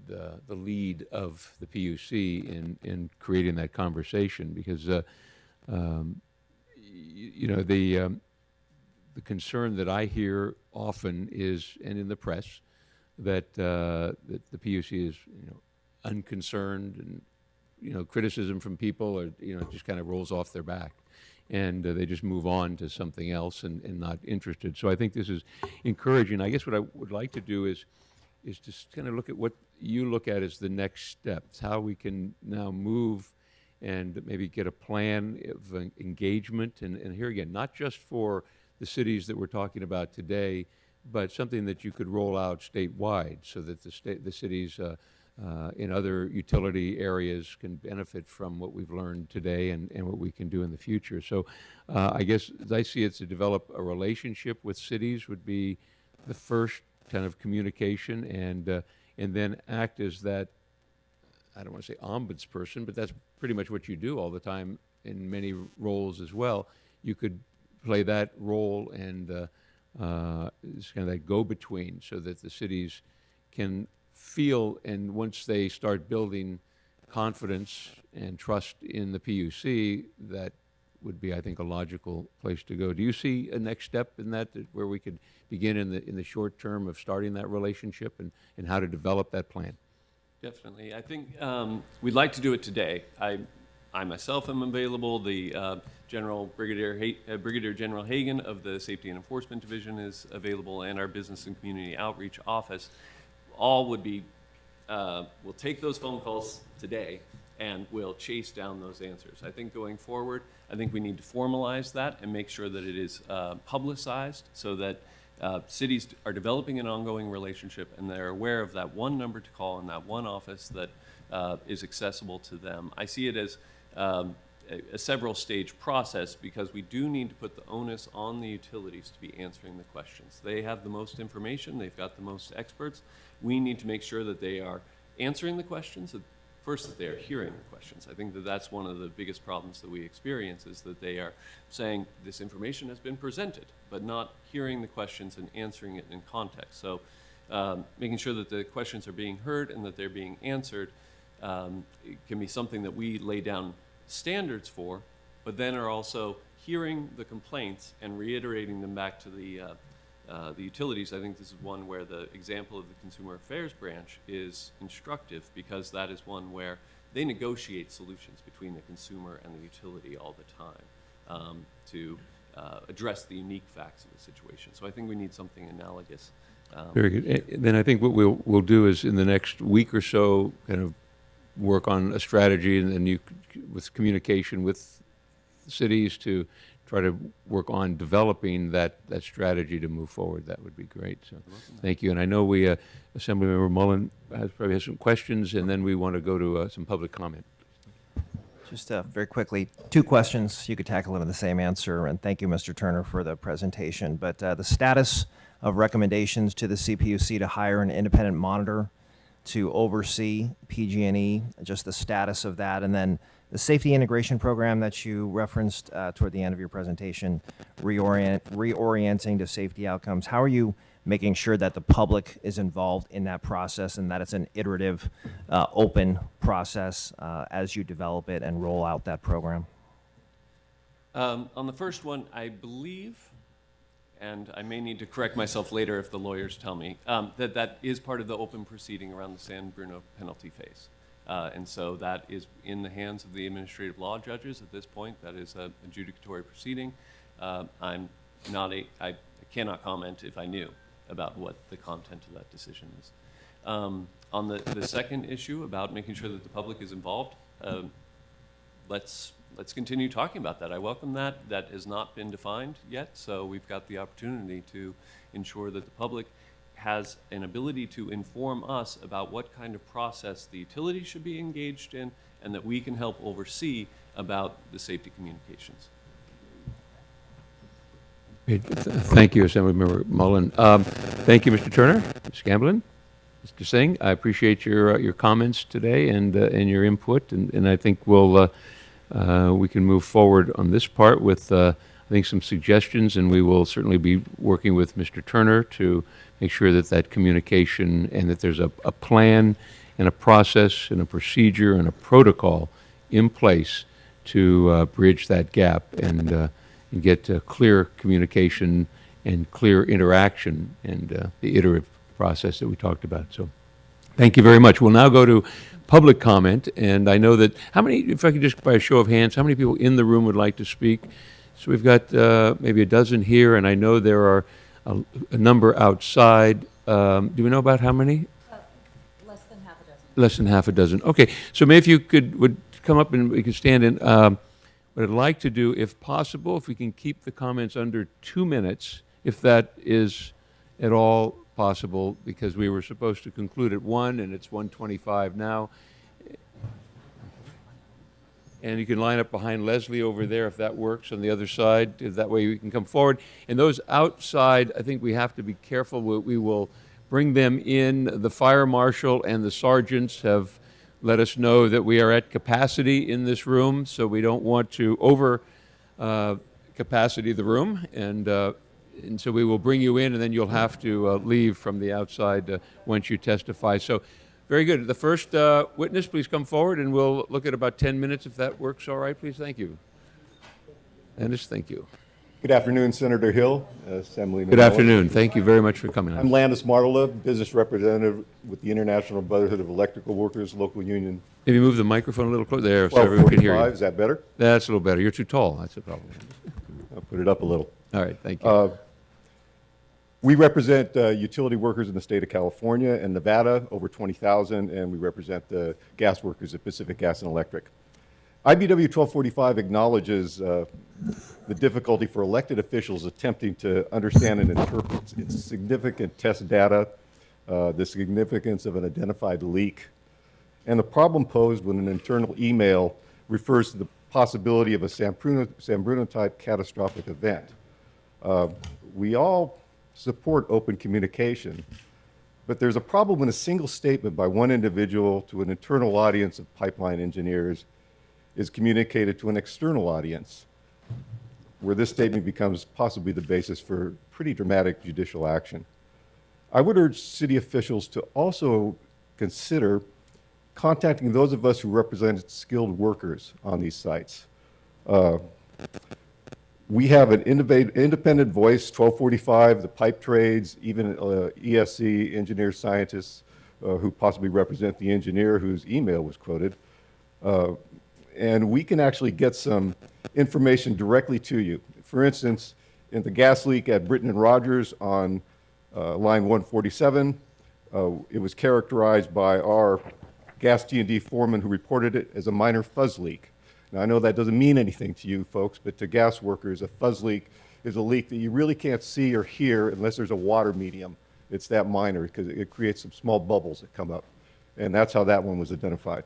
the lead of the PUC in creating that conversation, because the concern that I hear often is, and in the press, that the PUC is unconcerned, and criticism from people or just kind of rolls off their back, and they just move on to something else and not interested. So I think this is encouraging. I guess what I would like to do is just kind of look at what you look at as the next steps, how we can now move and maybe get a plan of engagement. And here again, not just for the cities that we're talking about today, but something that you could roll out statewide so that the cities in other utility areas can benefit from what we've learned today and what we can do in the future. So I guess as I see it, to develop a relationship with cities would be the first kind of communication, and then act as that, I don't want to say ombudsperson, but that's pretty much what you do all the time in many roles as well. You could play that role and it's kind of that go-between, so that the cities can feel, and once they start building confidence and trust in the PUC, that would be, I think, a logical place to go. Do you see a next step in that, where we could begin in the short term of starting that relationship and how to develop that plan? Definitely. I think we'd like to do it today. I myself am available. The Brigadier General Hagan of the Safety and Enforcement Division is available, and our Business and Community Outreach Office. All would be, we'll take those phone calls today and we'll chase down those answers. I think going forward, I think we need to formalize that and make sure that it is publicized so that cities are developing an ongoing relationship and they're aware of that one number to call and that one office that is accessible to them. I see it as a several stage process because we do need to put the onus on the utilities to be answering the questions. They have the most information, they've got the most experts. We need to make sure that they are answering the questions, first that they are hearing the questions. I think that that's one of the biggest problems that we experience, is that they are saying this information has been presented, but not hearing the questions and answering it in context. So making sure that the questions are being heard and that they're being answered it can be something that we lay down standards for, but then are also hearing the complaints and reiterating them back to the utilities. I think this is one where the example of the Consumer Affairs Branch is instructive, because that is one where they negotiate solutions between the consumer and the utility all the time to address the unique facts of the situation. So I think we need something analogous. Very good. Then I think what we'll do is, in the next week or so, kind of work on a strategy, and then with communication with cities to try to work on developing that strategy to move forward. That would be great. So thank you. And I know Assemblymember Mullen probably has some questions, and then we want to go to some public comment. Just very quickly, 2 questions. You could tackle it in the same answer, and thank you, Mr. Turner, for the presentation. But the status of recommendations to the CPUC to hire an independent monitor to oversee PG&E, just the status of that, and then the safety integration program that you referenced toward the end of your presentation, reorienting to safety outcomes. How are you making sure that the public is involved in that process and that it's an iterative, open process as you develop it and roll out that program? On the first one, I believe, and I may need to correct myself later if the lawyers tell me, that is part of the open proceeding around the San Bruno penalty phase. And so that is in the hands of the administrative law judges at this point. That is an adjudicatory proceeding. I cannot comment if I knew about what the content of that decision is. On the second issue about making sure that the public is involved, let's continue talking about that. I welcome that. That has not been defined yet, so we've got the opportunity to ensure that the public has an ability to inform us about what kind of process the utility should be engaged in, and that we can help oversee about the safety communications. Great. Thank you, Assemblymember Mullen. Thank you, Mr. Turner, Ms. Gamblin, Mr. Singh. I appreciate your comments today and your input, and I think we can move forward on this part with I think some suggestions, and we will certainly be working with Mr. Turner to make sure that communication, and that there's a plan and a process and a procedure and a protocol in place to bridge that gap and get clear communication and clear interaction and the iterative process that we talked about. So thank you very much. We'll now go to public comment, and I know that, if I could just by a show of hands, how many people in the room would like to speak? So we've got maybe a dozen here, and I know there are a number outside. Do we know about how many? Less than half a dozen. Less than half a dozen. Okay, so maybe if you would come up and we could stand in. What I'd like to do, if possible, if we can keep the comments under 2 minutes, if that is at all possible, because we were supposed to conclude at 1 and it's 1:25 now. And you can line up behind Leslie over there if that works on the other side. That way we can come forward. And those outside, I think we have to be careful. We will bring them in. The fire marshal and the sergeants have let us know that we are at capacity in this room, so we don't want to over capacity the room. And and so we will bring you in, and then you'll have to leave from the outside once you testify. So, very good. The first witness, please come forward, and we'll look at about 10 minutes if that works all right, please. Thank you. Ennis, thank you. Good afternoon, Senator Hill, Assemblyman. Good afternoon. Thank you very much for coming. I'm Landis Martela, business representative with the International Brotherhood of Electrical Workers, local union. Maybe move the microphone a little closer there so everyone can hear you. 1245, is that better? That's a little better. You're too tall. That's the problem. I'll put it up a little. All right, thank you. We represent utility workers in the state of California and Nevada, over 20,000, and we represent the gas workers at Pacific Gas and Electric. IBW 1245 acknowledges the difficulty for elected officials attempting to understand and interpret its significant test data, the significance of an identified leak, and the problem posed when an internal email refers to the possibility of a San Bruno-type catastrophic event. We all support open communication, but there's a problem when a single statement by one individual to an internal audience of pipeline engineers is communicated to an external audience, where this statement becomes possibly the basis for pretty dramatic judicial action. I would urge city officials to also consider contacting those of us who represent skilled workers on these sites. We have an independent voice, 1245, the pipe trades, even ESC, engineers, scientists, who possibly represent the engineer whose email was quoted. And we can actually get some information directly to you. For instance, in the gas leak at Britton and Rogers on line 147, it was characterized by our gas T&D foreman who reported it as a minor fuzz leak. Now, I know that doesn't mean anything to you folks, but to gas workers, a fuzz leak is a leak that you really can't see or hear unless there's a water medium. It's that minor because it creates some small bubbles that come up. And that's how that one was identified.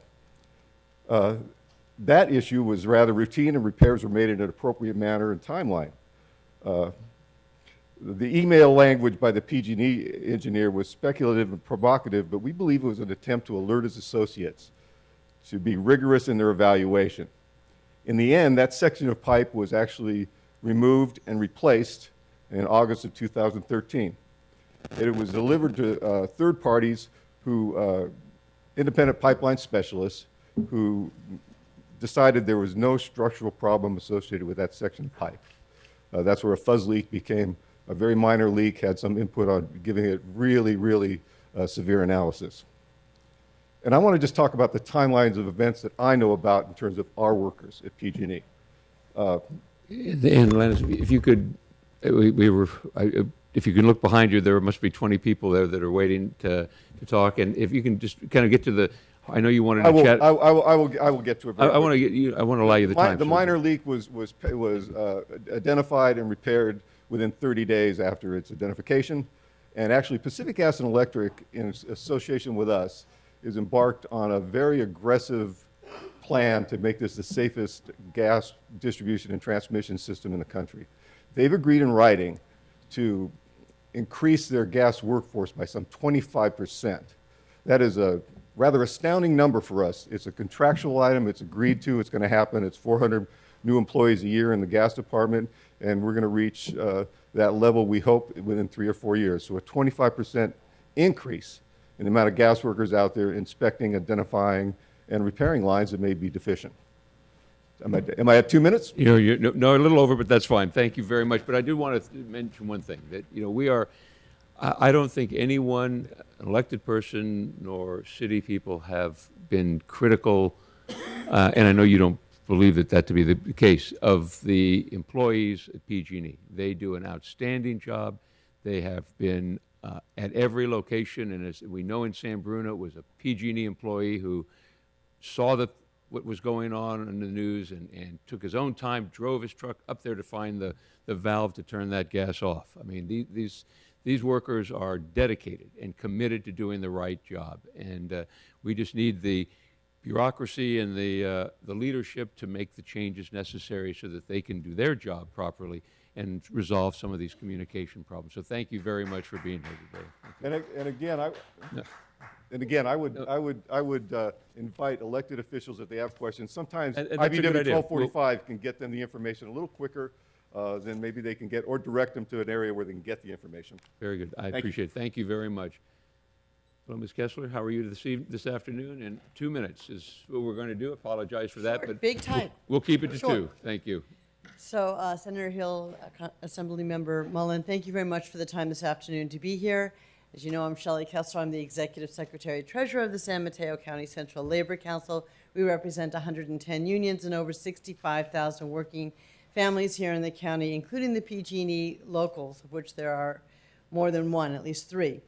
That issue was rather routine, and repairs were made in an appropriate manner and timeline. The email language by the PG&E engineer was speculative and provocative, but we believe it was an attempt to alert his associates to be rigorous in their evaluation. In the end, that section of pipe was actually removed and replaced in August of 2013. It was delivered to third parties who, independent pipeline specialists, who decided there was no structural problem associated with that section of pipe. That's where a fuzz leak became a very minor leak, had some input on giving it really, really severe analysis. And I want to just talk about the timelines of events that I know about in terms of our workers at PG&E. And Lennis, if you could, if you can look behind you, there must be 20 people there that are waiting to talk. And if you can just kind of get to the, I know you wanted to chat. I will get to it. I want to get you. I want to allow you the time. The minor leak was identified and repaired within 30 days after its identification, and actually Pacific Gas and Electric, in association with us, is embarked on a very aggressive plan to make this the safest gas distribution and transmission system in the country. They've agreed in writing to increase their gas workforce by some 25%. That is a rather astounding number for us. It's a contractual item, it's agreed to, it's going to happen. It's 400 new employees a year in the gas department, and we're going to reach that level, we hope, within 3 or 4 years. So a 25% increase in the amount of gas workers out there inspecting, identifying, and repairing lines that may be deficient. Am I at 2 minutes? No, a little over, but that's fine. Thank you very much. But I do want to mention one thing, that we are, I don't think anyone, an elected person nor city people, have been critical, and I know you don't believe that to be the case, of the employees at PG&E. They do an outstanding job. They have been at every location, and as we know in San Bruno, it was a PG&E employee who saw what was going on in the news and took his own time, drove his truck up there to find the valve to turn that gas off. I mean, these workers are dedicated and committed to doing the right job, and we just need the bureaucracy and the leadership to make the changes necessary so that they can do their job properly and resolve some of these communication problems. So thank you very much for being here today. And again, I would invite elected officials if they have questions. Sometimes And that's a IBW good idea. 1245 can get them the information a little quicker. then maybe they can get, or direct them to an area where they can get the information. Very good. I Thank you. appreciate it. Thank you very much. Well, Ms. Kessler, how are you this afternoon? And 2 minutes is what we're going to do. Apologize for that, Sure, but big time. we'll keep it to Sure. 2. Thank you. So, Senator Hill, Assemblymember Mullen, thank you very much for the time this afternoon to be here. As you know, I'm Shelley Kessler. I'm the Executive Secretary Treasurer of the San Mateo County Central Labor Council. We represent 110 unions and over 65,000 working families here in the county, including the PG&E locals, of which there are more than one, at least 3.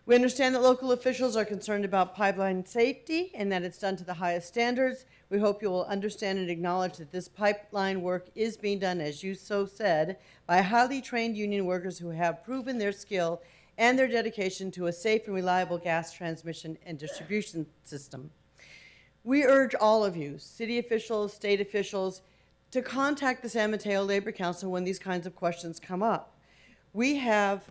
We understand that local officials are concerned about pipeline safety and that it's done to the highest standards. We hope you will understand and acknowledge that this pipeline work is being done, as you so said, by highly trained union workers who have proven their skill and their dedication to a safe and reliable gas transmission and distribution system. We urge all of you, city officials, state officials, to contact the San Mateo Labor Council when these kinds of questions come up. We have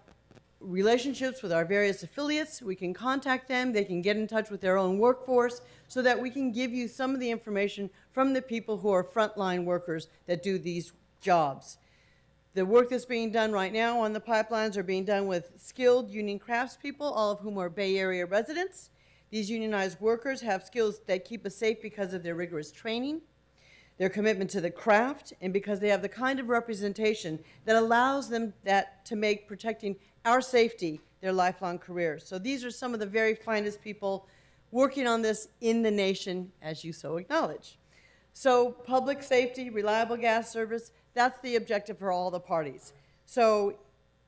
relationships with our various affiliates. We can contact them. They can get in touch with their own workforce so that we can give you some of the information from the people who are frontline workers that do these jobs. The work that's being done right now on the pipelines are being done with skilled union craftspeople, all of whom are Bay Area residents. These unionized workers have skills that keep us safe because of their rigorous training, their commitment to the craft, and because they have the kind of representation that allows them to make protecting our safety their lifelong careers. So these are some of the very finest people working on this in the nation, as you so acknowledge. So public safety, reliable gas service, that's the objective for all the parties. So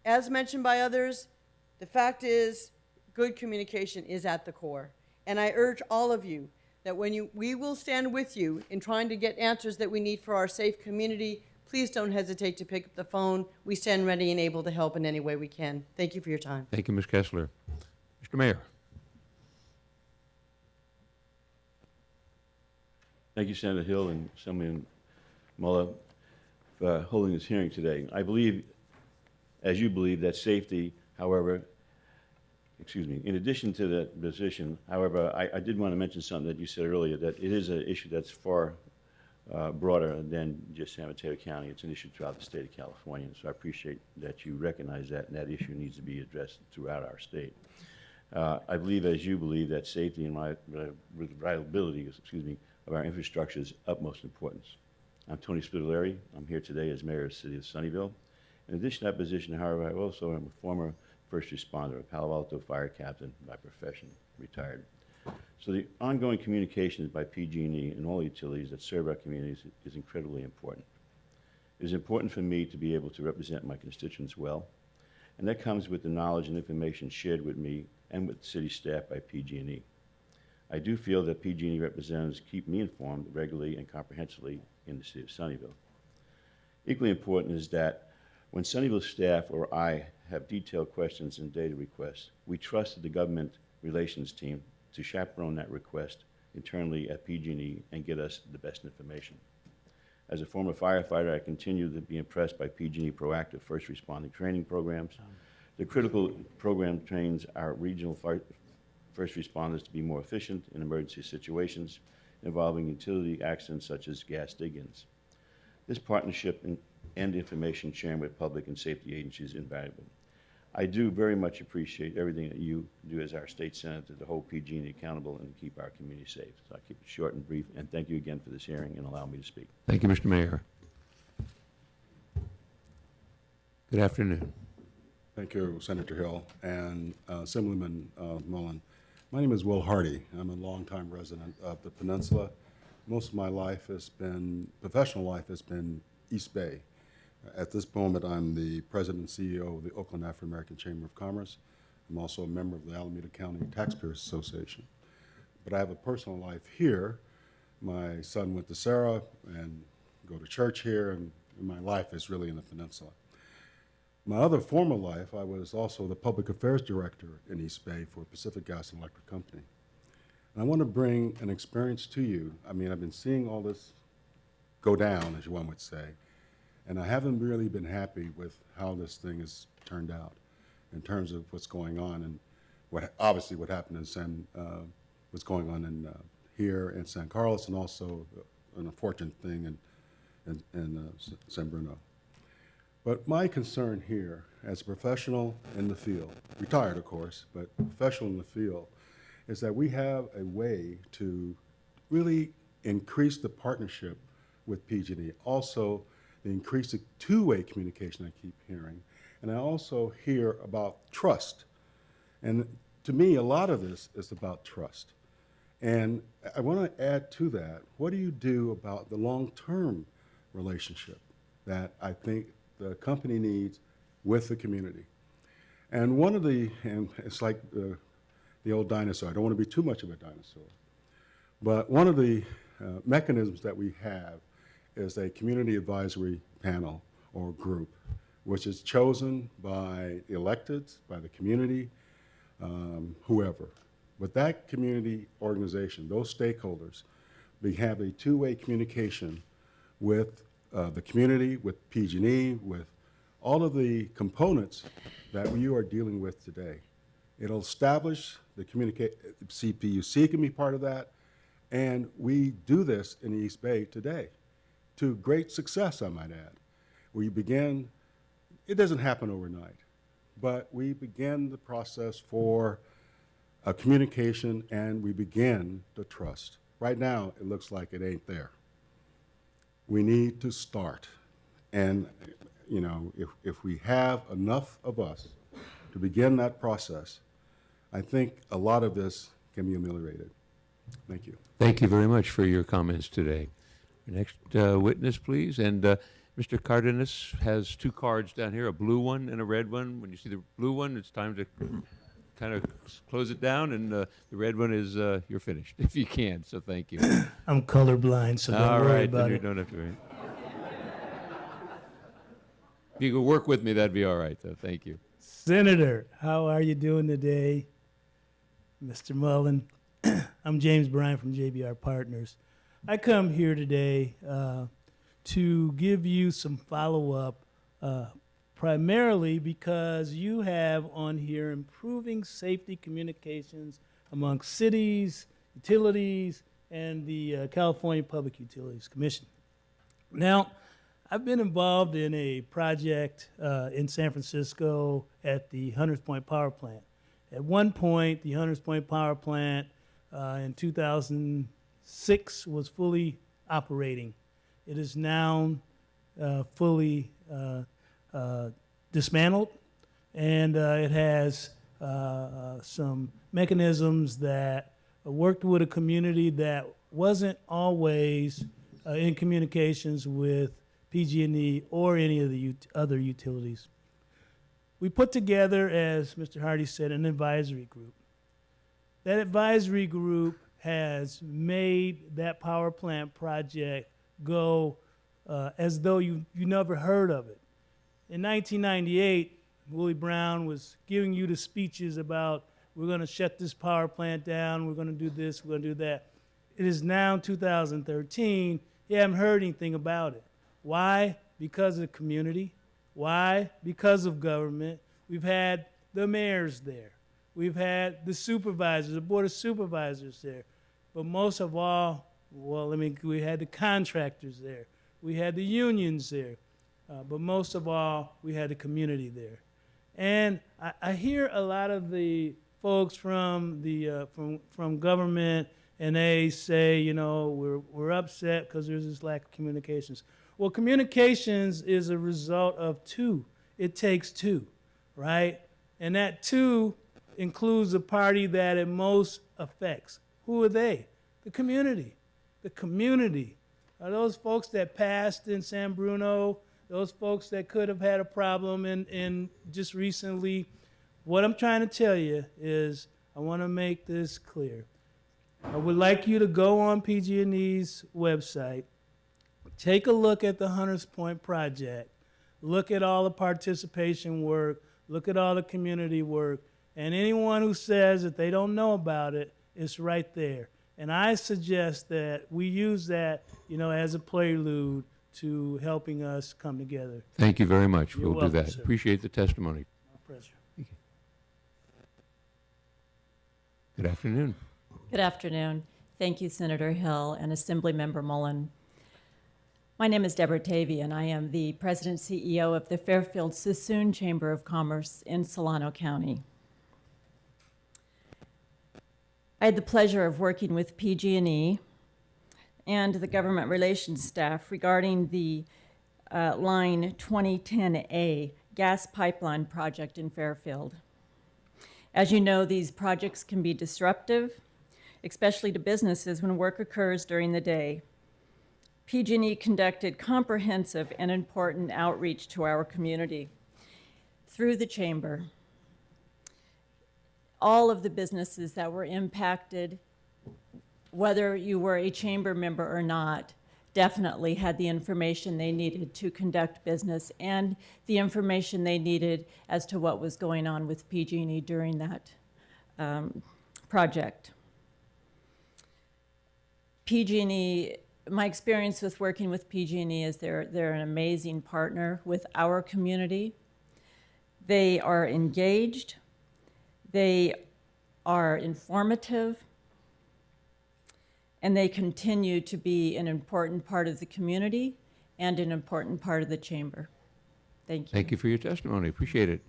as mentioned by others, the fact is good communication is at the core. And I urge all of you that we will stand with you in trying to get answers that we need for our safe community. Please don't hesitate to pick up the phone. We stand ready and able to help in any way we can. Thank you for your time. Thank you, Ms. Kessler. Mr. Mayor. Thank you, Senator Hill and Assemblyman Muller, for holding this hearing today. I believe, as you believe, that safety, however, in addition to that position, however, I did want to mention something that you said earlier, that it is an issue that's far broader than just San Mateo County. It's an issue throughout the state of California, so I appreciate that you recognize that, and that issue needs to be addressed throughout our state. I believe, as you believe, that safety and reliability, of our infrastructure is utmost importance. I'm Tony Spitaleri. I'm here today as mayor of the city of Sunnyvale. In addition to that position, however, I also am a former first responder, a Palo Alto fire captain by profession, retired. So the ongoing communications by PG&E and all utilities that serve our communities is incredibly important. It is important for me to be able to represent my constituents well, and that comes with the knowledge and information shared with me and with city staff by PG&E. I do feel that PG&E representatives keep me informed regularly and comprehensively in the city of Sunnyvale. Equally important is that when Sunnyvale staff or I have detailed questions and data requests, we trusted the government relations team to chaperone that request internally at PG&E and get us the best information. As a former firefighter, I continue to be impressed by PG&E proactive first responding training programs. The critical program trains our regional first responders to be more efficient in emergency situations involving utility accidents such as gas dig-ins. This partnership and information sharing with public and safety agencies is invaluable. I do very much appreciate everything that you do as our state senator to hold PG&E accountable and keep our community safe. So I'll keep it short and brief, and thank you again for this hearing and allow me to speak. Thank you, Mr. Mayor. Good afternoon. Thank you, Senator Hill and Assemblyman Mullen. My name is Will Hardy. I'm a longtime resident of the peninsula. Most of my life has been, professional life has been East Bay. At this moment, I'm the president and CEO of the Oakland African American Chamber of Commerce. I'm also a member of the Alameda County Taxpayers Association. But I have a personal life here. My son went to Sarah and go to church here, and my life is really in the peninsula. My other former life, I was also the public affairs director in East Bay for Pacific Gas and Electric Company. And I want to bring an experience to you. I mean, I've been seeing all this go down, as one would say, and I haven't really been happy with how this thing has turned out in terms of what's going on and obviously what happened in what's going on in here in San Carlos, and also an unfortunate thing in San Bruno. But my concern here, as a professional in the field, retired of course, but professional in the field, is that we have a way to really increase the partnership with PG&E. Also, the increase the two-way communication I keep hearing. And I also hear about trust. And to me, a lot of this is about trust. And I want to add to that, what do you do about the long-term relationship that I think the company needs with the community? And one of the, and it's like the old dinosaur, I don't want to be too much of a dinosaur, but one of the mechanisms that we have is a community advisory panel or group, which is chosen by the electeds, by the community, whoever. But that community organization, those stakeholders, we have a two-way communication with the community, with PG&E, with all of the components that you are dealing with today. It'll establish the CPUC can be part of that, and we do this in the East Bay today to great success, I might add. We begin, it doesn't happen overnight, but we begin the process for a communication and we begin to trust. Right now, it looks like it ain't there. We need to start. And, you know, if we have enough of us to begin that process, I think a lot of this can be ameliorated. Thank you. Thank you very much for your comments today. Next witness, please. And Mr. Cardenas has two cards down here, a blue one and a red one. When you see the blue one, it's time to kind of close it down, and the red one is you're finished, if you can. So thank you. I'm colorblind, so don't All worry right, about then you it. don't have to worry. If you could work with me, that'd be all right, though. Thank you. Senator, how are you doing today? Mr. Mullen, I'm James Bryan from JBR Partners. I come here today to give you some follow-up, primarily because you have on here improving safety communications among cities, utilities, and the California Public Utilities Commission. Now, I've been involved in a project in San Francisco at the Hunters Point Power Plant. At one point, the Hunters Point Power Plant in 2006 was fully operating. It is now fully dismantled, and it has some mechanisms that worked with a community that wasn't always in communications with PG&E or any of the other utilities. We put together, as Mr. Hardy said, an advisory group. That advisory group has made that power plant project go as though you never heard of it. In 1998, Willie Brown was giving you the speeches about we're going to shut this power plant down, we're going to do this, we're going to do that. It is now 2013. You haven't heard anything about it. Why? Because of the community. Why? Because of government. We've had the mayors there. We've had the supervisors, the board of supervisors there. But most of all, well, we had the contractors there. We had the unions there. But most of all, we had the community there. And I hear a lot of the folks from the from government, and they say, you know, we're upset because there's this lack of communications. Well, communications is a result of two. It takes two, right? And that two includes the party that it most affects. Who are they? The community. The community. Are those folks that passed in San Bruno, those folks that could have had a problem in just recently? What I'm trying to tell you is I want to make this clear. I would like you to go on PG&E's website, take a look at the Hunters Point project, look at all the participation work, look at all the community work, and anyone who says that they don't know about it, it's right there. And I suggest that we use that, you know, as a prelude to helping us come together. Thank you very much. You're We'll welcome, do that. sir. Appreciate the testimony. My pleasure. Good afternoon. Good afternoon. Thank you, Senator Hill and Assemblymember Mullen. My name is Deborah Tavy, and I am the President CEO of the Fairfield Sassoon Chamber of Commerce in Solano County. I had the pleasure of working with PG&E and the government relations staff regarding the Line 2010A gas pipeline project in Fairfield. As you know, these projects can be disruptive, especially to businesses when work occurs during the day. PG&E conducted comprehensive and important outreach to our community through the chamber. All of the businesses that were impacted, whether you were a chamber member or not, definitely had the information they needed to conduct business and the information they needed as to what was going on with PG&E during that project. PG&E, my experience with working with PG&E is they're an amazing partner with our community. They are engaged, they are informative, and they continue to be an important part of the community and an important part of the chamber. Thank you. Thank you for your testimony. Appreciate it.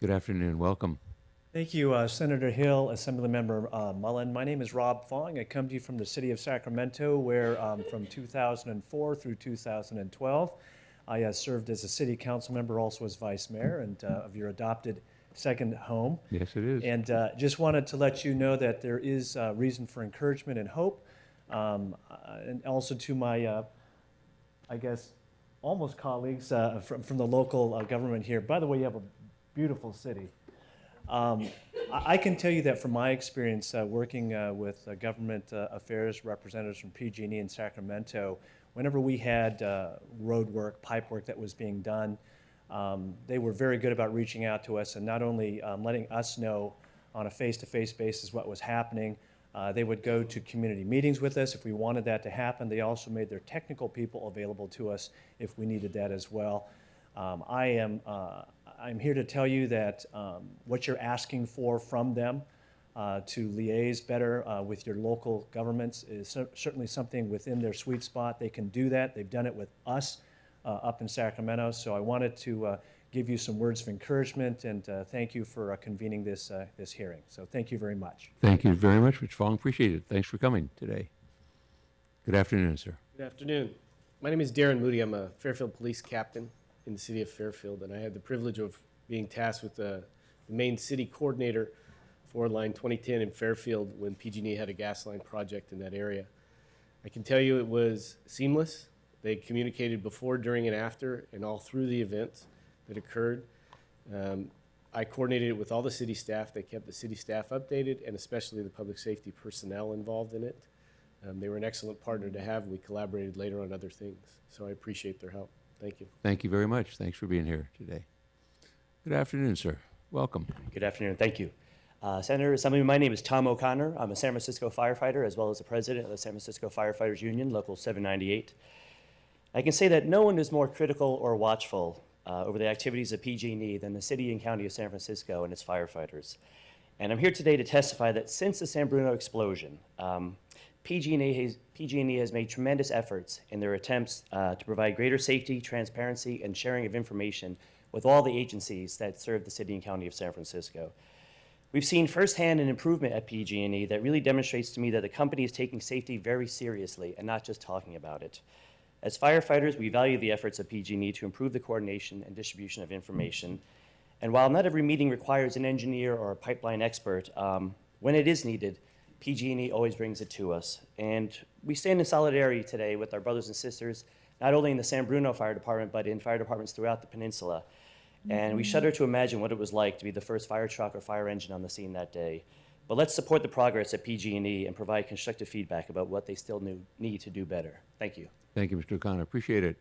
Good afternoon. Welcome. Thank you, Senator Hill, Assemblymember Mullen. My name is Rob Fong. I come to you from the city of Sacramento, where from 2004 through 2012, I served as a city council member, also as vice mayor, and of your adopted second home. Yes, it is. And just wanted to let you know that there is reason for encouragement and hope. And also to my, I guess, almost colleagues from the local government here. By the way, you have a beautiful city. I can tell you that from my experience working with government affairs representatives from PG&E in Sacramento, whenever we had road work, pipe work that was being done, they were very good about reaching out to us and not only letting us know on a face-to-face basis what was happening. They would go to community meetings with us if we wanted that to happen. They also made their technical people available to us if we needed that as well. I'm here to tell you that what you're asking for from them to liaise better with your local governments is certainly something within their sweet spot. They can do that. They've done it with us up in Sacramento. So I wanted to give you some words of encouragement and thank you for convening this hearing. So thank you very much. Thank you very much, Mr. Fong. Appreciate it. Thanks for coming today. Good afternoon, sir. Good afternoon. My name is Darren Moody. I'm a Fairfield police captain in the city of Fairfield, and I had the privilege of being tasked with the main city coordinator for Line 2010 in Fairfield when PG&E had a gas line project in that area. I can tell you it was seamless. They communicated before, during, and after, and all through the events that occurred. I coordinated it with all the city staff. They kept the city staff updated, and especially the public safety personnel involved in it. They were an excellent partner to have. We collaborated later on other things, so I appreciate their help. Thank you. Thank you very much. Thanks for being here today. Good afternoon, sir. Welcome. Good afternoon. Thank you. Senator, Assemblyman, my name is Tom O'Connor. I'm a San Francisco firefighter as well as the president of the San Francisco Firefighters Union, Local 798. I can say that no one is more critical or watchful over the activities of PG&E than the city and county of San Francisco and its firefighters. And I'm here today to testify that since the San Bruno explosion, PG&E has made tremendous efforts in their attempts to provide greater safety, transparency, and sharing of information with all the agencies that serve the city and county of San Francisco. We've seen firsthand an improvement at PG&E that really demonstrates to me that the company is taking safety very seriously and not just talking about it. As firefighters, we value the efforts of PG&E to improve the coordination and distribution of information. And while not every meeting requires an engineer or a pipeline expert, when it is needed, PG&E always brings it to us. And we stand in solidarity today with our brothers and sisters, not only in the San Bruno Fire Department, but in fire departments throughout the peninsula. And we shudder to imagine what it was like to be the first fire truck or fire engine on the scene that day. But let's support the progress at PG&E and provide constructive feedback about what they still need to do better. Thank you. Thank you, Mr. O'Connor. Appreciate it.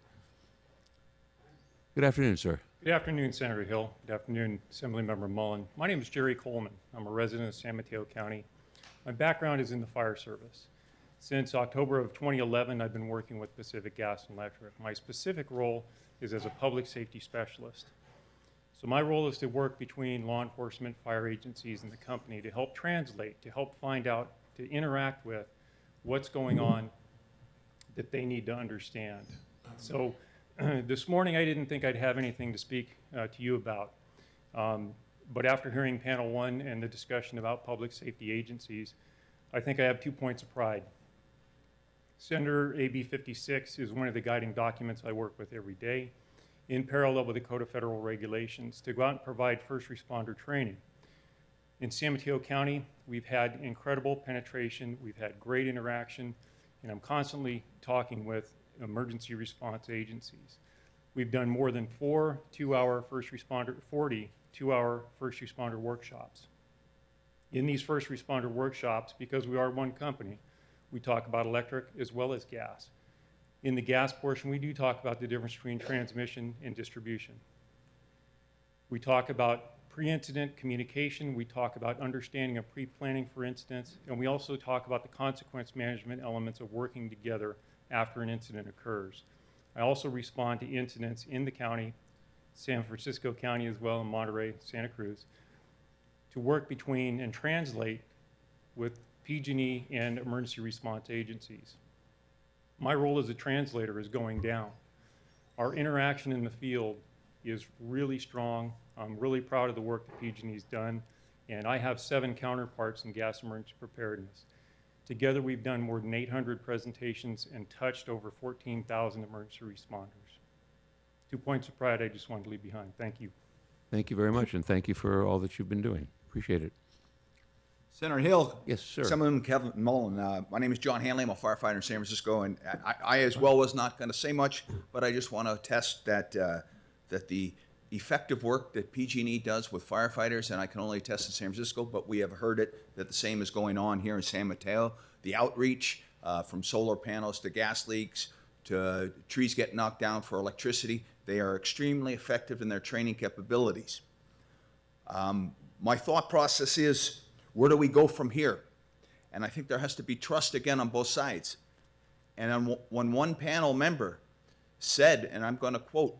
Good afternoon, sir. Good afternoon, Senator Hill. Good afternoon, Assemblymember Mullen. My name is Jerry Coleman. I'm a resident of San Mateo County. My background is in the fire service. Since October of 2011, I've been working with Pacific Gas and Electric. My specific role is as a public safety specialist. So my role is to work between law enforcement, fire agencies, and the company to help translate, to help find out, to interact with what's going on that they need to understand. So this morning, I didn't think I'd have anything to speak to you about. But after hearing panel one and the discussion about public safety agencies, I think I have 2 points of pride. Senator AB 56 is one of the guiding documents I work with every day, in parallel with the Code of Federal Regulations, to go out and provide first responder training. In San Mateo County, we've had incredible penetration, we've had great interaction, and I'm constantly talking with emergency response agencies. We've done more than 40 two-hour first responder workshops. In these first responder workshops, because we are one company, we talk about electric as well as gas. In the gas portion, we do talk about the difference between transmission and distribution. We talk about pre-incident communication, we talk about understanding of pre-planning for incidents, and we also talk about the consequence management elements of working together after an incident occurs. I also respond to incidents in the county, San Francisco County as well, and Monterey, Santa Cruz, to work between and translate with PG&E and emergency response agencies. My role as a translator is going down. Our interaction in the field is really strong. I'm really proud of the work that PG&E has done, and I have 7 counterparts in gas emergency preparedness. Together, we've done more than 800 presentations and touched over 14,000 emergency responders. 2 points of pride I just wanted to leave behind. Thank you. Thank you very much, and thank you for all that you've been doing. Appreciate it. Senator Hill. Yes, sir. Assemblyman Kevin Mullen. My name is John Hanley. I'm a firefighter in San Francisco, and I as well was not going to say much, but I just want to attest that that the effective work that PG&E does with firefighters, and I can only attest in San Francisco, but we have heard it that the same is going on here in San Mateo. The outreach from solar panels to gas leaks to trees getting knocked down for electricity, they are extremely effective in their training capabilities. My thought process is, where do we go from here? And I think there has to be trust again on both sides. And when one panel member said, and I'm going to quote,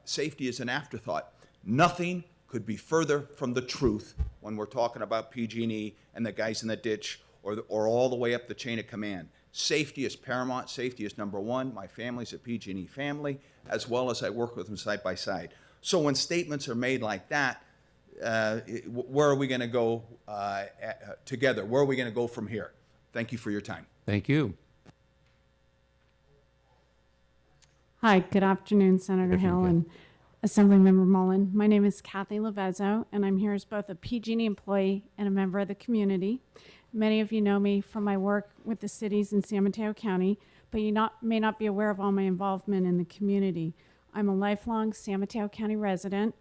safety is an afterthought, nothing could be further from the truth when we're talking about PG&E and the guys in the ditch or all the way up the chain of command. Safety is paramount. Safety is number one. My family's a PG&E family, as well as I work with them side by side. So when statements are made like that, where are we going to go together? Where are we going to go from here? Thank you for your time. Thank you. Hi, good afternoon, Senator Hill and Assemblymember Mullen. My name is Kathy Lavezzo, and I'm here as both a PG&E employee and a member of the community. Many of you know me from my work with the cities in San Mateo County, but you may not be aware of all my involvement in the community. I'm a lifelong San Mateo County resident.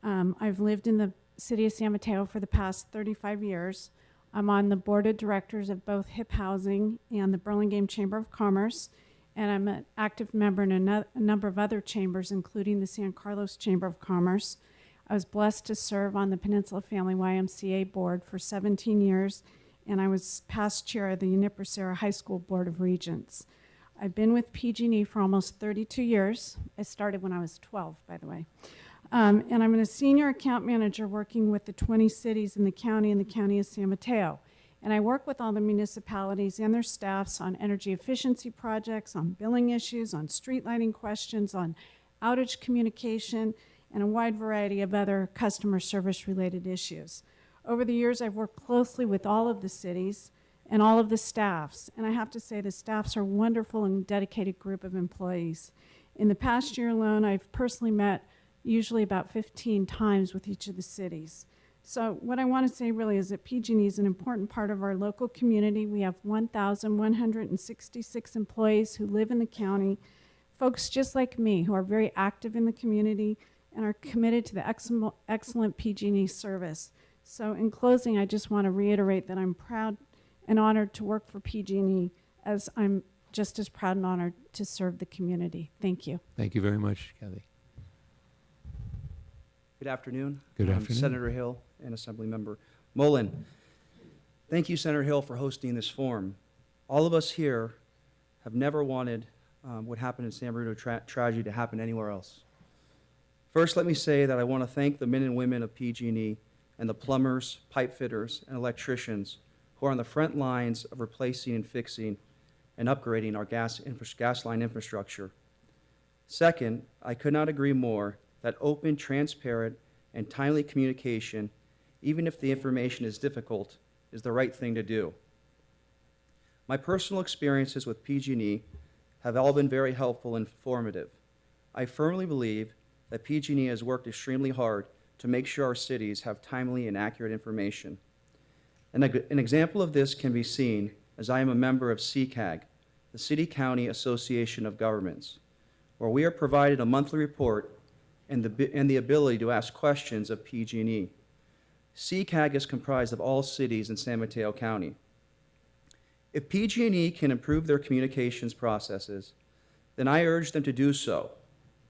I've lived in the city of San Mateo for the past 35 years. I'm on the board of directors of both HIP Housing and the Burlingame Chamber of Commerce, and I'm an active member in a number of other chambers, including the San Carlos Chamber of Commerce. I was blessed to serve on the Peninsula Family YMCA board for 17 years, and I was past chair of the Uniper High School Board of Regents. I've been with PG&E for almost 32 years. I started when I was 12, by the way. And I'm a senior account manager working with the 20 cities in the county and the county of San Mateo. And I work with all the municipalities and their staffs on energy efficiency projects, on billing issues, on street lighting questions, on outage communication, and a wide variety of other customer service related issues. Over the years, I've worked closely with all of the cities and all of the staffs. And I have to say the staffs are a wonderful and dedicated group of employees. In the past year alone, I've personally met usually about 15 times with each of the cities. So what I want to say really is that PG&E is an important part of our local community. We have 1,166 employees who live in the county, folks just like me who are very active in the community and are committed to the excellent PG&E service. So in closing, I just want to reiterate that I'm proud and honored to work for PG&E, as I'm just as proud and honored to serve the community. Thank you. Thank you very much, Kathy. Good afternoon. Good afternoon. Senator Hill and Assemblymember Mullen. Thank you, Senator Hill, for hosting this forum. All of us here have never wanted what happened in San Bruno tragedy to happen anywhere else. First, let me say that I want to thank the men and women of PG&E and the plumbers, pipe fitters, and electricians who are on the front lines of replacing and fixing and upgrading our gas line infrastructure. Second, I could not agree more that open, transparent, and timely communication, even if the information is difficult, is the right thing to do. My personal experiences with PG&E have all been very helpful and informative. I firmly believe that PG&E has worked extremely hard to make sure our cities have timely and accurate information. An example of this can be seen as I am a member of CCAG, the City County Association of Governments, where we are provided a monthly report and the ability to ask questions of PG&E. CCAG is comprised of all cities in San Mateo County. If PG&E can improve their communications processes, then I urge them to do so.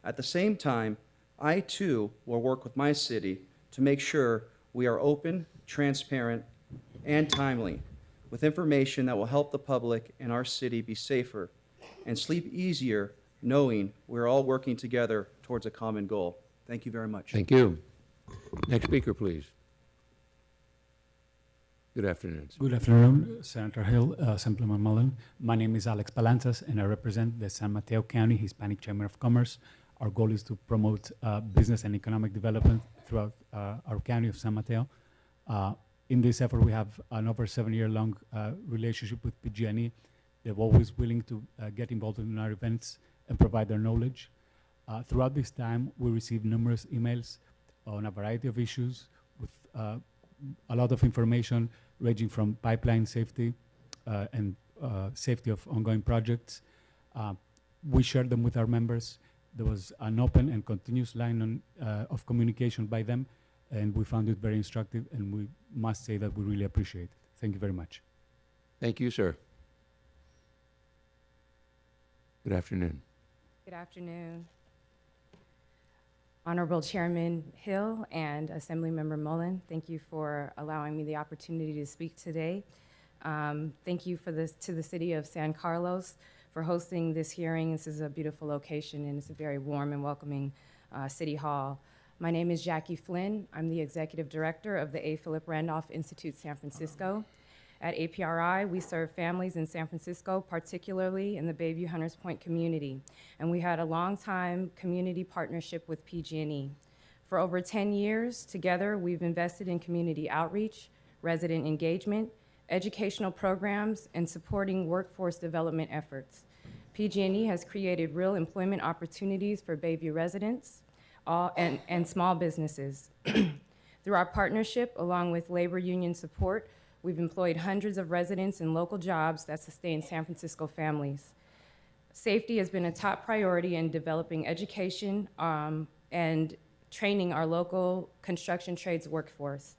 At the same time, I too will work with my city to make sure we are open, transparent, and timely with information that will help the public and our city be safer and sleep easier knowing we're all working together towards a common goal. Thank you very much. Thank you. Next speaker, please. Good afternoon. Good afternoon, Senator Hill, Assemblyman Mullen. My name is Alex Palanzas, and I represent the San Mateo County Hispanic Chamber of Commerce. Our goal is to promote business and economic development throughout our county of San Mateo. In this effort, we have an over 7-year-long relationship with PG&E. They're always willing to get involved in our events and provide their knowledge. Throughout this time, we received numerous emails on a variety of issues with a lot of information ranging from pipeline safety and safety of ongoing projects. We shared them with our members. There was an open and continuous line of communication by them, and we found it very instructive, and we must say that we really appreciate it. Thank you very much. Thank you, sir. Good afternoon. Good afternoon. Honorable Chairman Hill and Assemblymember Mullen, thank you for allowing me the opportunity to speak today. Thank you to the City of San Carlos for hosting this hearing. This is a beautiful location, and it's a very warm and welcoming City Hall. My name is Jackie Flynn. I'm the Executive Director of the A. Philip Randolph Institute San Francisco. At APRI, we serve families in San Francisco, particularly in the Bayview Hunters Point community, and we had a long-time community partnership with PG&E. For over 10 years, together, we've invested in community outreach, resident engagement, educational programs, and supporting workforce development efforts. PG&E has created real employment opportunities for Bayview residents and small businesses. Through our partnership, along with labor union support, we've employed hundreds of residents in local jobs that sustain San Francisco families. Safety has been a top priority in developing education and training our local construction trades workforce.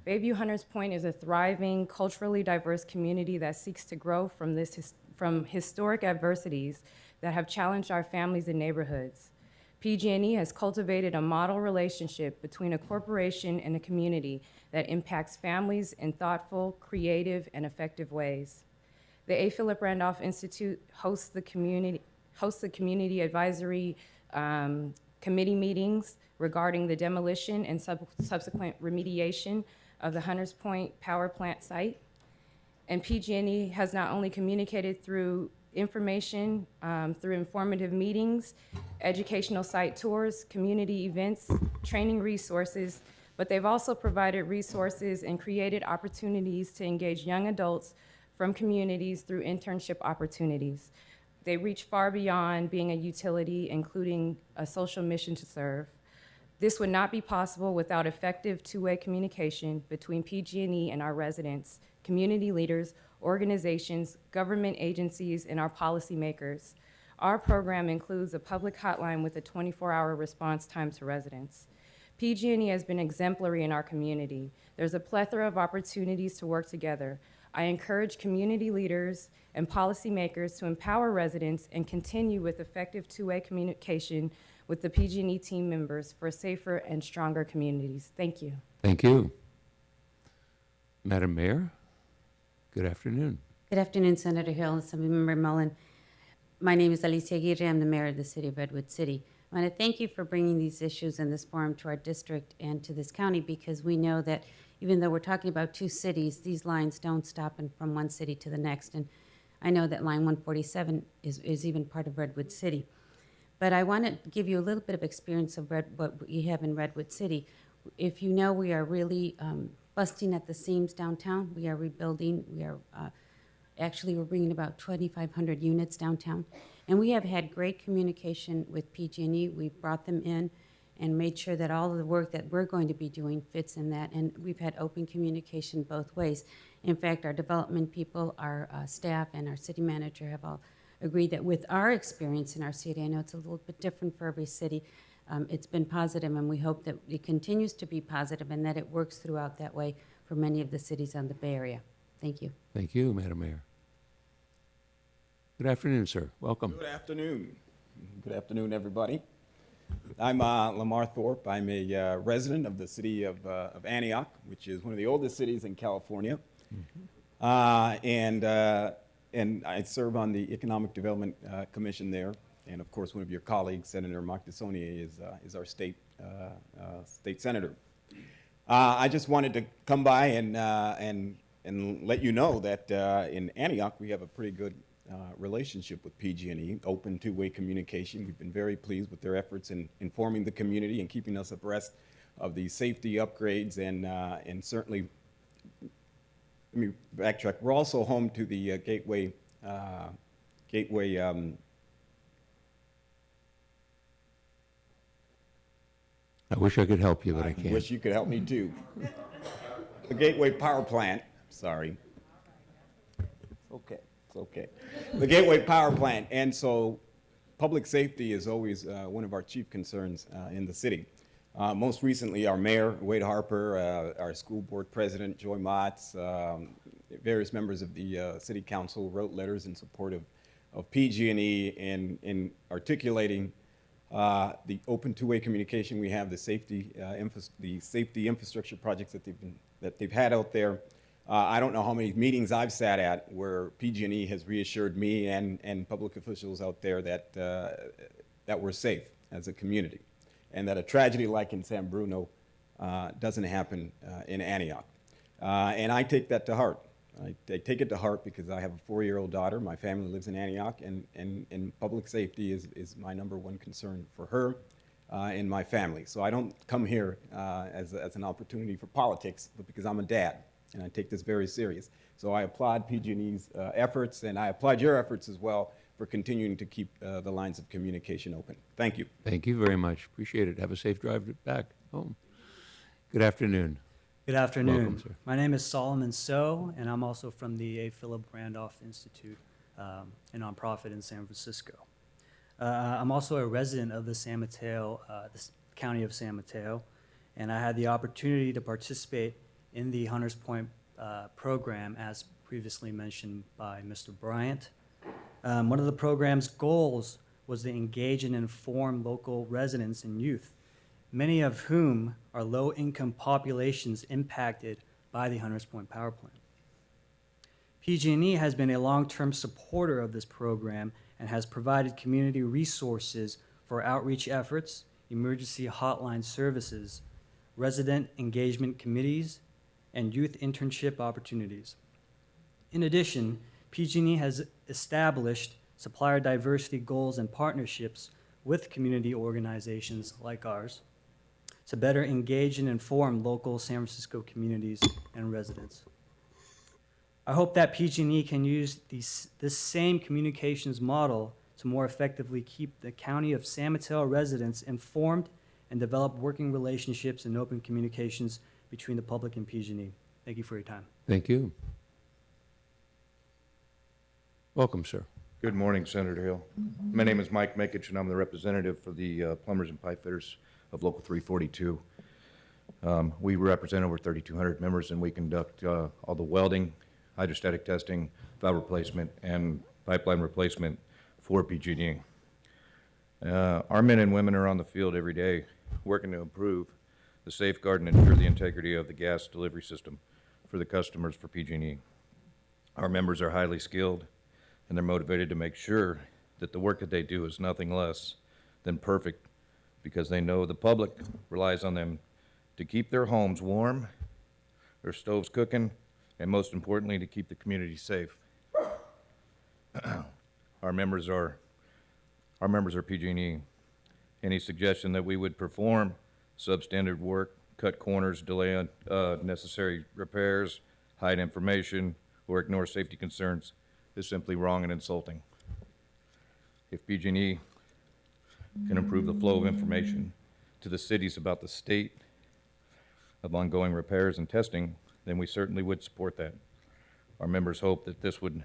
Bayview Hunters Point is a thriving, culturally diverse community that seeks to grow from historic adversities that have challenged our families and neighborhoods. PG&E has cultivated a model relationship between a corporation and a community that impacts families in thoughtful, creative, and effective ways. The A. Philip Randolph Institute hosts the community advisory committee meetings regarding the demolition and subsequent remediation of the Hunters Point power plant site. And PG&E has not only communicated through information, through informative meetings, educational site tours, community events, training resources, but they've also provided resources and created opportunities to engage young adults from communities through internship opportunities. They reach far beyond being a utility, including a social mission to serve. This would not be possible without effective two-way communication between PG&E and our residents, community leaders, organizations, government agencies, and our policymakers. Our program includes a public hotline with a 24-hour response time to residents. PG&E has been exemplary in our community. There's a plethora of opportunities to work together. I encourage community leaders and policymakers to empower residents and continue with effective two-way communication with the PG&E team members for safer and stronger communities. Thank you. Thank you. Madam Mayor, good afternoon. Good afternoon, Senator Hill and Assemblymember Mullen. My name is Alicia Aguirre. I'm the mayor of the city of Redwood City. I want to thank you for bringing these issues in this forum to our district and to this county, because we know that even though we're talking about two cities, these lines don't stop from one city to the next. And I know that line 147 is even part of Redwood City. But I want to give you a little bit of experience of what we have in Redwood City. If you know, we are really busting at the seams downtown. We are rebuilding. We are actually, we're bringing about 2,500 units downtown. And we have had great communication with PG&E. We've brought them in and made sure that all of the work that we're going to be doing fits in that. And we've had open communication both ways. In fact, our development people, our staff, and our city manager have all agreed that with our experience in our city, I know it's a little bit different for every city, it's been positive, and we hope that it continues to be positive and that it works throughout that way for many of the cities on the Bay Area. Thank you. Thank you, Madam Mayor. Good afternoon, sir. Welcome. Good afternoon. Good afternoon, everybody. I'm Lamar Thorpe. I'm a resident of the city of Antioch, which is one of the oldest cities in California. And I serve on the Economic Development Commission there. And of course, one of your colleagues, Senator Mark DeSaulnier, is our state senator. I just wanted to come by and let you know that in Antioch, we have a pretty good relationship with PG&E, open two-way communication. We've been very pleased with their efforts in informing the community and keeping us abreast of the safety upgrades, and certainly, let me backtrack. We're also home to the Gateway. I wish I could help you, but I can't. Wish you could help me too. The Gateway Power Plant. Sorry. Okay. It's okay. The Gateway Power Plant, and so public safety is always one of our chief concerns in the city. Most recently, our mayor, Wade Harper, our school board president, Joy Motz, various members of the city council wrote letters in support of PG&E in articulating the open two-way communication we have, the safety infrastructure projects that they've had out there. I don't know how many meetings I've sat at where PG&E has reassured me and public officials out there that we're safe as a community, and that a tragedy like in San Bruno doesn't happen in Antioch. And I take that to heart. I take it to heart because I have a 4-year-old daughter. My family lives in Antioch, and public safety is my #1 concern for her and my family. So I don't come here as an opportunity for politics, but because I'm a dad, and I take this very serious. So I applaud PG&E's efforts, and I applaud your efforts as well for continuing to keep the lines of communication open. Thank you. Thank you very much. Appreciate it. Have a safe drive back home. Good afternoon. Good afternoon. Welcome, sir. My name is Solomon So, and I'm also from the A. Philip Randolph Institute, a nonprofit in San Francisco. I'm also a resident of the San Mateo, the county of San Mateo, and I had the opportunity to participate in the Hunters Point program, as previously mentioned by Mr. Bryant. One of the program's goals was to engage and inform local residents and youth, many of whom are low-income populations impacted by the Hunters Point power plant. PG&E has been a long-term supporter of this program and has provided community resources for outreach efforts, emergency hotline services, resident engagement committees, and youth internship opportunities. In addition, PG&E has established supplier diversity goals and partnerships with community organizations like ours to better engage and inform local San Francisco communities and residents. I hope that PG&E can use this same communications model to more effectively keep the County of San Mateo residents informed and develop working relationships and open communications between the public and PG&E. Thank you for your time. Thank you. Welcome, sir. Good morning, Senator Hill. My name is Mike Makich, and I'm the representative for the plumbers and pipe fitters of Local 342. We represent over 3,200 members, and we conduct all the welding, hydrostatic testing, valve replacement, and pipeline replacement for PG&E. Our men and women are on the field every day working to improve the safeguard and ensure the integrity of the gas delivery system for the customers for PG&E. Our members are highly skilled, and they're motivated to make sure that the work that they do is nothing less than perfect, because they know the public relies on them to keep their homes warm, their stoves cooking, and most importantly, to keep the community safe. our members are PG&E. Any suggestion that we would perform substandard work, cut corners, delay unnecessary repairs, hide information, or ignore safety concerns is simply wrong and insulting. If PG&E can improve the flow of information to the cities about the state of ongoing repairs and testing, then we certainly would support that. Our members hope that this would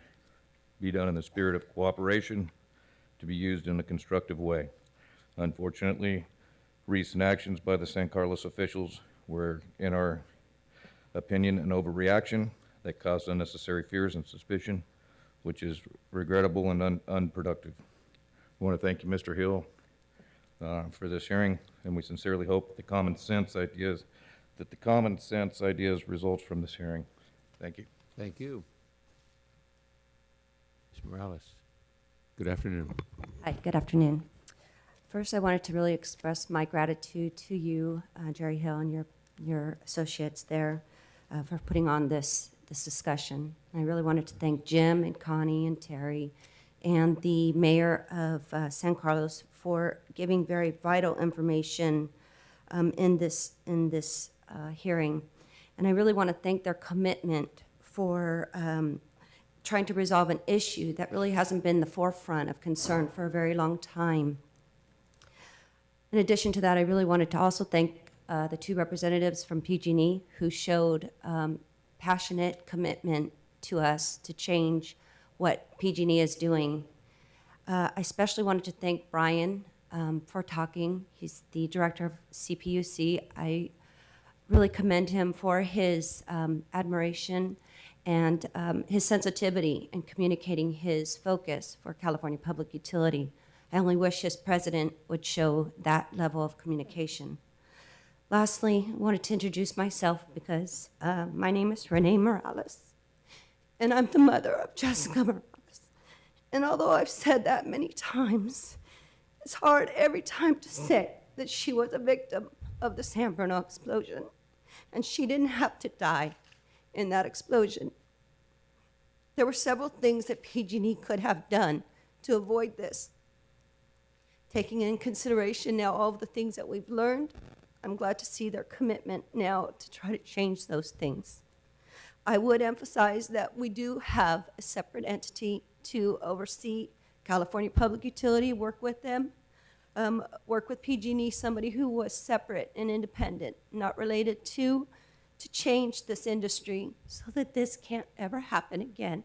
be done in the spirit of cooperation to be used in a constructive way. Unfortunately, recent actions by the San Carlos officials were, in our opinion, an overreaction that caused unnecessary fears and suspicion, which is regrettable and unproductive. I want to thank you, Mr. Hill, for this hearing, and we sincerely hope the common sense ideas results from this hearing. Thank you. Thank you. Ms. Morales, good afternoon. Hi, good afternoon. First, I wanted to really express my gratitude to you, Jerry Hill, and your associates there for putting on this discussion. I really wanted to thank Jim and Connie and Terry and the mayor of San Carlos for giving very vital information in this hearing. And I really want to thank their commitment for trying to resolve an issue that really hasn't been the forefront of concern for a very long time. In addition to that, I really wanted to also thank the two representatives from PG&E who showed passionate commitment to us to change what PG&E is doing. I especially wanted to thank Brian for talking. He's the director of CPUC. I really commend him for his admiration and his sensitivity in communicating his focus for California Public Utility. I only wish his president would show that level of communication. Lastly, I wanted to introduce myself because my name is Renee Morales, and I'm the mother of Jessica Morales. And although I've said that many times, it's hard every time to say that she was a victim of the San Bruno explosion, and she didn't have to die in that explosion. There were several things that PG&E could have done to avoid this. Taking in consideration now all of the things that we've learned, I'm glad to see their commitment now to try to change those things. I would emphasize that we do have a separate entity to oversee California Public Utility, work with them, work with PG&E, somebody who was separate and independent, not related to change this industry so that this can't ever happen again.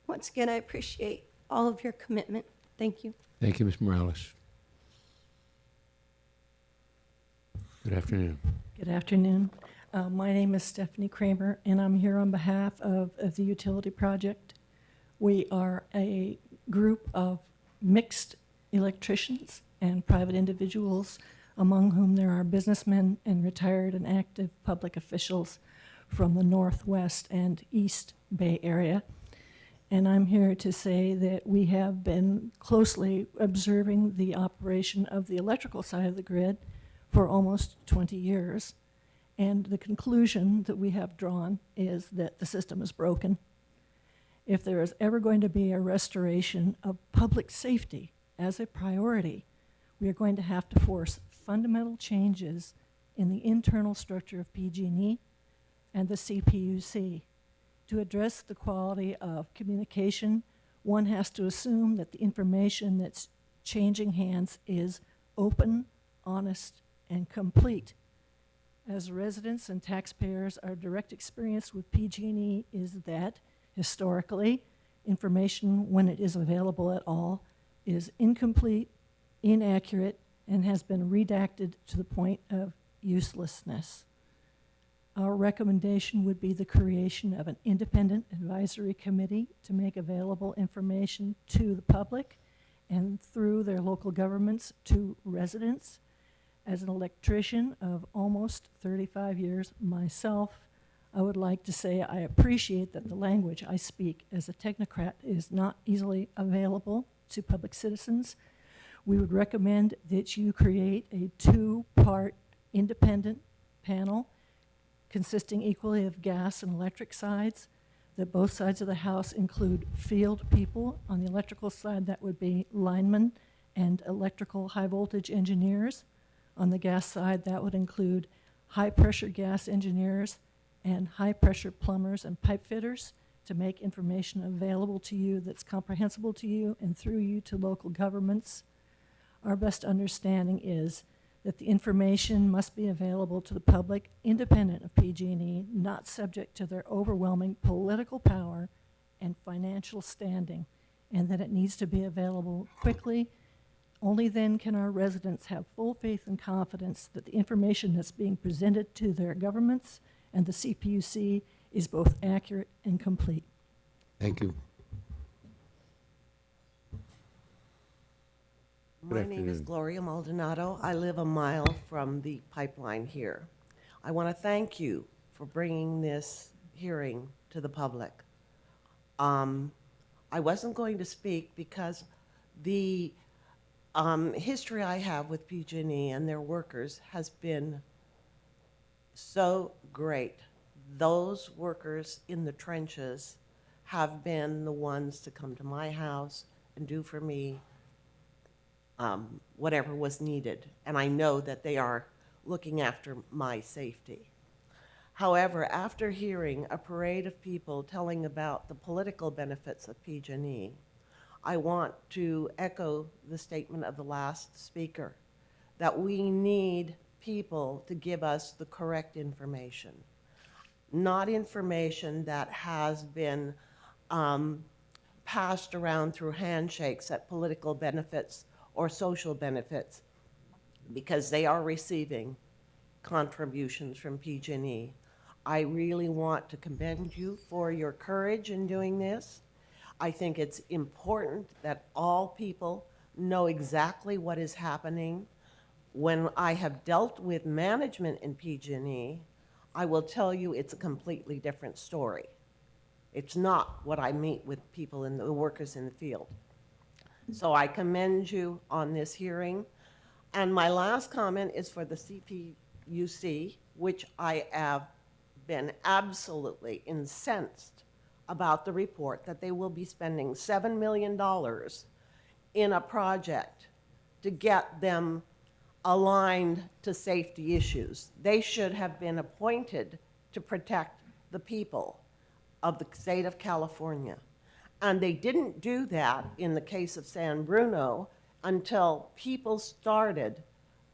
Once again, I appreciate all of your commitment. Thank you. Thank you, Ms. Morales. Good afternoon. Good afternoon. My name is Stephanie Kramer, and I'm here on behalf of the utility project. We are a group of mixed electricians and private individuals, among whom there are businessmen and retired and active public officials from the Northwest and East Bay Area. And I'm here to say that we have been closely observing the operation of the electrical side of the grid for almost 20 years. And the conclusion that we have drawn is that the system is broken. If there is ever going to be a restoration of public safety as a priority, we are going to have to force fundamental changes in the internal structure of PG&E and the CPUC. To address the quality of communication, one has to assume that the information that's changing hands is open, honest, and complete. As residents and taxpayers, our direct experience with PG&E is that, historically, information, when it is available at all, is incomplete, inaccurate, and has been redacted to the point of uselessness. Our recommendation would be the creation of an independent advisory committee to make available information to the public and through their local governments to residents. As an electrician of almost 35 years myself, I would like to say I appreciate that the language I speak as a technocrat is not easily available to public citizens. We would recommend that you create a two-part independent panel consisting equally of gas and electric sides, that both sides of the house include field people. On the electrical side, that would be linemen and electrical high voltage engineers. On the gas side, that would include high pressure gas engineers and high pressure plumbers and pipe fitters to make information available to you that's comprehensible to you and through you to local governments. Our best understanding is that the information must be available to the public independent of PG&E, not subject to their overwhelming political power and financial standing, and that it needs to be available quickly. Only then can our residents have full faith and confidence that the information that's being presented to their governments and the CPUC is both accurate and complete. Thank you. My name is Gloria Maldonado. I live a mile from the pipeline here. I want to thank you for bringing this hearing to the public. I wasn't going to speak because the history I have with PG&E and their workers has been so great. Those workers in the trenches have been the ones to come to my house and do for me whatever was needed. And I know that they are looking after my safety. However, after hearing a parade of people telling about the political benefits of PG&E, I want to echo the statement of the last speaker, that we need people to give us the correct information, not information that has been passed around through handshakes at political benefits or social benefits, because they are receiving contributions from PG&E. I really want to commend you for your courage in doing this. I think it's important that all people know exactly what is happening. When I have dealt with management in PG&E, I will tell you it's a completely different story. It's not what I meet with people and the workers in the field. So I commend you on this hearing. And my last comment is for the CPUC, which I have been absolutely incensed about the report that they will be spending $7 million in a project to get them aligned to safety issues. They should have been appointed to protect the people of the state of California. And they didn't do that in the case of San Bruno until people started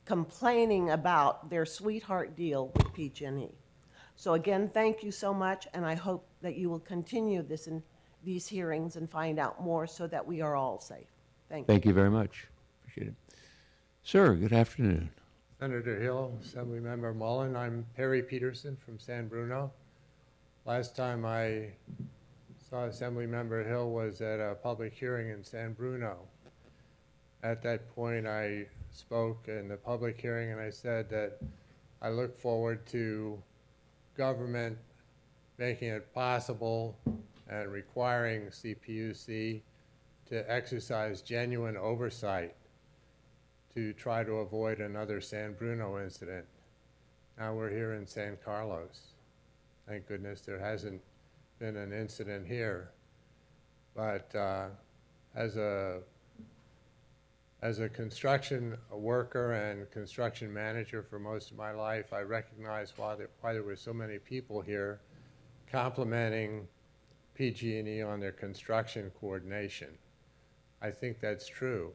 complaining about their sweetheart deal with PG&E. So again, thank you so much, and I hope that you will continue this in these hearings and find out more so that we are all safe. Thank you. Thank you very much. Appreciate it. Sir, good afternoon. Senator Hill, Assemblymember Mullen. I'm Perry Peterson from San Bruno. Last time I saw Assemblymember Hill was at a public hearing in San Bruno. At that point, I spoke in the public hearing and I said that I look forward to government making it possible and requiring CPUC to exercise genuine oversight to try to avoid another San Bruno incident. Now we're here in San Carlos. Thank goodness there hasn't been an incident here. But as a construction worker and construction manager for most of my life, I recognize why there were so many people here complimenting PG&E on their construction coordination. I think that's true,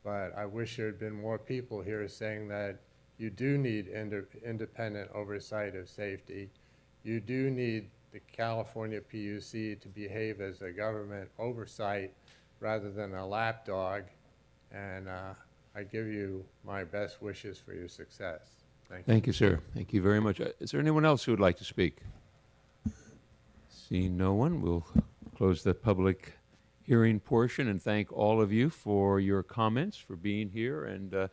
but I wish there had been more people here saying that you do need independent oversight of safety. You do need the California PUC to behave as a government oversight rather than a lapdog. And I give you my best wishes for your success. Thank you. Thank you, sir. Thank you very much. Is there anyone else who would like to speak? Seeing no one, we'll close the public hearing portion and thank all of you for your comments, for being here and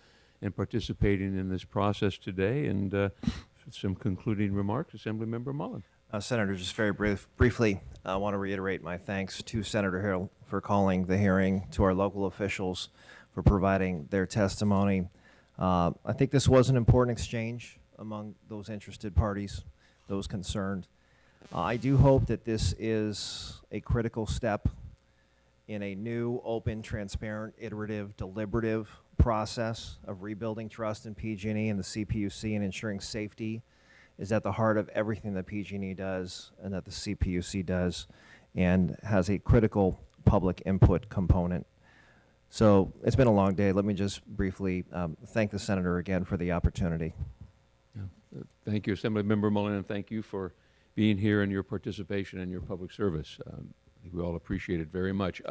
participating in this process today. And some concluding remarks, Assemblymember Mullen. Senator, just very briefly, I want to reiterate my thanks to Senator Hill for calling the hearing, to our local officials for providing their testimony. I think this was an important exchange among those interested parties, those concerned. I do hope that this is a critical step in a new, open, transparent, iterative, deliberative process of rebuilding trust in PG&E and the CPUC, and ensuring safety is at the heart of everything that PG&E does and that the CPUC does, and has a critical public input component. So it's been a long day. Let me just briefly thank the senator again for the opportunity. Thank you, Assemblymember Mullen, and thank you for being here and your participation and your public service. I think we all appreciate it very much.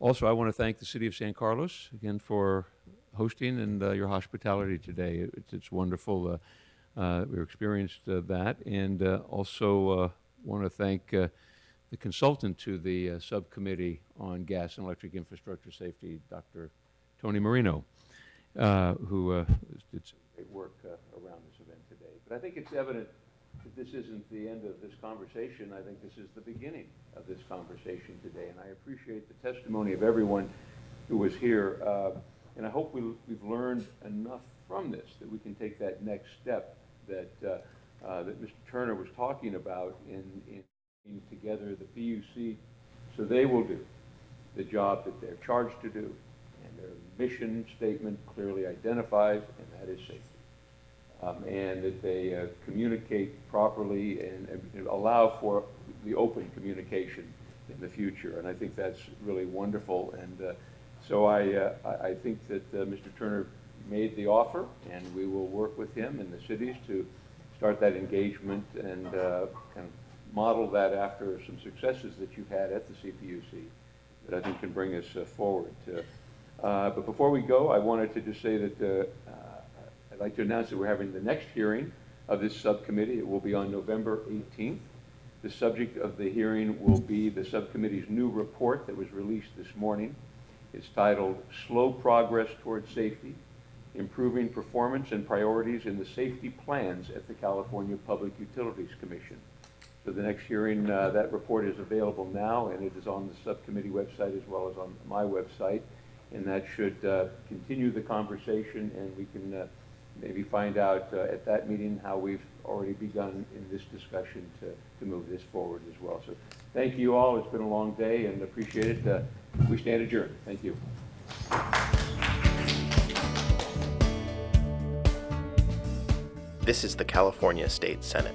Also, I want to thank the City of San Carlos again for hosting and your hospitality today. It's wonderful. We experienced that, and also want to thank the consultant to the subcommittee on gas and electric infrastructure safety, Dr. Tony Marino, who did some great work around this event today. But I think it's evident that this isn't the end of this conversation. I think this is the beginning of this conversation today, and I appreciate the testimony of everyone who was here. And I hope we've learned enough from this that we can take that next step that that Mr. Turner was talking about in bringing together the PUC, so they will do the job that they're charged to do, and their mission statement clearly identifies, and that is safety. And that they communicate properly and allow for the open communication in the future. And I think that's really wonderful. And so I think that Mr. Turner made the offer, and we will work with him and the cities to start that engagement and kind of model that after some successes that you've had at the CPUC that I think can bring us forward. But before we go, I wanted to just say that I'd like to announce that we're having the next hearing of this subcommittee. It will be on November 18th. The subject of the hearing will be the subcommittee's new report that was released this morning. It's titled Slow Progress Towards Safety, Improving Performance and Priorities in the Safety Plans at the California Public Utilities Commission. So the next hearing, that report is available now, and it is on the subcommittee website as well as on my website. And that should continue the conversation, and we can maybe find out at that meeting how we've already begun in this discussion to move this forward as well. So thank you all. It's been a long day, and appreciate it. We stand adjourned. Thank you. This is the California State Senate.